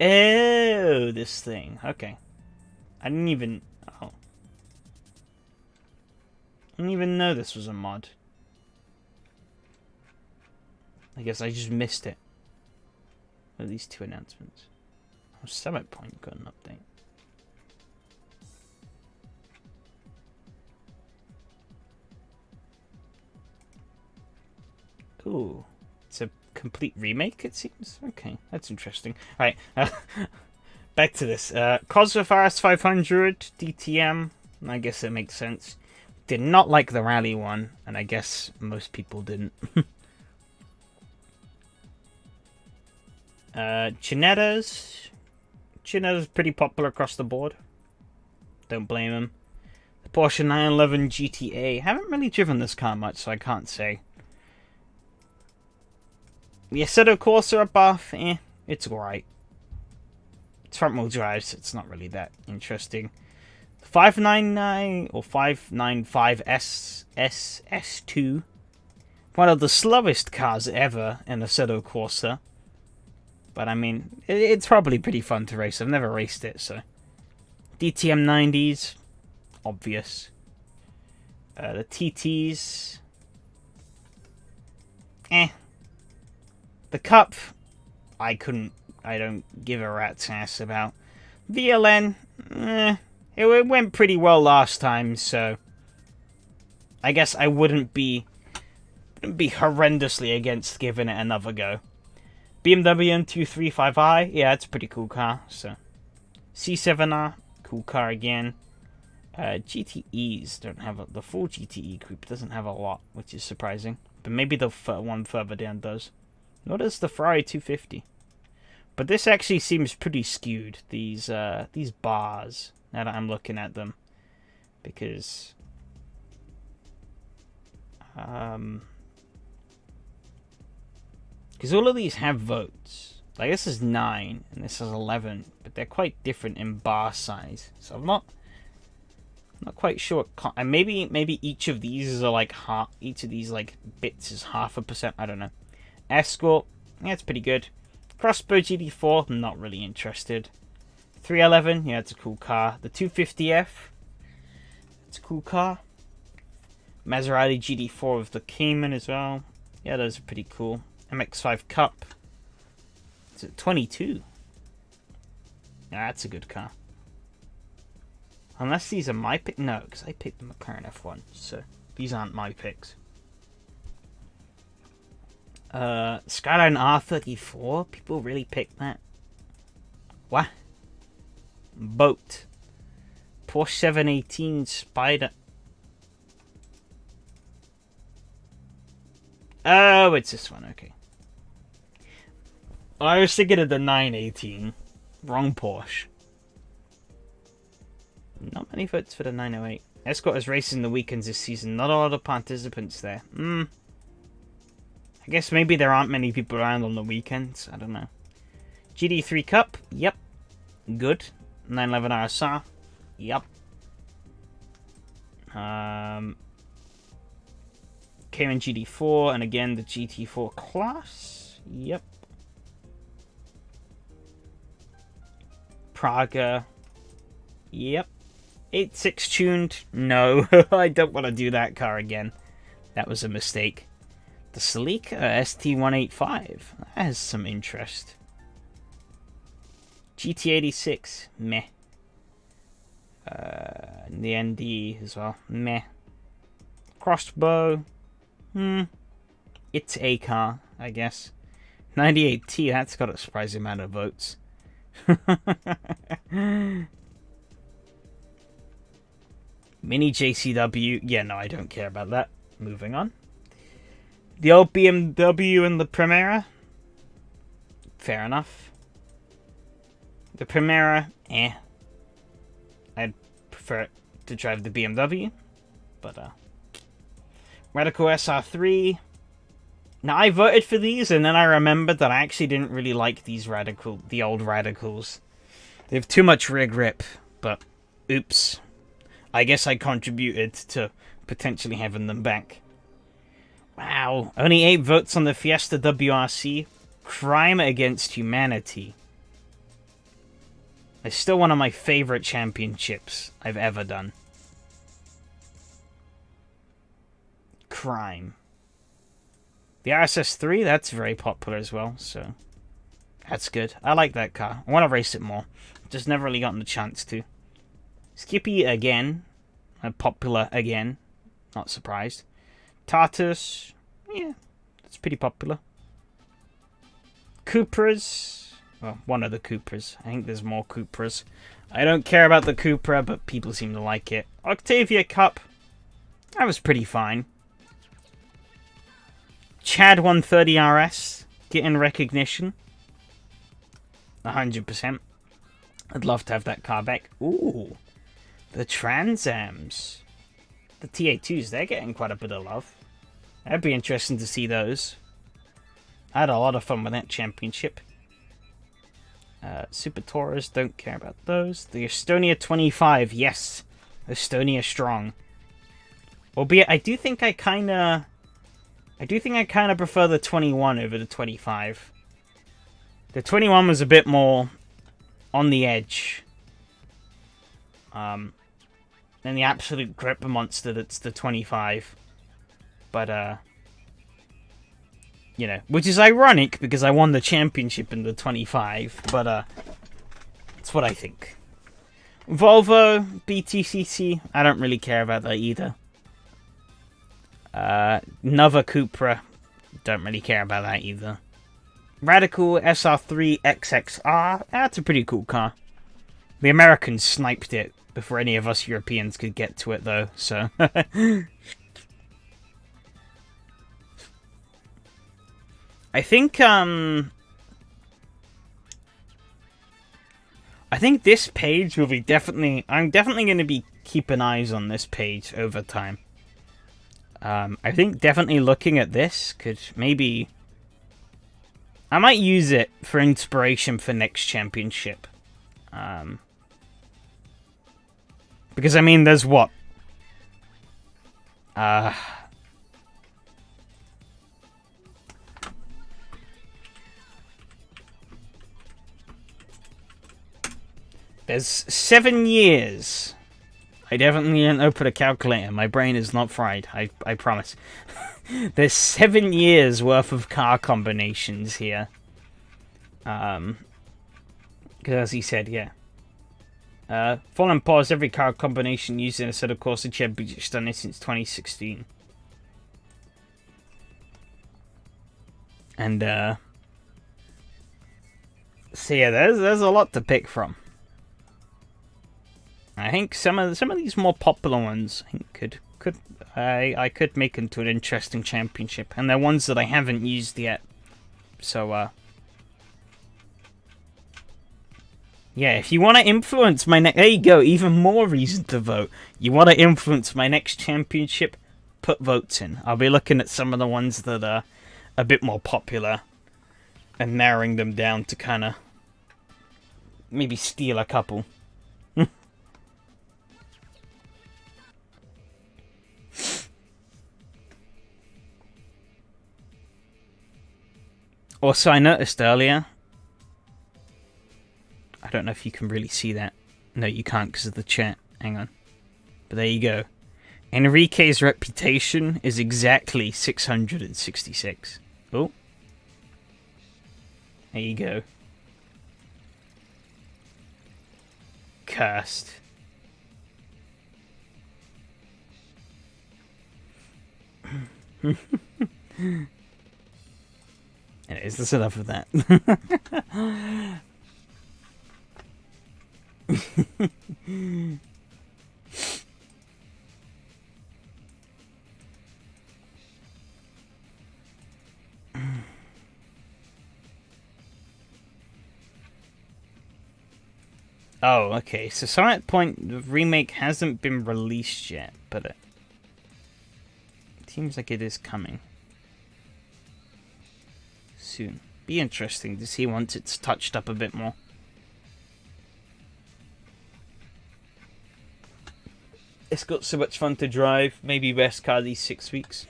Oh, this thing. Okay. I didn't even... Oh. I didn't even know this was a mod. I guess I just missed it. What are these 2 announcements? Oh, Summit Point got an update. Ooh. It's a complete remake, it seems. Okay, that's interesting. Alright, back to this. Cosworth RS 500 DTM. I guess it makes sense. Did not like the rally one, and I guess most people didn't. Ginetta's pretty popular across the board. Don't blame him. The Porsche 911 GTA. Haven't really driven this car much, so I can't say. The Assetto Corsa above, it's alright. It's front-wheel drive, so it's not really that interesting. 599 or 595 SS2. One of the slowest cars ever in Assetto Corsa. But I mean, it's probably pretty fun to race. I've never raced it, so. DTM 90s. Obvious. The TTs. The Cup. I don't give a rat's ass about. VLN. It went pretty well last time, so. I guess I wouldn't be horrendously against giving it another go. BMW M235i, yeah, it's a pretty cool car. So, C7R, cool car again. GTEs don't have the full GTE group doesn't have a lot, which is surprising. But maybe the one further down does. Nor does the Ferrari 250. But this actually seems pretty skewed. These bars. Now that I'm looking at them, because all of these have votes. Like, this is 9 and this is 11, but they're quite different in bar size. So I'm not quite sure. And maybe each of these are like half. Each of these like bits is 0.5%. I don't know. Escort, yeah, it's pretty good. Crossbow GD4, not really interested. 311, yeah, it's a cool car. The 250F, it's a cool car. Maserati GD4 with the Cayman as well. Yeah, those are pretty cool. MX-5 Cup. It's at 22. Yeah, that's a good car. Unless these are my pick. No, because I picked the McLaren F1, so these aren't my picks. Skyline R34? People really pick that? What? Boat. Porsche 718 Spider. Oh, it's this one, okay. I was thinking of the 918. Wrong Porsche. Not many votes for the 908. Escort is racing the weekends this season. Not a lot of participants there. I guess maybe there aren't many people around on the weekends. I don't know. GD3 Cup. Yep. Good. 911 RSR. Yep. Cayman GD4. And again, the GT4 class. Yep. Praga. Yep. 8.6 tuned. No. I don't want to do that car again. That was a mistake. The Celica ST185. That has some interest. GT86. Meh. The ND as well. Meh. Crossbow. It's a car, I guess. 98T. That's got a surprising amount of votes. Mini JCW. Yeah, no, I don't care about that. Moving on. The old BMW and the Primera. Fair enough. The Primera, I'd prefer to drive the BMW. But, Radical SR3. Now, I voted for these, and then I remembered that I actually didn't really like the old Radicals. They have too much rear grip, but oops. I guess I contributed to potentially having them back. Wow, only 8 votes on the Fiesta WRC. Crime against humanity. It's still one of my favorite championships I've ever done. Crime. The RSS3, that's very popular as well, so that's good. I like that car. I want to race it more. Just never really gotten the chance to. Skippy again. Popular again. Not surprised. Tartus, yeah, it's pretty popular. Cupras. Well, one of the Cupras. I think there's more Cupras. I don't care about the Cupra, but people seem to like it. Octavia Cup. That was pretty fine. Chad 130 RS. Getting recognition. 100%. I'd love to have that car back. Ooh. The Trans Ams. The TA2s, they're getting quite a bit of love. That'd be interesting to see those. I had a lot of fun with that championship. Super Taurus, don't care about those. The Estonia 25, yes. Estonia strong. Albeit, I do think I kinda prefer the 21 over the 25. The 21 was a bit more on the edge. Than the absolute grip monster that's the 25. But, you know, which is ironic because I won the championship in the 25, but that's what I think. Volvo, BTCC, I don't really care about that either. Nova Cupra, don't really care about that either. Radical SR3 XXR, that's a pretty cool car. The Americans sniped it before any of us Europeans could get to it though, so... I think this page will be definitely... I'm definitely going to be keeping eyes on this page over time. I think definitely looking at this could maybe... I might use it for inspiration for next championship. Because, I mean, there's what? There's 7 years. I definitely didn't open a calculator. My brain is not fried. I promise. There's 7 years worth of car combinations here. Because as he said, yeah. Full and pause every car combination used in a set of course of championships done it since 2016. And so yeah, there's a lot to pick from. I think some of these more popular ones I think I could make into an interesting championship, and they're ones that I haven't used yet. So yeah, if you want to influence my next... There you go, even more reason to vote. You want to influence my next championship? Put votes in. I'll be looking at some of the ones that are a bit more popular and narrowing them down to kind of maybe steal a couple. Also, I noticed earlier... I don't know if you can really see that. No, you can't because of the chat. Hang on. But there you go. Enrique's reputation is exactly 666. Oh. There you go. Cursed. Anyways, that's enough of that. Oh, okay. So Summit Point, the remake hasn't been released yet, but it seems like it is coming soon. Be interesting to see once it's touched up a bit more. It's got so much fun to drive. Maybe best car these 6 weeks.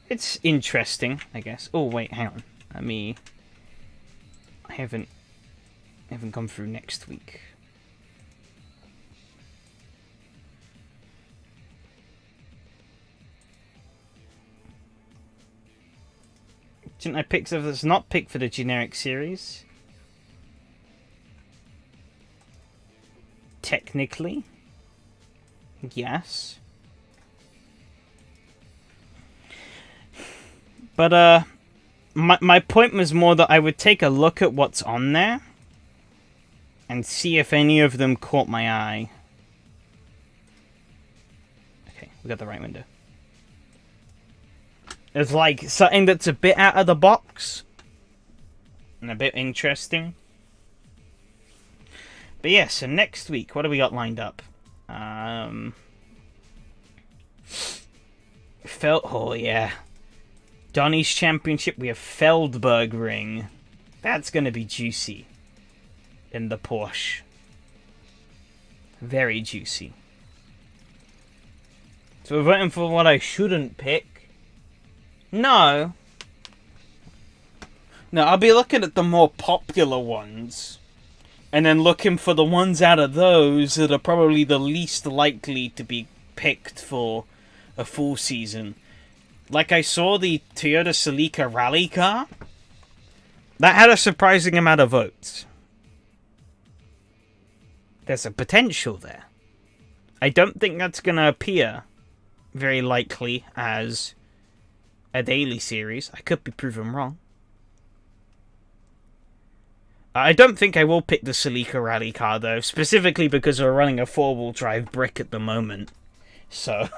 It's interesting, I guess. Oh wait, hang on. I haven't gone through next week. Didn't I pick stuff that's not picked for the generic series? Technically, yes. But, my point was more that I would take a look at what's on there and see if any of them caught my eye. Okay, we got the right window. It's like something that's a bit out of the box and a bit interesting. But yeah, so next week, what do we got lined up? Oh yeah. Donny's Championship, we have Feldberg Ring. That's going to be juicy. In the Porsche. Very juicy. So we're voting for what I shouldn't pick. No. No, I'll be looking at the more popular ones. And then looking for the ones out of those that are probably the least likely to be picked for a full season. Like I saw the Toyota Celica rally car. That had a surprising amount of votes. There's a potential there. I don't think that's going to appear very likely as a daily series. I could be proven wrong. I don't think I will pick the Celica rally car, though, specifically because we're running a four-wheel drive brick at the moment. So,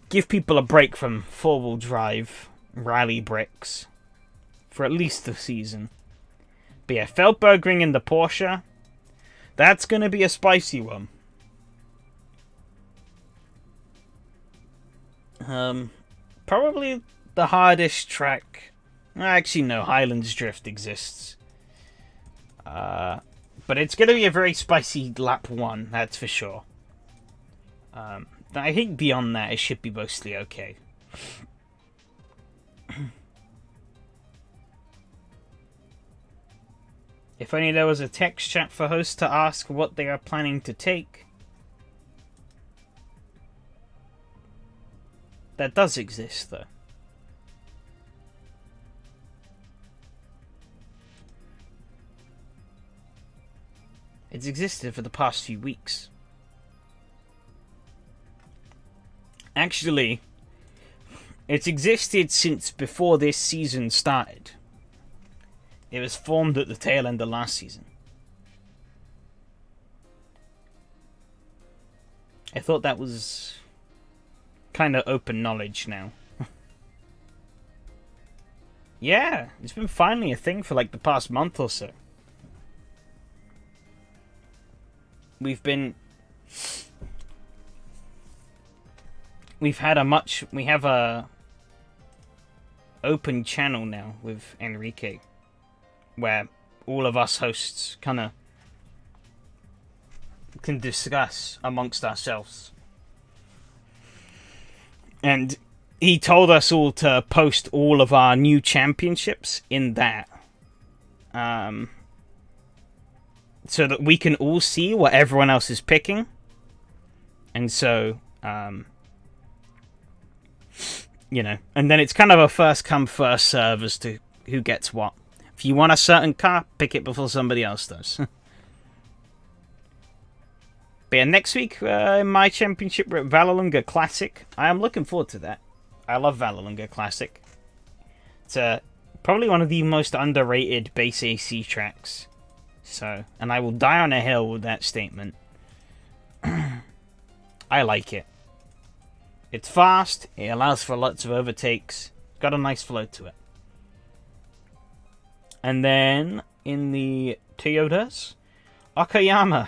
give people a break from four-wheel drive rally bricks for at least the season. But yeah, Feldberg Ring in the Porsche, that's going to be a spicy one. Probably the hardest track. Actually, no, Highlands Drift exists. But it's going to be a very spicy lap 1, that's for sure. I think beyond that, it should be mostly okay. If only there was a text chat for hosts to ask what they are planning to take. That does exist, though. It's existed for the past few weeks. Actually, it's existed since before this season started. It was formed at the tail end of last season. I thought that was kind of open knowledge now. Yeah, it's been finally a thing for like the past month or so. We have a open channel now with Enrique, where all of us hosts kind of can discuss amongst ourselves. And he told us all to post all of our new championships in that. So that we can all see what everyone else is picking. And so, you know, and then it's kind of a first come, first serve as to who gets what. If you want a certain car, pick it before somebody else does. But yeah, next week, my championship, we're at Vallelunga Classic. I am looking forward to that. I love Vallelunga Classic. It's probably one of the most underrated base AC tracks. So, and I will die on a hill with that statement. I like it. It's fast. It allows for lots of overtakes. Got a nice flow to it. And then, in the Toyotas, Okayama.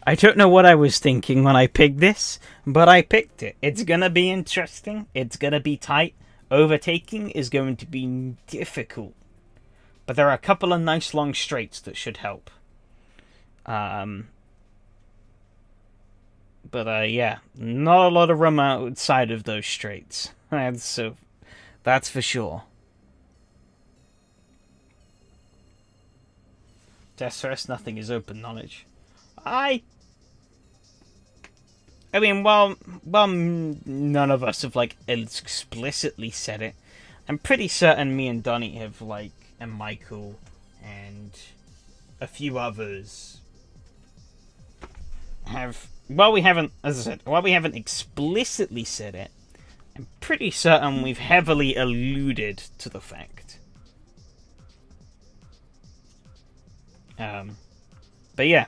I don't know what I was thinking when I picked this, but I picked it. It's going to be interesting. It's going to be tight. Overtaking is going to be difficult. But there are a couple of nice long straights that should help. But yeah, not a lot of room outside of those straights. That's for sure. SRS, nothing is open knowledge. I mean, well, none of us have, like, explicitly said it. I'm pretty certain me and Donny have, like, and Michael and a few others have, well, we haven't, as I said, while we haven't explicitly said it, I'm pretty certain we've heavily alluded to the fact. But yeah.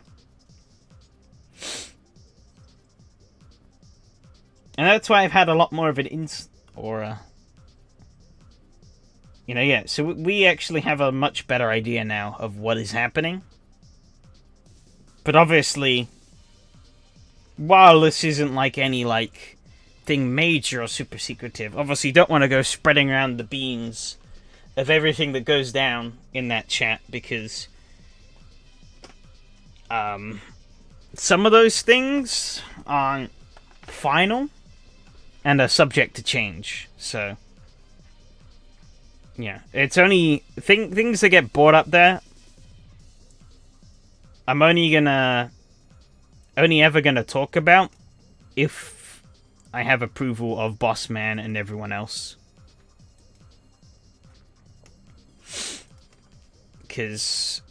And that's why I've had a lot more of an yeah, so we actually have a much better idea now of what is happening. But obviously, while this isn't like any like thing major or super secretive, obviously you don't want to go spreading around the beans of everything that goes down in that chat, because some of those things aren't final and are subject to change. So yeah, it's only things that get brought up there. I'm only ever gonna talk about if I have approval of Boss Man and everyone else. Because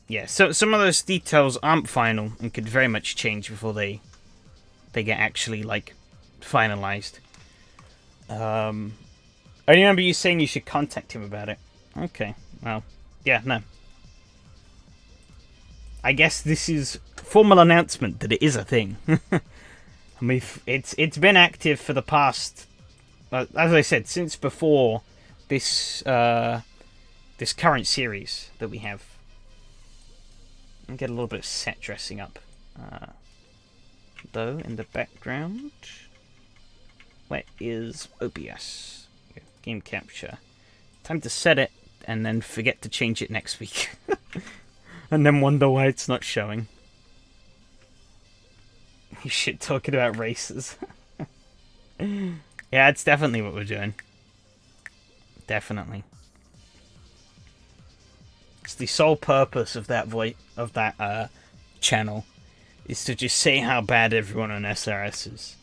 yeah, so some of those details aren't final and could very much change before they get actually like finalized. I remember you saying you should contact him about it. Okay, well, yeah, no. I guess this is formal announcement that it is a thing. I mean, it's been active for the past, as I said, since before this this current series that we have. And get a little bit of set dressing up, though, in the background. Where is OBS? Game capture. Time to set it, and then forget to change it next week. And then wonder why it's not showing. You shit talking about races. Yeah, it's definitely what we're doing. Definitely. It's the sole purpose of that channel is to just say how bad everyone on SRS is.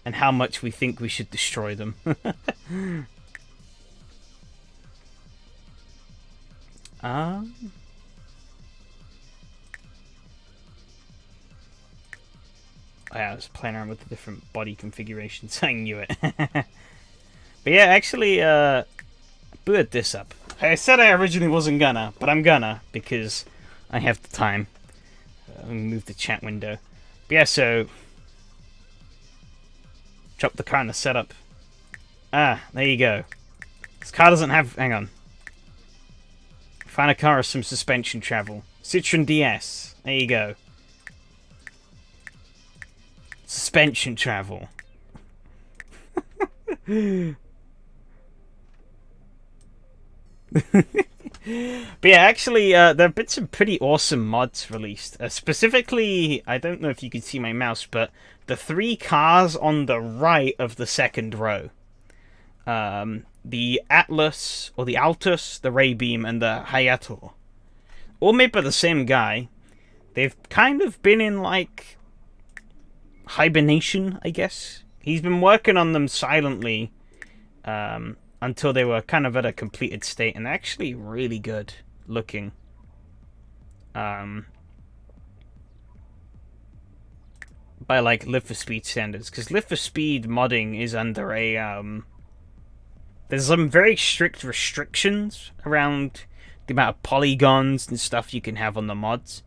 And how much we think we should destroy them. I was playing around with the different body configurations. I knew it. But yeah, actually, booted this up. I said I originally wasn't gonna, but I'm gonna, because I have the time. Let me move the chat window. But yeah, so drop the car in the setup. Ah, there you go. This car doesn't have... Hang on. Find a car with some suspension travel. Citroen DS. There you go. Suspension travel. But yeah, actually, there have been some pretty awesome mods released. Specifically, I don't know if you can see my mouse, but the 3 cars on the right of the second row. The Atlas, or the Altus, the Raybeam, and the Hayato. All made by the same guy. They've kind of been in, like, hibernation, I guess. He's been working on them silently, until they were kind of at a completed state, and they're actually really good looking. By like Live for Speed standards, because Live for Speed modding is under a there's some very strict restrictions around the amount of polygons and stuff you can have on the mods,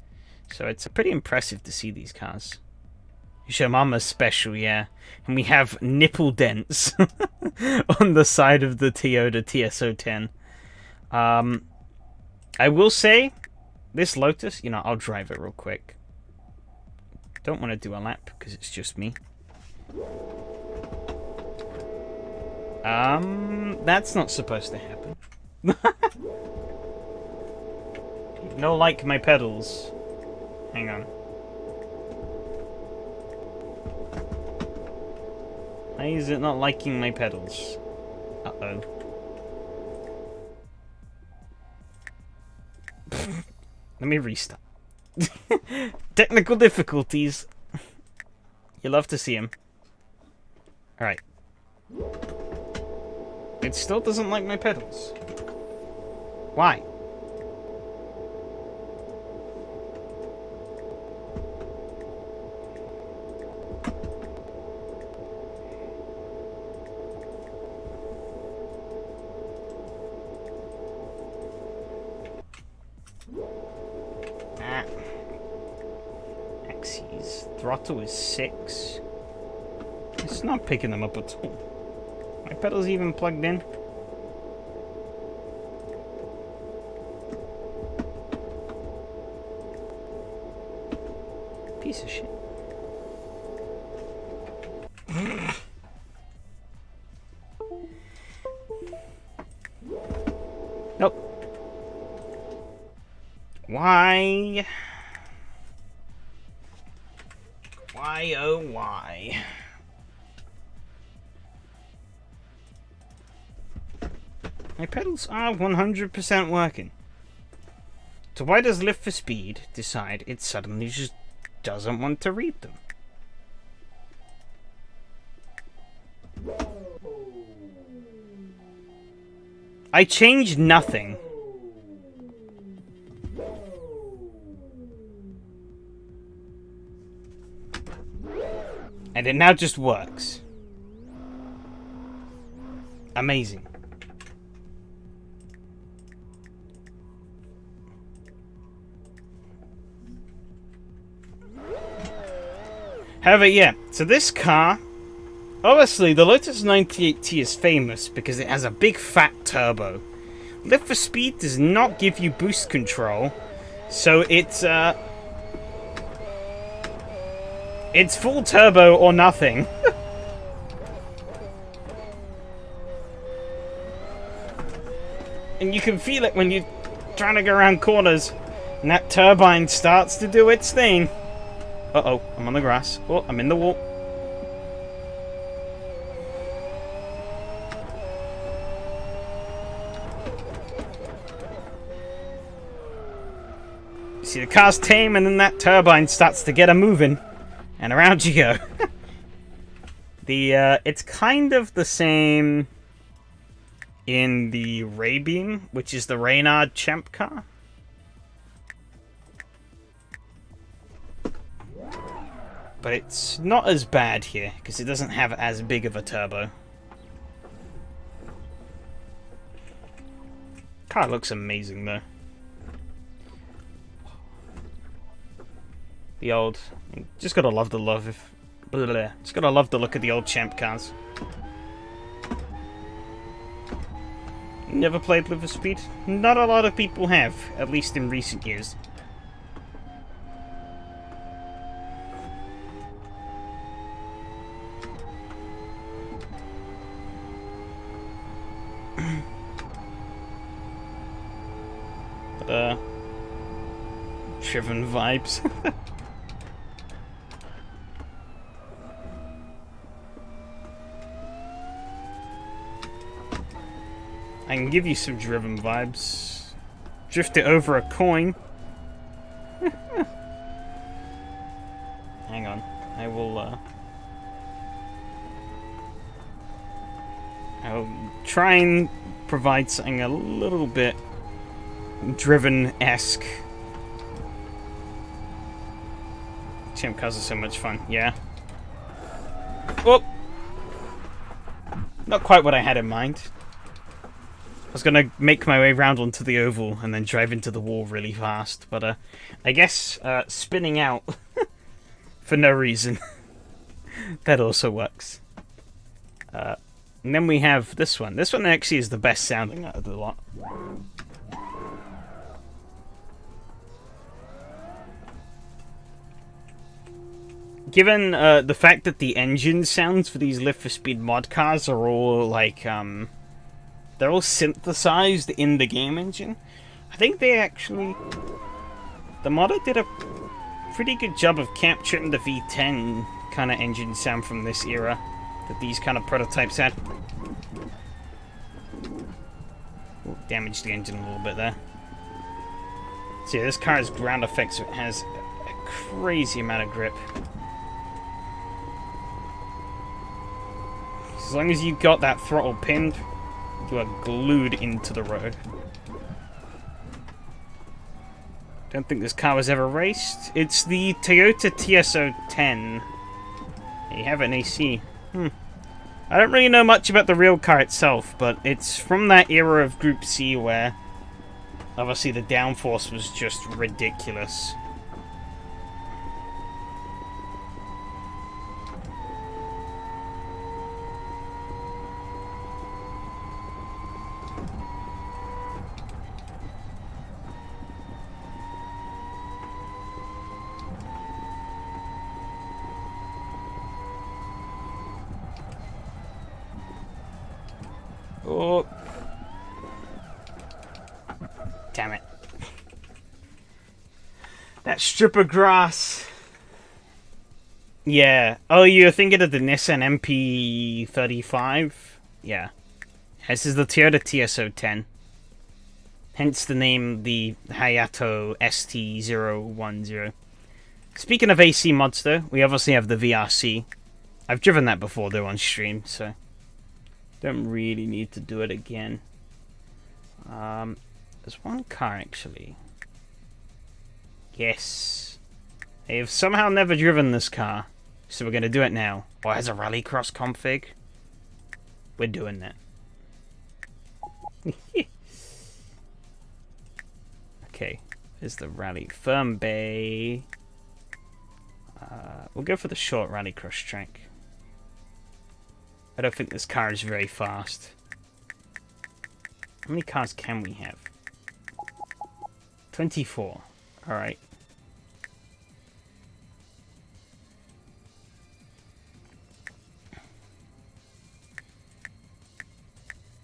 so it's pretty impressive to see these cars. Shimama's special, yeah. And we have nipple dents on the side of the Toyota TS010. I will say, this Lotus, you know, I'll drive it real quick. Don't want to do a lap, because it's just me. That's not supposed to happen. No, like my pedals. Hang on. Why is it not liking my pedals? Uh-oh. Let me restart. Technical difficulties. You love to see them. Alright. It still doesn't like my pedals. Why? throttle is 6. It's not picking them up at all. My pedal's even plugged in. Piece of shit. Nope. Why? Why, oh why? My pedals are 100% working. So why does Lift for Speed decide it suddenly just doesn't want to read them? I changed nothing. And it now just works. Amazing. However, yeah, so this car, obviously the Lotus 98T is famous because it has a big fat turbo. Lift for Speed does not give you boost control, so it's full turbo or nothing. And you can feel it when you're trying to go around corners and that turbine starts to do its thing. Uh-oh, I'm on the grass. Oh, I'm in the wall. See, the car's tame and then that turbine starts to get a moving. And around you go. It's kind of the same in the Raybeam, which is the Reynard Champ car. But it's not as bad here, because it doesn't have as big of a turbo. Car looks amazing, though. The old... Just gotta love the love if... Blah, blah, blah. Just gotta love the look of the old Champ cars. Never played Live for Speed? Not a lot of people have, at least in recent years. But, driven vibes. I can give you some driven vibes. Drift it over a coin. Hang on. I will, I'll try and provide something a little bit driven-esque. Champ cars are so much fun. Yeah. Oh! Not quite what I had in mind. I was gonna make my way round onto the oval and then drive into the wall really fast, but I guess spinning out for no reason. That also works. And then we have this one. This one actually is the best sounding out of the lot. Given the fact that the engine sounds for these Lift for Speed mod cars are all like they're all synthesized in the game engine, I think they actually... The modder did a pretty good job of capturing the V10 kind of engine sound from this era that these kind of prototypes had. Ooh, damaged the engine a little bit there. See, this car's ground effects has a crazy amount of grip. As long as you got that throttle pinned, you are glued into the road. Don't think this car was ever raced. It's the Toyota TSO10. You have an AC. I don't really know much about the real car itself, but it's from that era of Group C where obviously the downforce was just ridiculous. Oh. Damn it. That strip of grass. Yeah. Oh, you're thinking of the Nissan MP35? Yeah. This is the Toyota TS010. Hence the name, the Hayato ST010. Speaking of AC mods, though, we obviously have the VRC. I've driven that before, though, on stream, so don't really need to do it again. There's one car, actually. Yes. I have somehow never driven this car, so we're going to do it now. Oh, it has a rallycross config. We're doing that. Okay, there's the rally. Firm Bay. We'll go for the short rallycross track. I don't think this car is very fast. How many cars can we have? 24. Alright.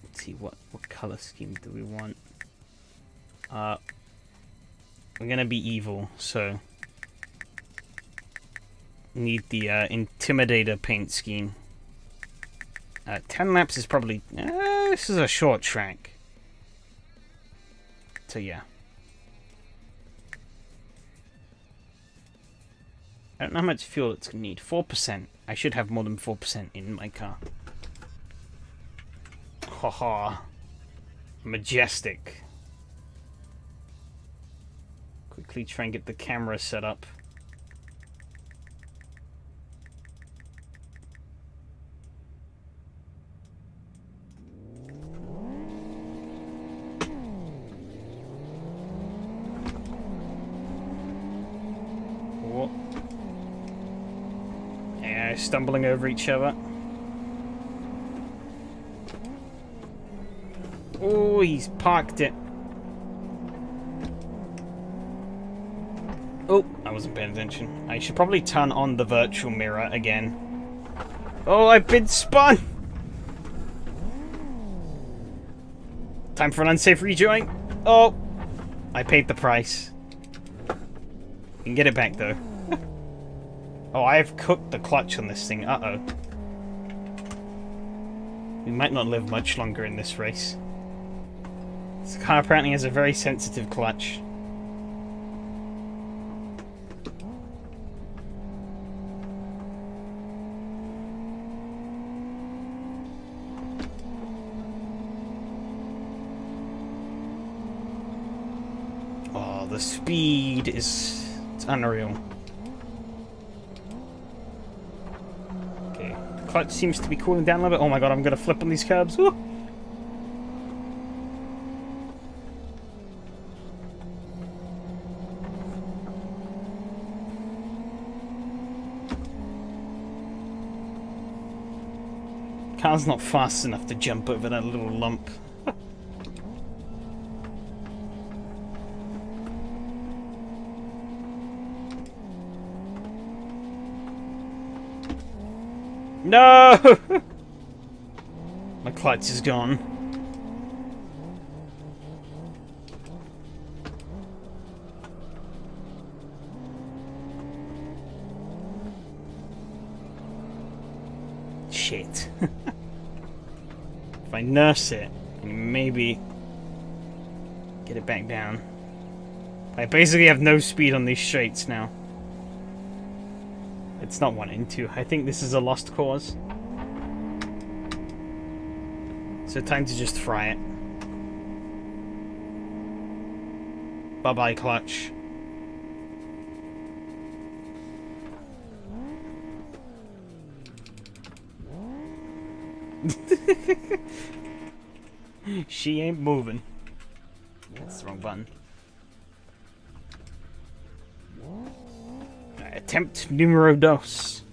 Let's see, what color scheme do we want? We're gonna be evil, so need the Intimidator paint scheme. 10 laps is probably... this is a short track. So yeah. I don't know how much fuel it's gonna need. 4%. I should have more than 4% in my car. Haha. Majestic. Quickly try and get the camera set up. Oh. Yeah, stumbling over each other. Oh, he's parked it. Oh, I wasn't paying attention. I should probably turn on the virtual mirror again. Oh, I've been spun! Time for an unsafe rejoin. Oh, I paid the price. You can get it back, though. Oh, I've cooked the clutch on this thing. Uh-oh. We might not live much longer in this race. This car apparently has a very sensitive clutch. Oh, the speed is... it's unreal. Okay, the clutch seems to be cooling down a little bit. Oh my god, I'm gonna flip on these curbs. Woo! Car's not fast enough to jump over that little lump. No! My clutch is gone. Shit. If I nurse it, and maybe get it back down. I basically have no speed on these straights now. It's not 1 and 2. I think this is a lost cause. So time to just fry it. Bye-bye, clutch. She ain't moving. That's the wrong button. Attempt numero dos.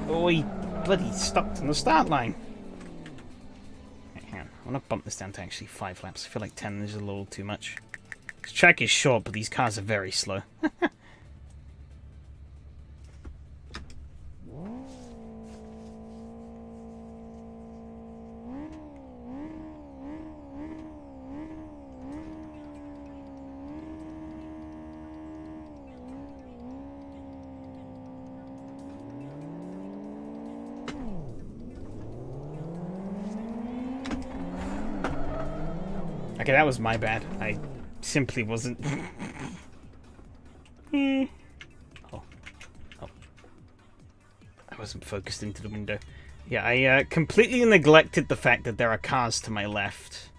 Oh, he bloody stopped on the start line. Right, hang on. I want to bump this down to actually 5 laps. I feel like 10 is a little too much. This track is short, but these cars are very slow. Okay, that was my bad. I simply wasn't... Oh. I wasn't focused into the window. Yeah, I completely neglected the fact that there are cars to my left.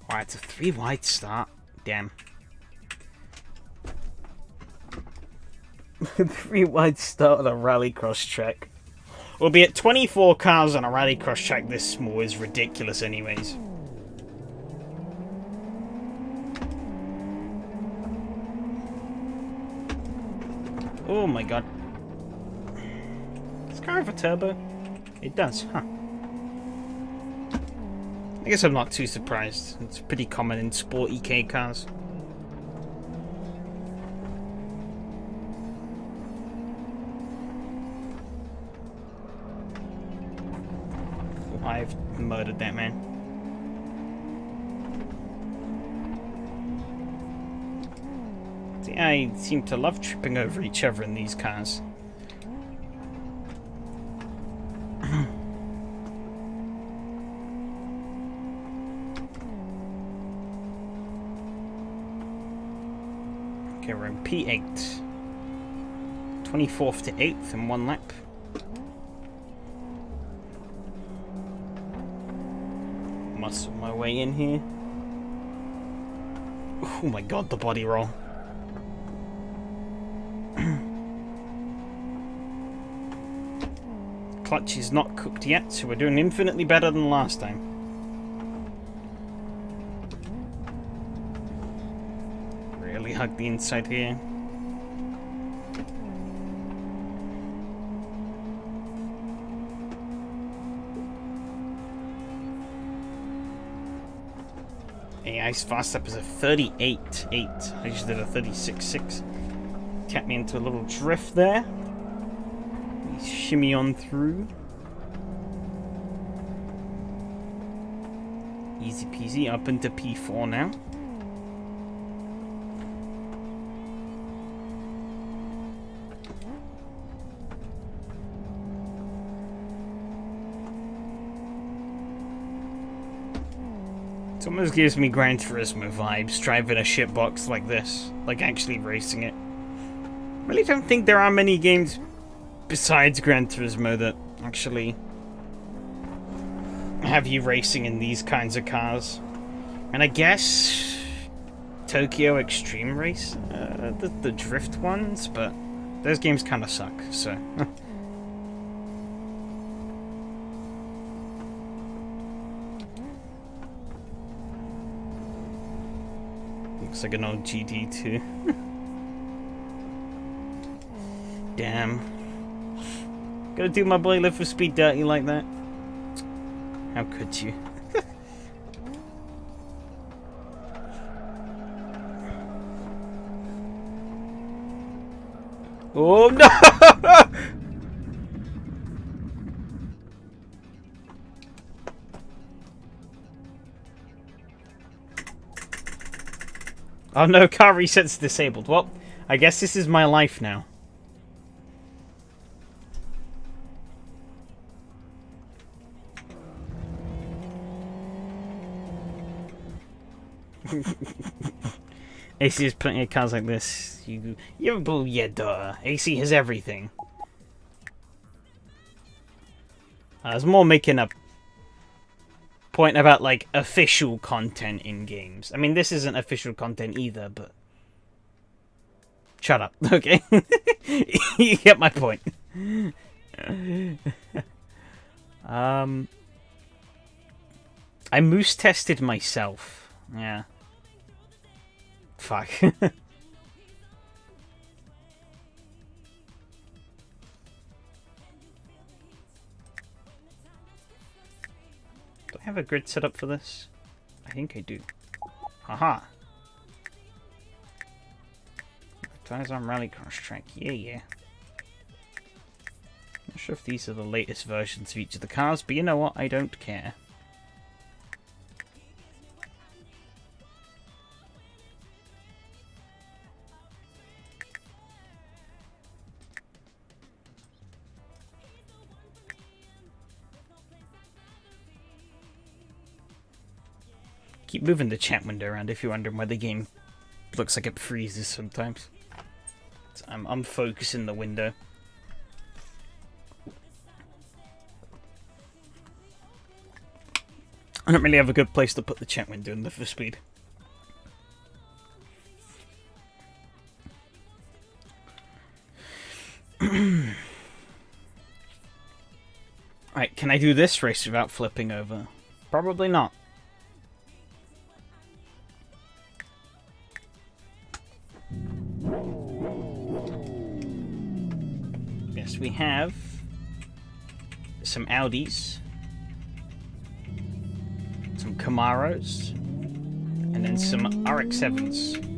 Alright, it's a 3 wide start. Damn. 3 wide start on a rallycross track. Albeit 24 cars on a rallycross track this small is ridiculous anyways. Oh my god. Does this car have a turbo? It does, huh? I guess I'm not too surprised. It's pretty common in sport EK cars. Oh, I've murdered that man. I seem to love tripping over each other in these cars. Okay, we're in P8. 24th to 8th in 1 lap. Muscle my way in here. Oh my god, the body roll. Clutch is not cooked yet, so we're doing infinitely better than last time. Really hug the inside here. AI's fast up is a 38.8. I just did a 36.6. Kept me into a little drift there. Shimmy on through. Easy peasy, up into P4 now. It almost gives me Gran Turismo vibes, driving a shitbox like this. Like actually racing it. I really don't think there are many games besides Gran Turismo that actually have you racing in these kinds of cars. And I guess Tokyo Extreme Race, the drift ones, but those games kind of suck, so. Looks like an old GD2. Damn. Gonna do my boy Live for Speed dirty like that? How could you? Oh no! Oh no, car resets disabled. Well, I guess this is my life now. AC has plenty of cars like this. Yeah, duh. AC has everything. I was more making a point about, like, official content in games. I mean, this isn't official content either, but... Shut up, okay? You get my point. I moose tested myself. Yeah. Fuck. have a grid set up for this? I think I do. Haha. Tires on rallycross track. Yeah. Not sure if these are the latest versions of each of the cars, but you know what? I don't care. Keep moving the chat window around if you're wondering why the game looks like it freezes sometimes. I'm unfocusing the window. I don't really have a good place to put the chat window in the for speed. Alright, can I do this race without flipping over? Probably not. Yes, we have some Audis, some Camaros, and then some RX-7s.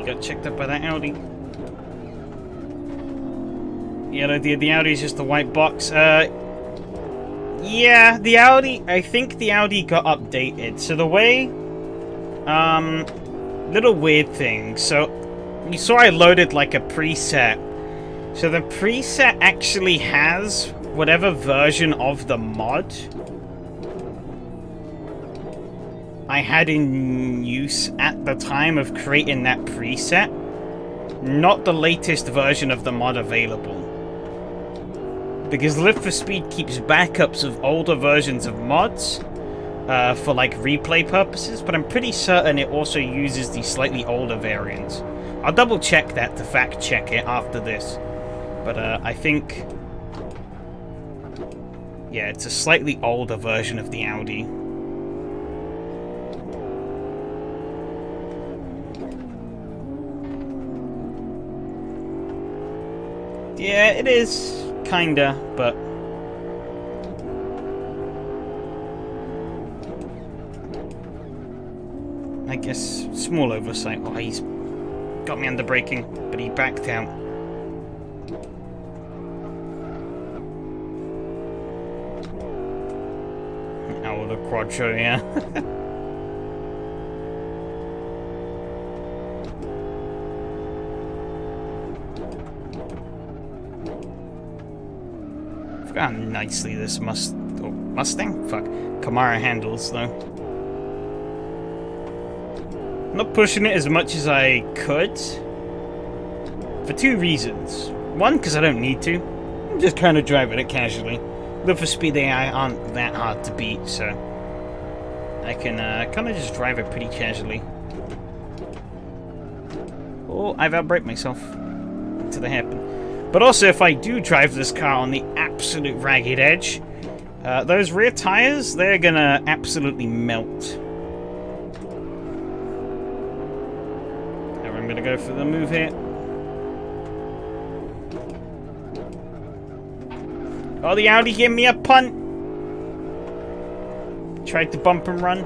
Got checked up by that Audi. Yeah, the Audi is just a white box. Yeah, the Audi, I think the Audi got updated. So the way, little weird thing. So, you saw I loaded like a preset. So the preset actually has whatever version of the mod I had in use at the time of creating that preset, not the latest version of the mod available. Because Live for Speed keeps backups of older versions of mods for like replay purposes, but I'm pretty certain it also uses the slightly older variants. I'll double check that to fact check it after this, but I think, yeah, it's a slightly older version of the Audi. Yeah, it is, kinda, but I guess small oversight. Oh, he's got me under braking, but he backed out. Oh, the Quattro, yeah. How nicely this Mustang? Fuck. Camaro handles, though. I'm not pushing it as much as I could. For two reasons. One, because I don't need to. I'm just kind of driving it casually. Live for Speed AI aren't that hard to beat, so I can kind of just drive it pretty casually. Oh, I've outbraked myself into the hairpin. But also, if I do drive this car on the absolute ragged edge, those rear tires, they're gonna absolutely melt. I'm gonna go for the move here. Oh, the Audi gave me a punt. Tried to bump and run.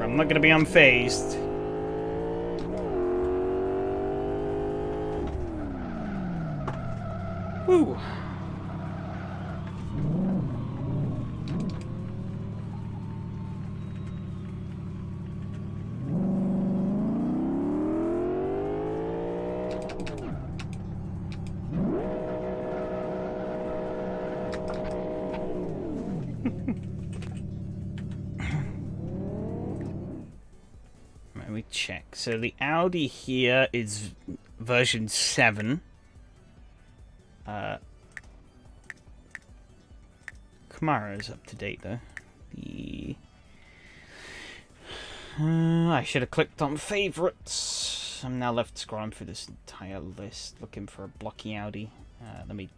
I'm not gonna be unfazed. Whew. Let me check. So the Audi here is version 7. Camaro is up to date though. I should have clicked on favorites. I'm now left scrolling through this entire list looking for a blocky Audi. Let me.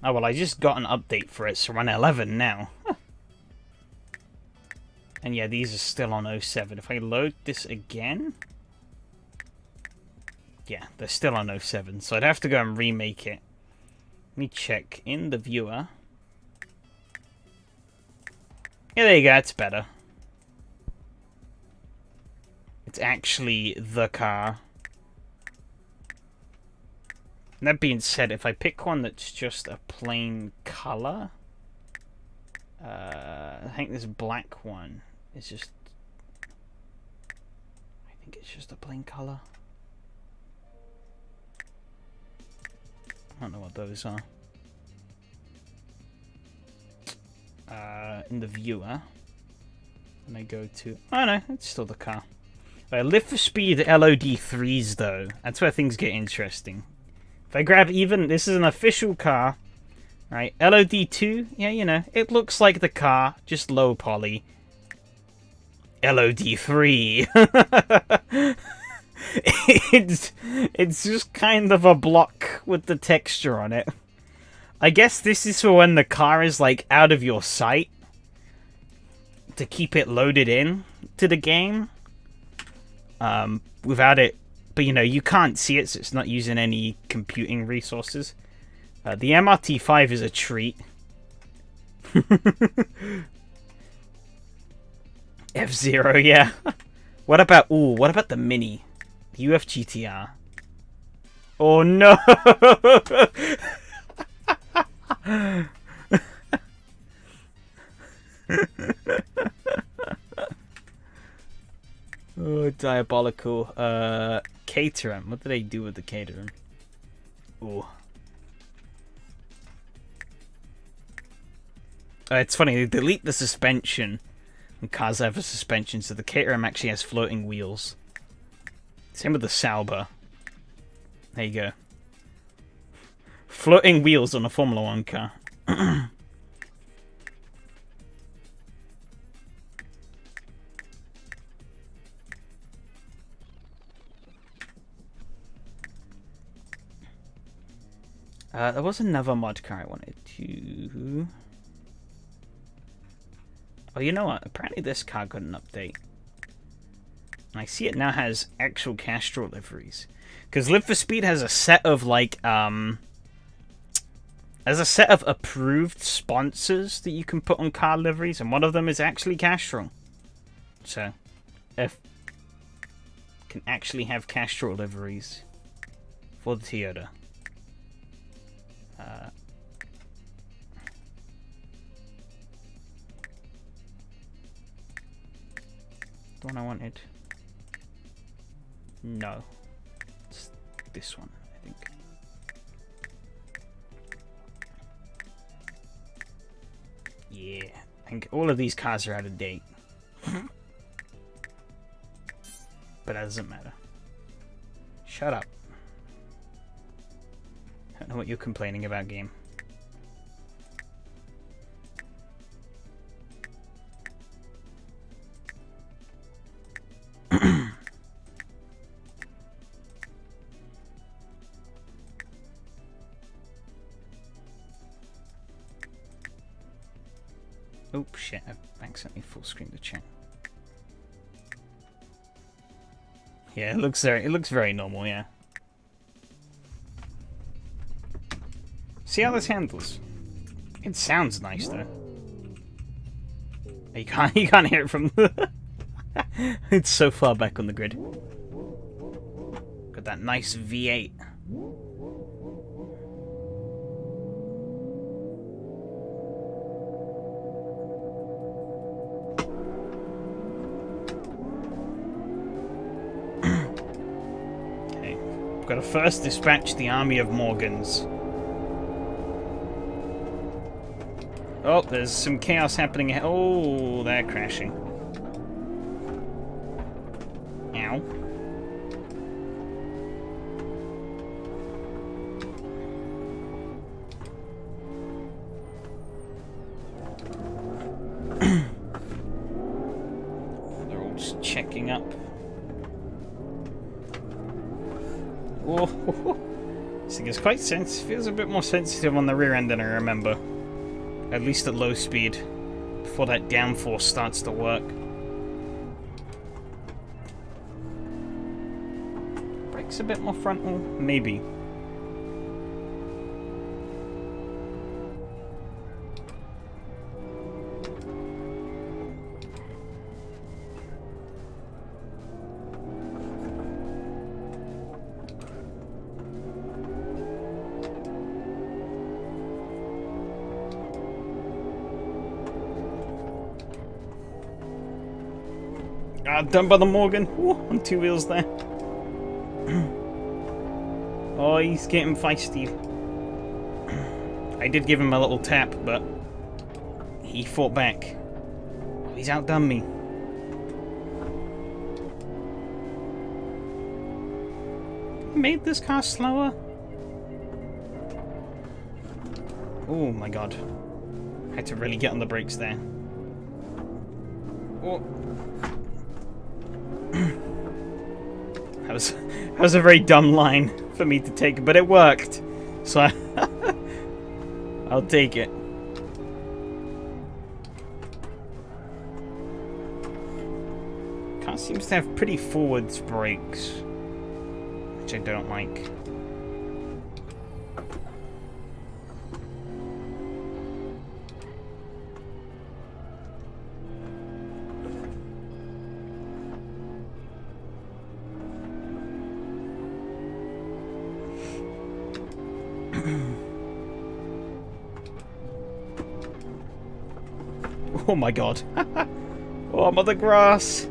Oh well, I just got an update for it, so we're on 11 now. Huh. And yeah, these are still on 07. If I load this again... Yeah, they're still on 07, so I'd have to go and remake it. Let me check in the viewer. Yeah, there you go, it's better. It's actually the car. That being said, if I pick one that's just a plain color... I think this black one is just... I think it's just a plain color. I don't know what those are. In the viewer, and I go to... Oh no, it's still the car. Live for Speed LOD3s though. That's where things get interesting. If I grab even... This is an official car. Right, LOD2, yeah, you know, it looks like the car, just low poly. LOD3. It's just kind of a block with the texture on it. I guess this is for when the car is, like, out of your sight. To keep it loaded in to the game. Without it... But, you know, you can't see it, so it's not using any computing resources. The MRT5 is a treat. F-Zero, yeah. What about the Mini? The UFGTR. Oh no! Oh, diabolical. Caterham. What do they do with the Caterham? Ooh. It's funny, they delete the suspension when cars have a suspension, so the Caterham actually has floating wheels. Same with the Sauber. There you go. Floating wheels on a Formula 1 car. There was another mod car I wanted to... Oh, you know what? Apparently this car got an update. I see it now has actual Castro liveries. Because Live for Speed has a set of, like, has a set of approved sponsors that you can put on car liveries, and one of them is actually Castro. So, if can actually have Castro liveries for the Toyota. The one I wanted. No. It's this one, I think. Yeah. I think all of these cars are out of date. But that doesn't matter. Shut up. I don't know what you're complaining about, game. Oh shit, I've accidentally full screened the chat. Yeah, it looks very normal, yeah. See how this handles? It sounds nice though. You can't hear it from the It's so far back on the grid. Got that nice V8. Okay, got to first dispatch the army of Morgans. Oh, there's some chaos happening. Oh, they're crashing. Ow. They're all just checking up. Oh, this thing is quite sensitive. Feels a bit more sensitive on the rear end than I remember. At least at low speed, before that downforce starts to work. Brakes a bit more frontal? Maybe. Ah, done by the Morgan. Ooh, on two wheels there. Oh, he's getting feisty. I did give him a little tap, but he fought back. Oh, he's outdone me. Made this car slower? Oh my god. Had to really get on the brakes there. Oh. That was a very dumb line for me to take, but it worked. So I'll take it. Car seems to have pretty forwards brakes, which I don't like. Oh my god. Oh, I'm on the grass.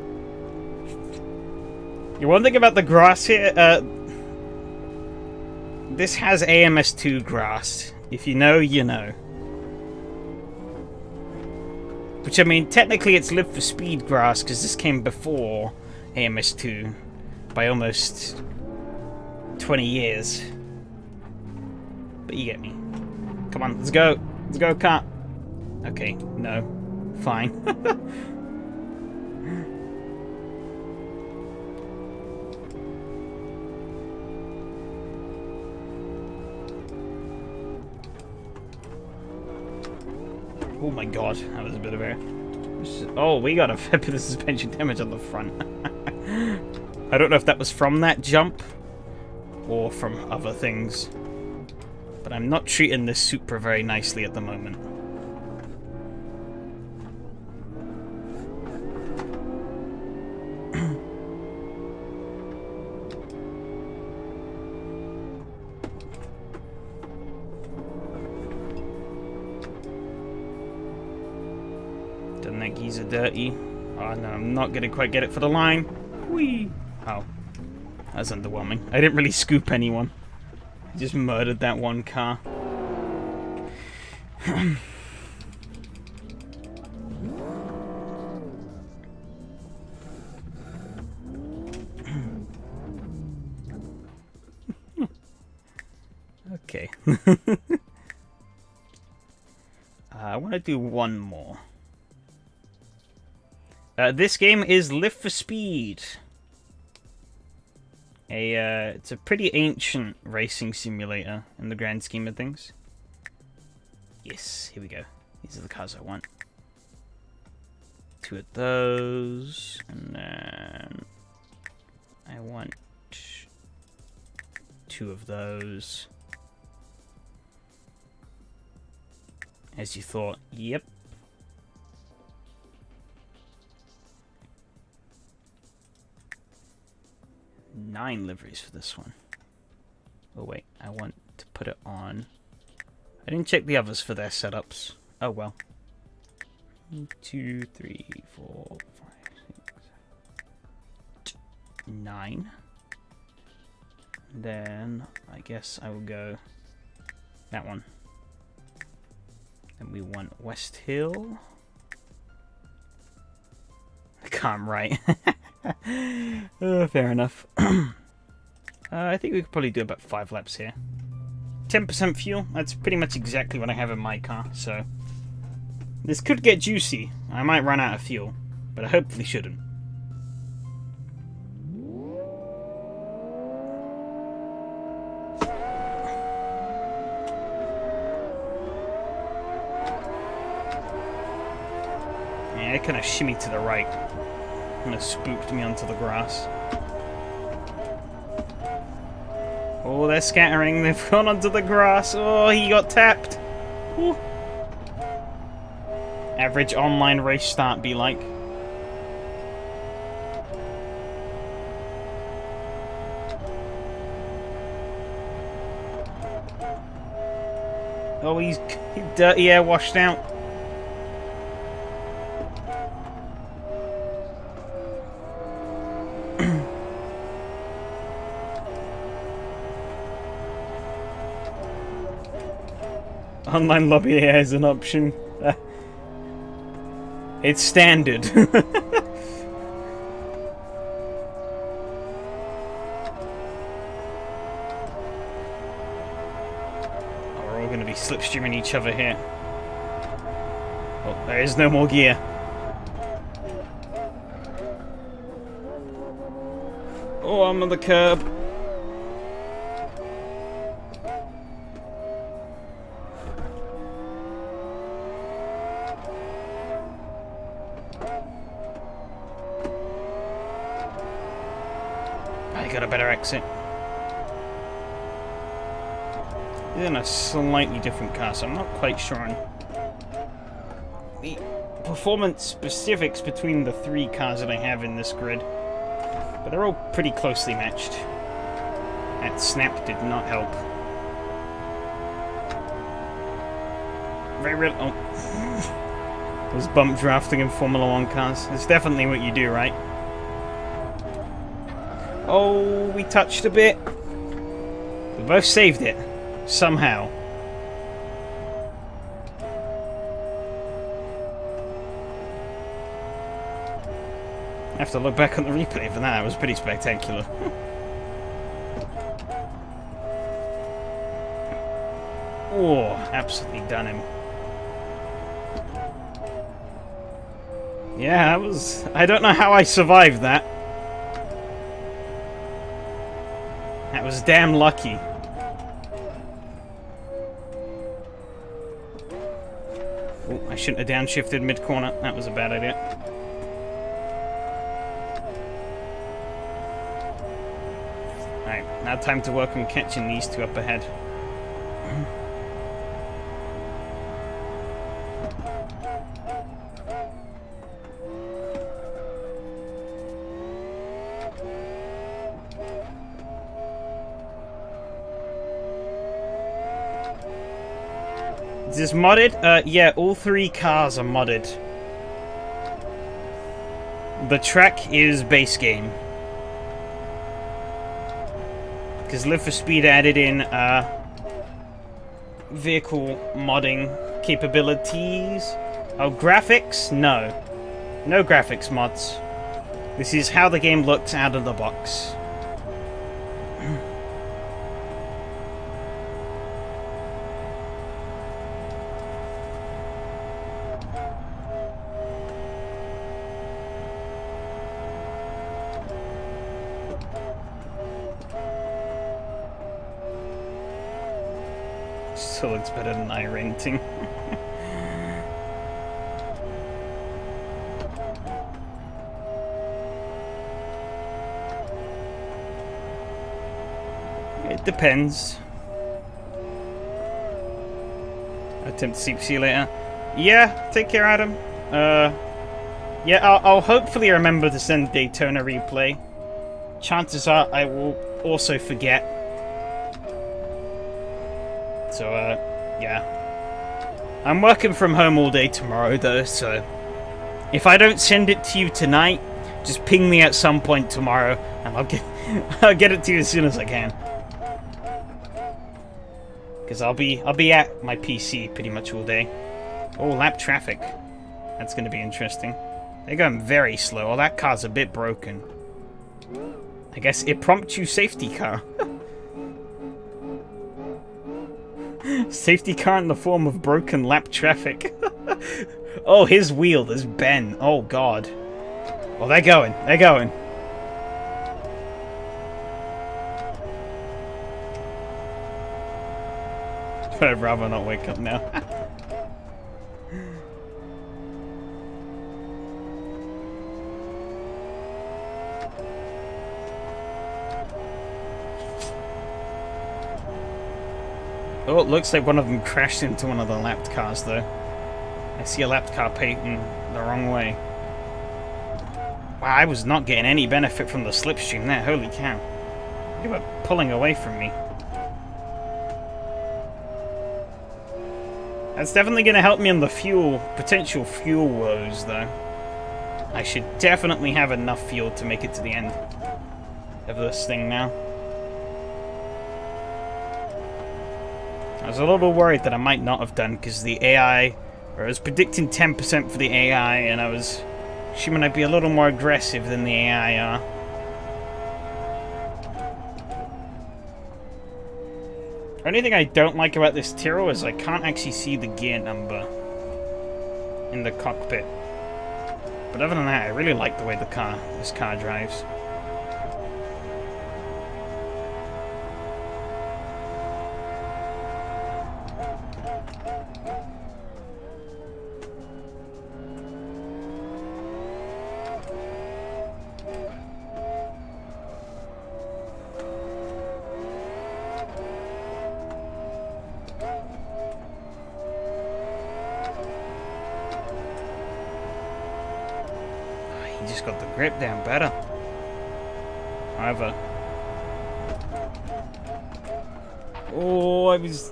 One thing about the grass here, this has AMS2 grass. If you know, you know. Which, I mean, technically it's Live for Speed grass, because this came before AMS2 by almost 20 years. But you get me. Come on, let's go. Let's go, car. Okay, no. Fine. Oh my god, that was a bit of a... Oh, we got a fair bit of suspension damage on the front. I don't know if that was from that jump or from other things. But I'm not treating this Supra very nicely at the moment. Done that geezer dirty. Oh no, I'm not gonna quite get it for the line. Whee! Oh. That's underwhelming. I didn't really scoop anyone. I just murdered that one car. Okay. I want to do one more. This game is Live for Speed. It's a pretty ancient racing simulator in the grand scheme of things. Yes, here we go. These are the cars I want. 2 of those, and then I want 2 of those. As you thought, yep. 9 liveries for this one. Oh wait, I want to put it on. I didn't check the others for their setups. Oh well. 1, 2, 3, 4, 5, 6, 9. Then I guess I will go that one. And we want West Hill. I can't write. Fair enough. I think we could probably do about 5 laps here. 10% fuel, that's pretty much exactly what I have in my car, so... This could get juicy. I might run out of fuel, but I hopefully shouldn't. Yeah, it kind of shimmied to the right. Kind of spooked me onto the grass. Oh, they're scattering. They've gone onto the grass. Oh, he got tapped. Ooh. Average online race start be like. Oh, he's dirty air washed out. Online lobby air is an option. It's standard. Oh, we're all going to be slipstreaming each other here. Oh, there is no more gear. Oh, I'm on the curb. Got a better exit. It's in a slightly different car, so I'm not quite sure on the performance specifics between the 3 cars that I have in this grid, but they're all pretty closely matched. That snap did not help. Very real. Oh, there's bump drafting in Formula 1 cars. It's definitely what you do, right? Oh, we touched a bit. We both saved it. Somehow. I have to look back on the replay for that. It was pretty spectacular. Oh, absolutely done him. Yeah, that was... I don't know how I survived that. That was damn lucky. Oh, I shouldn't have downshifted mid-corner. That was a bad idea. Alright, now time to work on catching these 2 up ahead. Is this modded? Yeah, all 3 cars are modded. The track is base game. Because Live for Speed added in vehicle modding capabilities. Oh, graphics? No. No graphics mods. This is how the game looks out of the box. Still looks better than iRenting. It depends. Attempt to see you later. Yeah, take care, Adam. Yeah, I'll hopefully remember to send Daytona replay. chances are I will also forget. So, yeah. I'm working from home all day tomorrow, though, so if I don't send it to you tonight, just ping me at some point tomorrow, and I'll get it to you as soon as I can. Because I'll be at my PC pretty much all day. Oh, lap traffic. That's going to be interesting. They're going very slow. Oh, that car's a bit broken. I guess impromptu safety car. Safety car in the form of broken lap traffic. Oh, his wheel is bent. Oh, God. Well, they're going. They're going. I'd rather not wake up now. Oh, it looks like one of them crashed into one of the lapped cars, though. I see a lapped car painting the wrong way. Wow, I was not getting any benefit from the slipstream there. Holy cow. You were pulling away from me. That's definitely going to help me on the potential fuel woes, though. I should definitely have enough fuel to make it to the end of this thing now. I was a little worried that I might not have done because the AI, or I was predicting 10% for the AI, and I was assuming I'd be a little more aggressive than the AI are. The only thing I don't like about this Tiro is I can't actually see the gear number in the cockpit. But other than that, I really like the way this car drives. He just got the grip down better. However... Oh, I was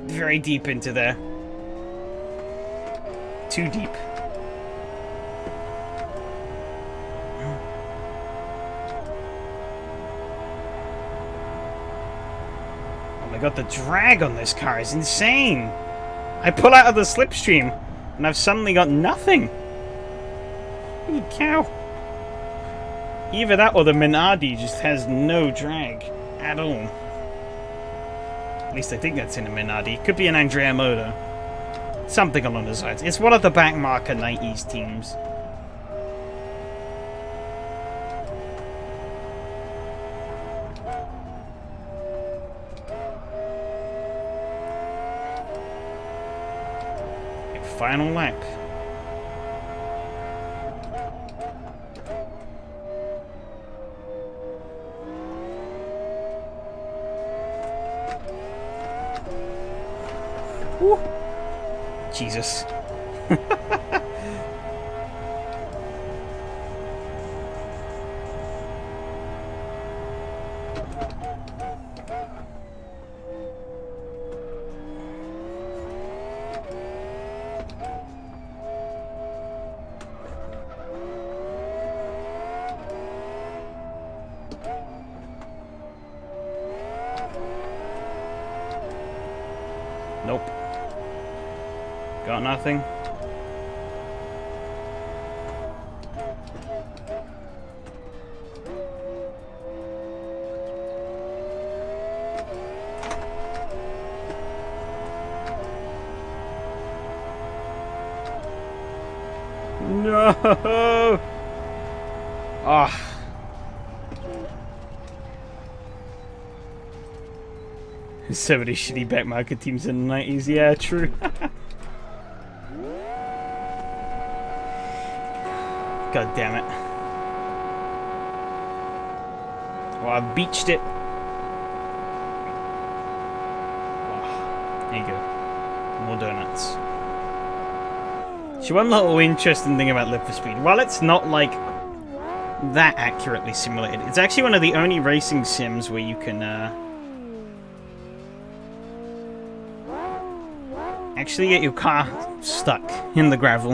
very deep into there. Too deep. Oh my god, the drag on this car is insane! I pull out of the slipstream, and I've suddenly got nothing! Holy cow. Either that or the Minardi just has no drag at all. At least I think that's in a Minardi. Could be an Andrea Moto. Something along those lines. It's one of the backmarker 90s teams. Final lap. Woo. Jesus. Nope. Got nothing. No! Ah. So many shitty backmarker teams in the 90s. Yeah, true. God damn it. Well, I beached it. Oh, there you go. More donuts. So one little interesting thing about Live for Speed. While it's not like that accurately simulated. It's actually one of the only racing sims where you can actually get your car stuck in the gravel.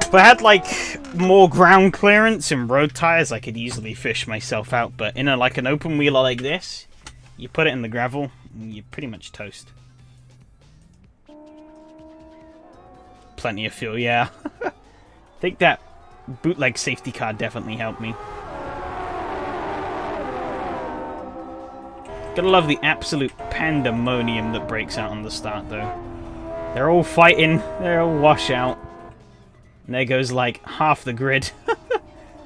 If I had like more ground clearance and road tires, I could easily fish myself out. But in like an open wheeler like this, you put it in the gravel, and you're pretty much toast. Plenty of fuel, yeah. I think that bootleg safety car definitely helped me. Gotta love the absolute pandemonium that breaks out on the start, though. They're all fighting, they're all washout. And there goes like half the grid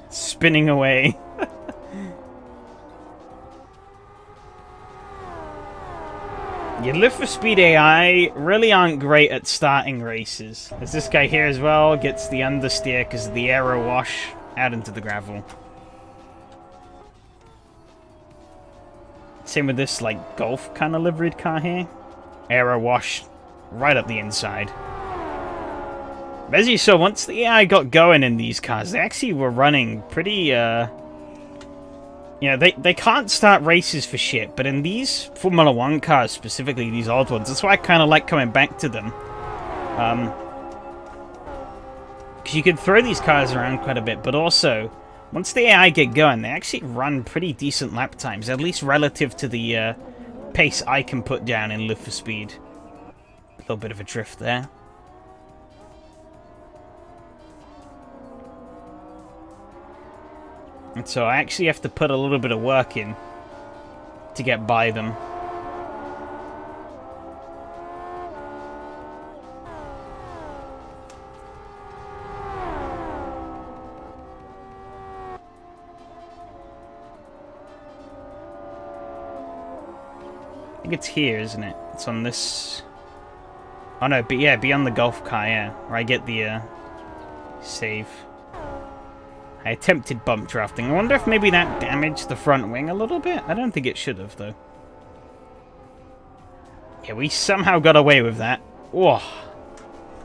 spinning away. Your Lift for Speed AI really aren't great at starting races. As this guy here as well gets the understeer because of the aero wash out into the gravel. Same with this like Golf kind of liveried car here. Aero wash right up the inside. As you saw, once the AI got going in these cars, they actually were running pretty, you know, they can't start races for shit, but in these Formula 1 cars, specifically these old ones, that's why I kind of like coming back to them. Because you can throw these cars around quite a bit, but also, once the AI get going, they actually run pretty decent lap times, at least relative to the pace I can put down in Lift for Speed. A little bit of a drift there. And so I actually have to put a little bit of work in to get by them. I think it's here, isn't it? It's on this... Oh no, but yeah, beyond the golf car, yeah. Where I get the save. I attempted bump drafting. I wonder if maybe that damaged the front wing a little bit? I don't think it should have, though. Yeah, we somehow got away with that. Whoa.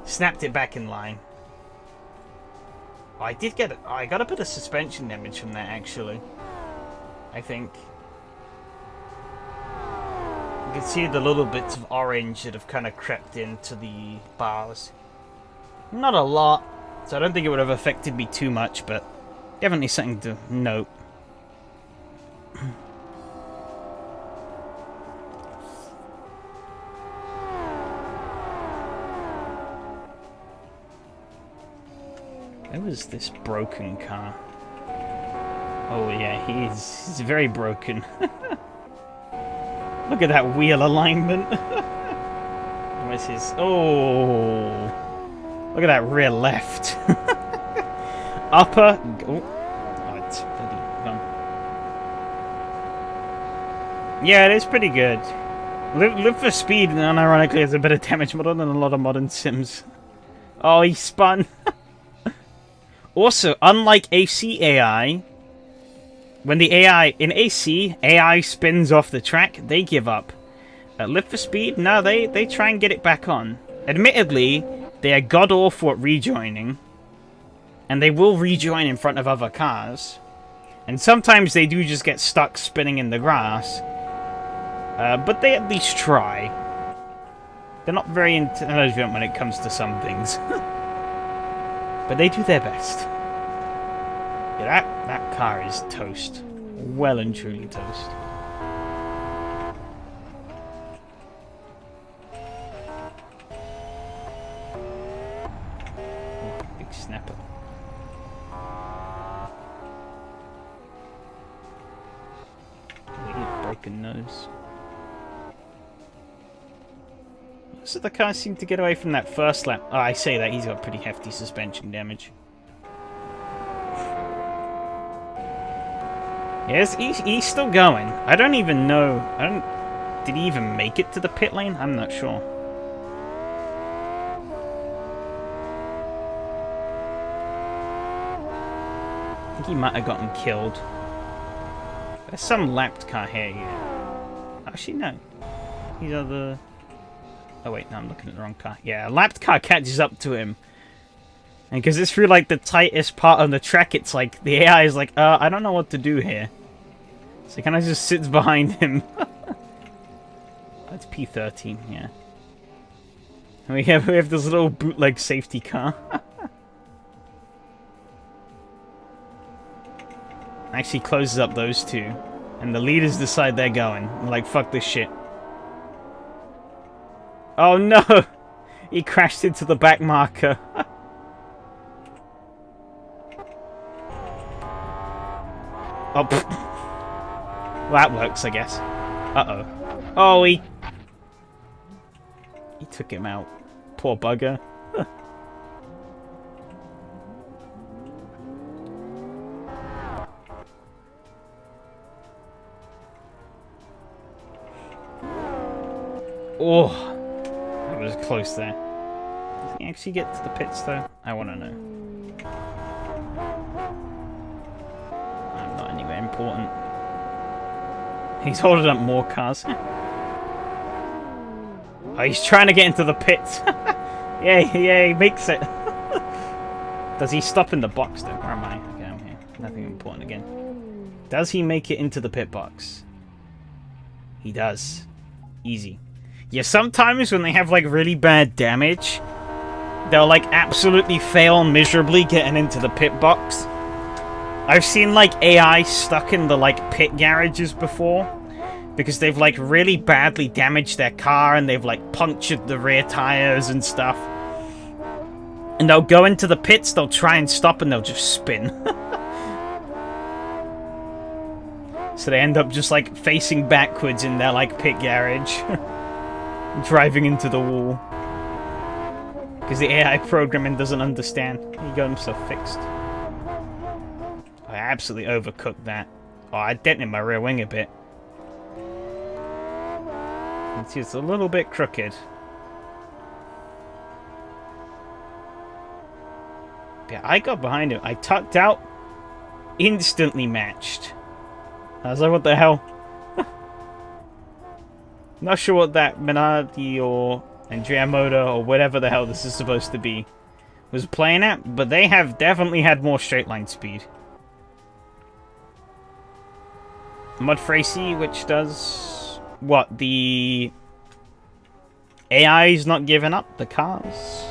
Snapped it back in line. Oh, I did get it. Oh, I got a bit of suspension damage from that, actually. I think. You can see the little bits of orange that have kind of crept into the bars. Not a lot, so I don't think it would have affected me too much, but definitely something to note. Where was this broken car? Oh yeah, he's very broken. Look at that wheel alignment. Where's his... Oh! Look at that rear left. Upper... Oh, it's bloody gone. Yeah, it is pretty good. Live for Speed, unironically, has a better damage model than a lot of modern sims. Oh, he spun. Also, unlike AC AI, when the AI... In AC, AI spins off the track, they give up. At Live for Speed, no, they try and get it back on. Admittedly, they are god-awful at rejoining. And they will rejoin in front of other cars. And sometimes they do just get stuck spinning in the grass. But they at least try. They're not very intelligent when it comes to some things. But they do their best. Yeah, that car is toast. Well and truly toast. Big snapper. Broken nose. So the car seemed to get away from that first lap. Oh, I say that, he's got pretty hefty suspension damage. Yes, he's still going. I don't even know. Did he even make it to the pit lane? I'm not sure. I think he might have gotten killed. There's some lapped car here, yeah. Actually, no. These are the... Oh wait, no, I'm looking at the wrong car. Yeah, a lapped car catches up to him. And because it's through, like, the tightest part of the track, it's like, the AI is like, I don't know what to do here. So it kind of just sits behind him. That's P13, yeah. And we have this little bootleg safety car. Actually closes up those two. And the leaders decide they're going. Like, fuck this shit. Oh no! He crashed into the back marker. Oh, pfft. Well, that works, I guess. Uh-oh. Oh, he took him out. Poor bugger. Oh, that was close there. Did he actually get to the pits, though? I want to know. I'm not anywhere important. He's holding up more cars. Oh, he's trying to get into the pits. Yeah, he makes it. Does he stop in the box, though? Where am I? Okay, I'm here. Nothing important again. Does he make it into the pit box? He does. Easy. Yeah, sometimes when they have, like, really bad damage, they'll, like, absolutely fail miserably getting into the pit box. I've seen, like, AI stuck in the, like, pit garages before, because they've, like, really badly damaged their car, and they've, like, punctured the rear tires and stuff. And they'll go into the pits, they'll try and stop, and they'll just spin. So they end up just, like, facing backwards in their, like, pit garage. Driving into the wall. Because the AI programming doesn't understand. He got himself fixed. I absolutely overcooked that. Oh, I dented my rear wing a bit. It's just a little bit crooked. Yeah, I got behind him. I tucked out. Instantly matched. I was like, what the hell? Not sure what that Minardi or Andrea Moda or whatever the hell this is supposed to be was playing at, but they have definitely had more straight line speed. Mudfracy, which does what? The AI's not giving up the cars.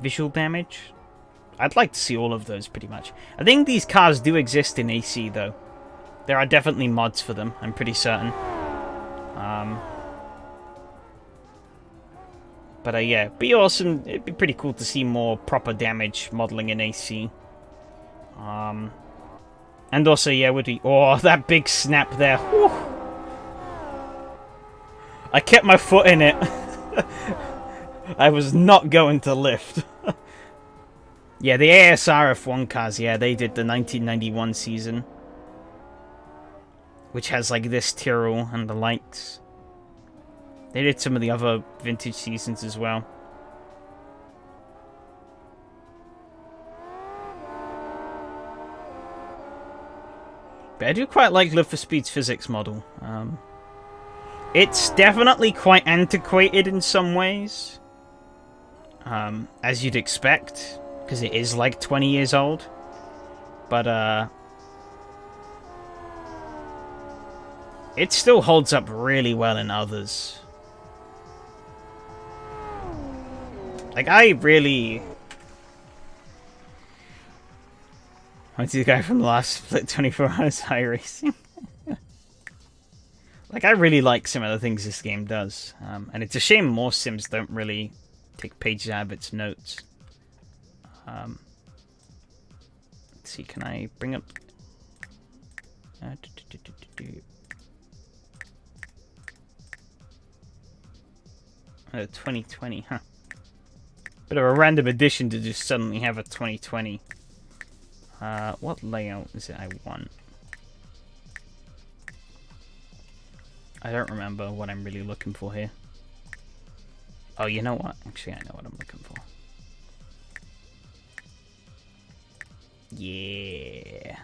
Visual damage. I'd like to see all of those pretty much. I think these cars do exist in AC though. There are definitely mods for them, I'm pretty certain. But yeah, it'd be awesome. It'd be pretty cool to see more proper damage modeling in AC. And also, yeah, would be... Oh, that big snap there. Whew. I kept my foot in it. I was not going to lift. Yeah, the ASR F1 cars, yeah, they did the 1991 season. Which has, like, this Tyrrell and the likes. They did some of the other vintage seasons as well. But I do quite like Live for Speed's physics model. It's definitely quite antiquated in some ways. As you'd expect. Because it is, like, 20 years old. But, it still holds up really well in others. Like, I really... What's the guy from the last Split 24 Hours High Racing? Like, I really like some of the things this game does. And it's a shame more sims don't really take pages out of its notes. Let's see, can I bring up... 2020, huh? Bit of a random addition to just suddenly have a 2020. What layout is it I want? I don't remember what I'm really looking for here. Oh, you know what? Actually, I know what I'm looking for. Yeah.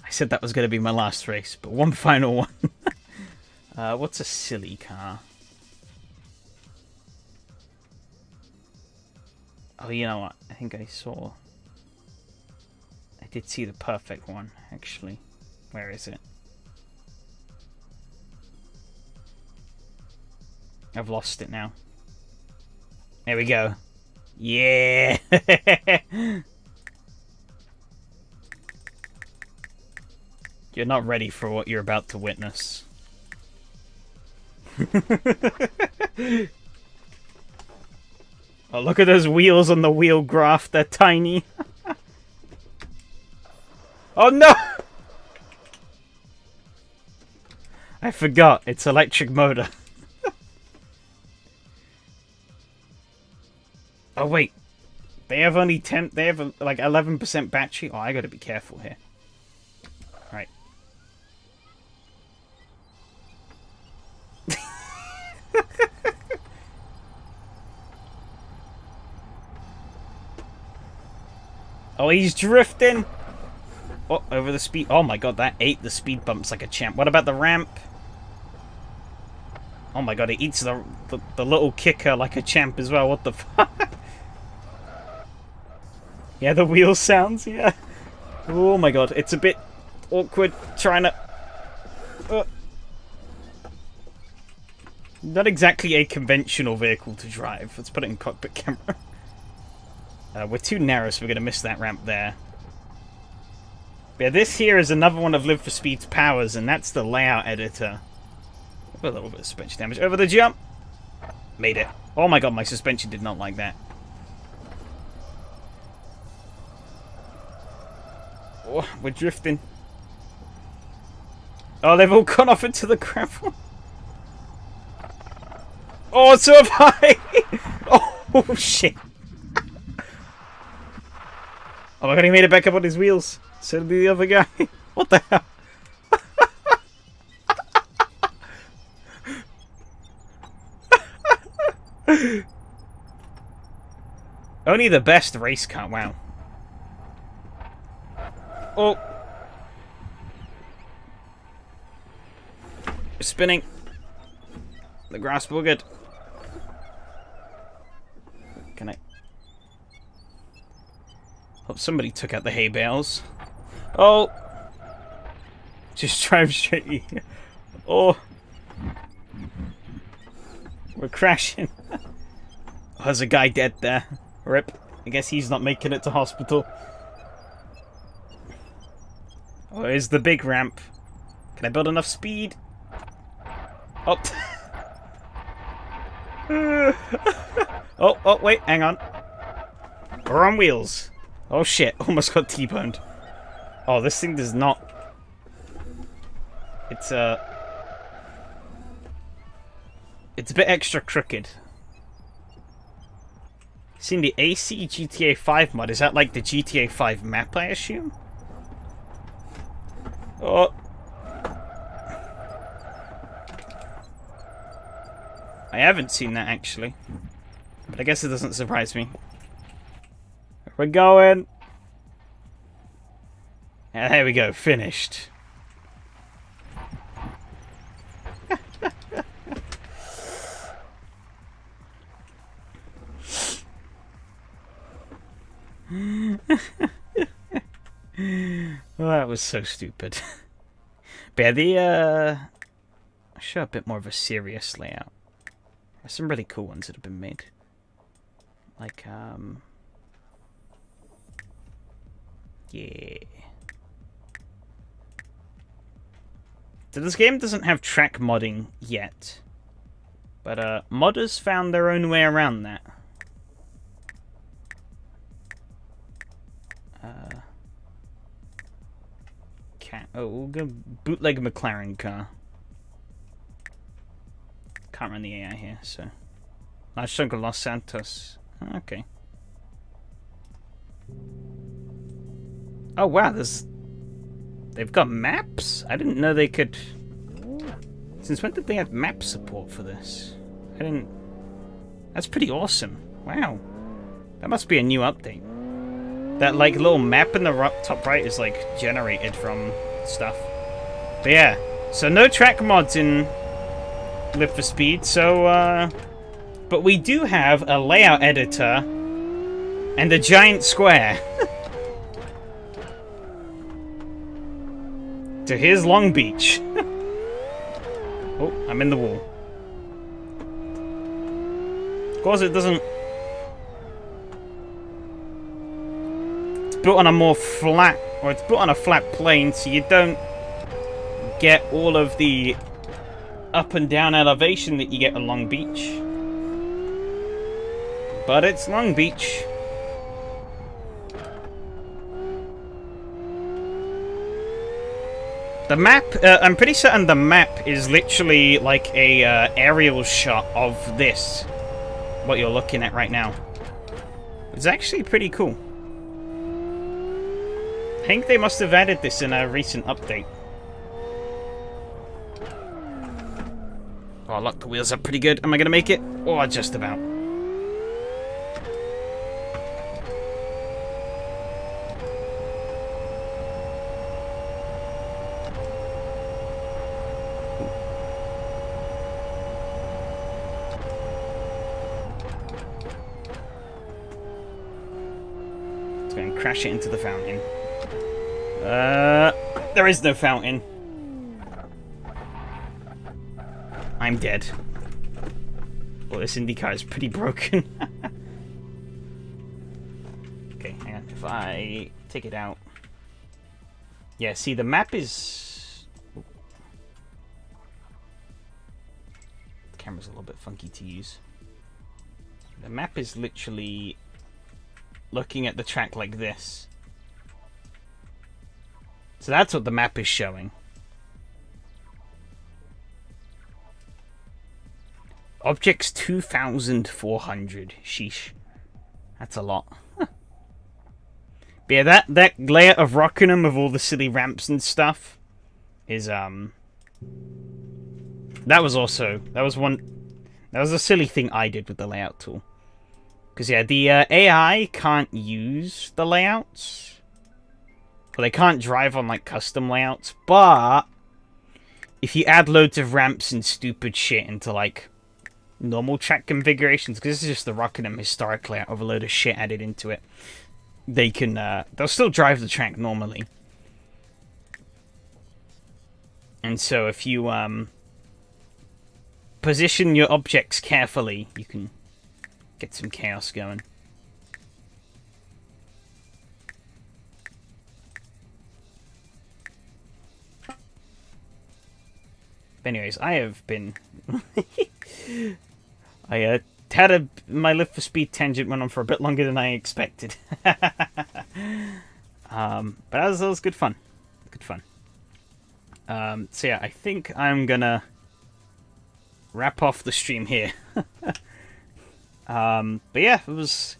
I said that was going to be my last race, but one final one. What's a silly car? Oh, you know what? I think I saw... I did see the perfect one, actually. Where is it? I've lost it now. There we go. Yeah! You're not ready for what you're about to witness. Oh, look at those wheels on the wheel graph. They're tiny. Oh, no! I forgot. It's electric motor. Oh, wait. They have only 10... They have, like, 11% battery. Oh, I gotta be careful here. Right. Oh, he's drifting. Oh, over the speed. Oh my god, that ate the speed bumps like a champ. What about the ramp? Oh my god, it eats the little kicker like a champ as well. What the fuck? Yeah, the wheel sounds, yeah. Oh my god, it's a bit awkward trying to... Not exactly a conventional vehicle to drive. Let's put it in cockpit camera. We're too narrow, so we're going to miss that ramp there. But yeah, this here is another one of Live for Speed's powers, and that's the layout editor. A little bit of suspension damage. Over the jump! Made it. Oh my god, my suspension did not like that. Oh, we're drifting. Oh, they've all gone off into the gravel. Oh, so have I! Oh, shit. Oh my god, he made it back up on his wheels. So did the other guy. What the hell? Only the best race car, wow. Oh. Spinning. The grass boogered. Can I... Hope somebody took out the hay bales. Oh! Just drive straight here. Oh! We're crashing. Oh, there's a guy dead there. Rip. I guess he's not making it to hospital. Oh, here's the big ramp. Can I build enough speed? Oh! Oh, wait, hang on. We're on wheels. Oh shit, almost got T-boned. Oh, this thing does not... It's a bit extra crooked. Seen the AC GTA 5 mod. Is that like the GTA 5 map, I assume? Oh. I haven't seen that, actually. But I guess it doesn't surprise me. We're going. And there we go, finished. Well, that was so stupid. But yeah, I'll show a bit more of a serious layout. There's some really cool ones that have been made. Like, yeah. So this game doesn't have track modding yet. But, modders found their own way around that. Oh, we'll go bootleg McLaren car. Can't run the AI here, so... Large chunk of Los Santos. Okay. Oh wow, they've got maps? I didn't know they could... Since when did they have map support for this? I didn't... That's pretty awesome. Wow. That must be a new update. That, like, little map in the top right is, like, generated from stuff. But yeah, so no track mods in Live for Speed, so, but we do have a layout editor And a giant square. So here's Long Beach. Oh, I'm in the wall. Of course it doesn't... It's built on a more flat... Or it's built on a flat plane, so you don't get all of the up and down elevation that you get on Long Beach. But it's Long Beach. The map, I'm pretty certain the map is literally like a aerial shot of this. What you're looking at right now. It's actually pretty cool. I think they must have added this in a recent update. Oh, look, the wheels are pretty good. Am I gonna make it? Oh, just about. Crash it into the fountain. There is no fountain. I'm dead. Well, this IndyCar is pretty broken. Okay, hang on. If I take it out. Yeah, see, the map is... The camera's a little bit funky to use. The map is literally... looking at the track like this. So that's what the map is showing. Objects 2,400. Sheesh. That's a lot. Huh. But yeah, that layout of Rockingham of all the silly ramps and stuff is that was a silly thing I did with the layout tool. Because, yeah, the AI can't use the layouts. Well, they can't drive on, like, custom layouts. But if you add loads of ramps and stupid shit into, like, normal track configurations, because this is just the Rockingham historic layout with a load of shit added into it, they can, they'll still drive the track normally. And so if you, position your objects carefully, you can... get some chaos going. But anyways, I have been... I had my Live for Speed tangent went on for a bit longer than I expected. But that was good fun. Good fun. So yeah, I think I'm gonna wrap off the stream here. But yeah, it was...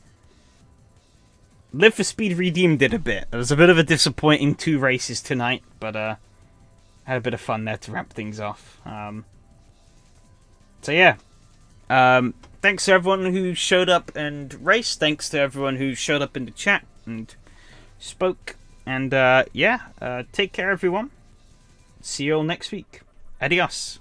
Live for Speed redeemed it a bit. It was a bit of a disappointing 2 races tonight, but had a bit of fun there to wrap things off. So yeah, thanks to everyone who showed up and raced. Thanks to everyone who showed up in the chat and spoke. And yeah, take care everyone. See you all next week. Adios.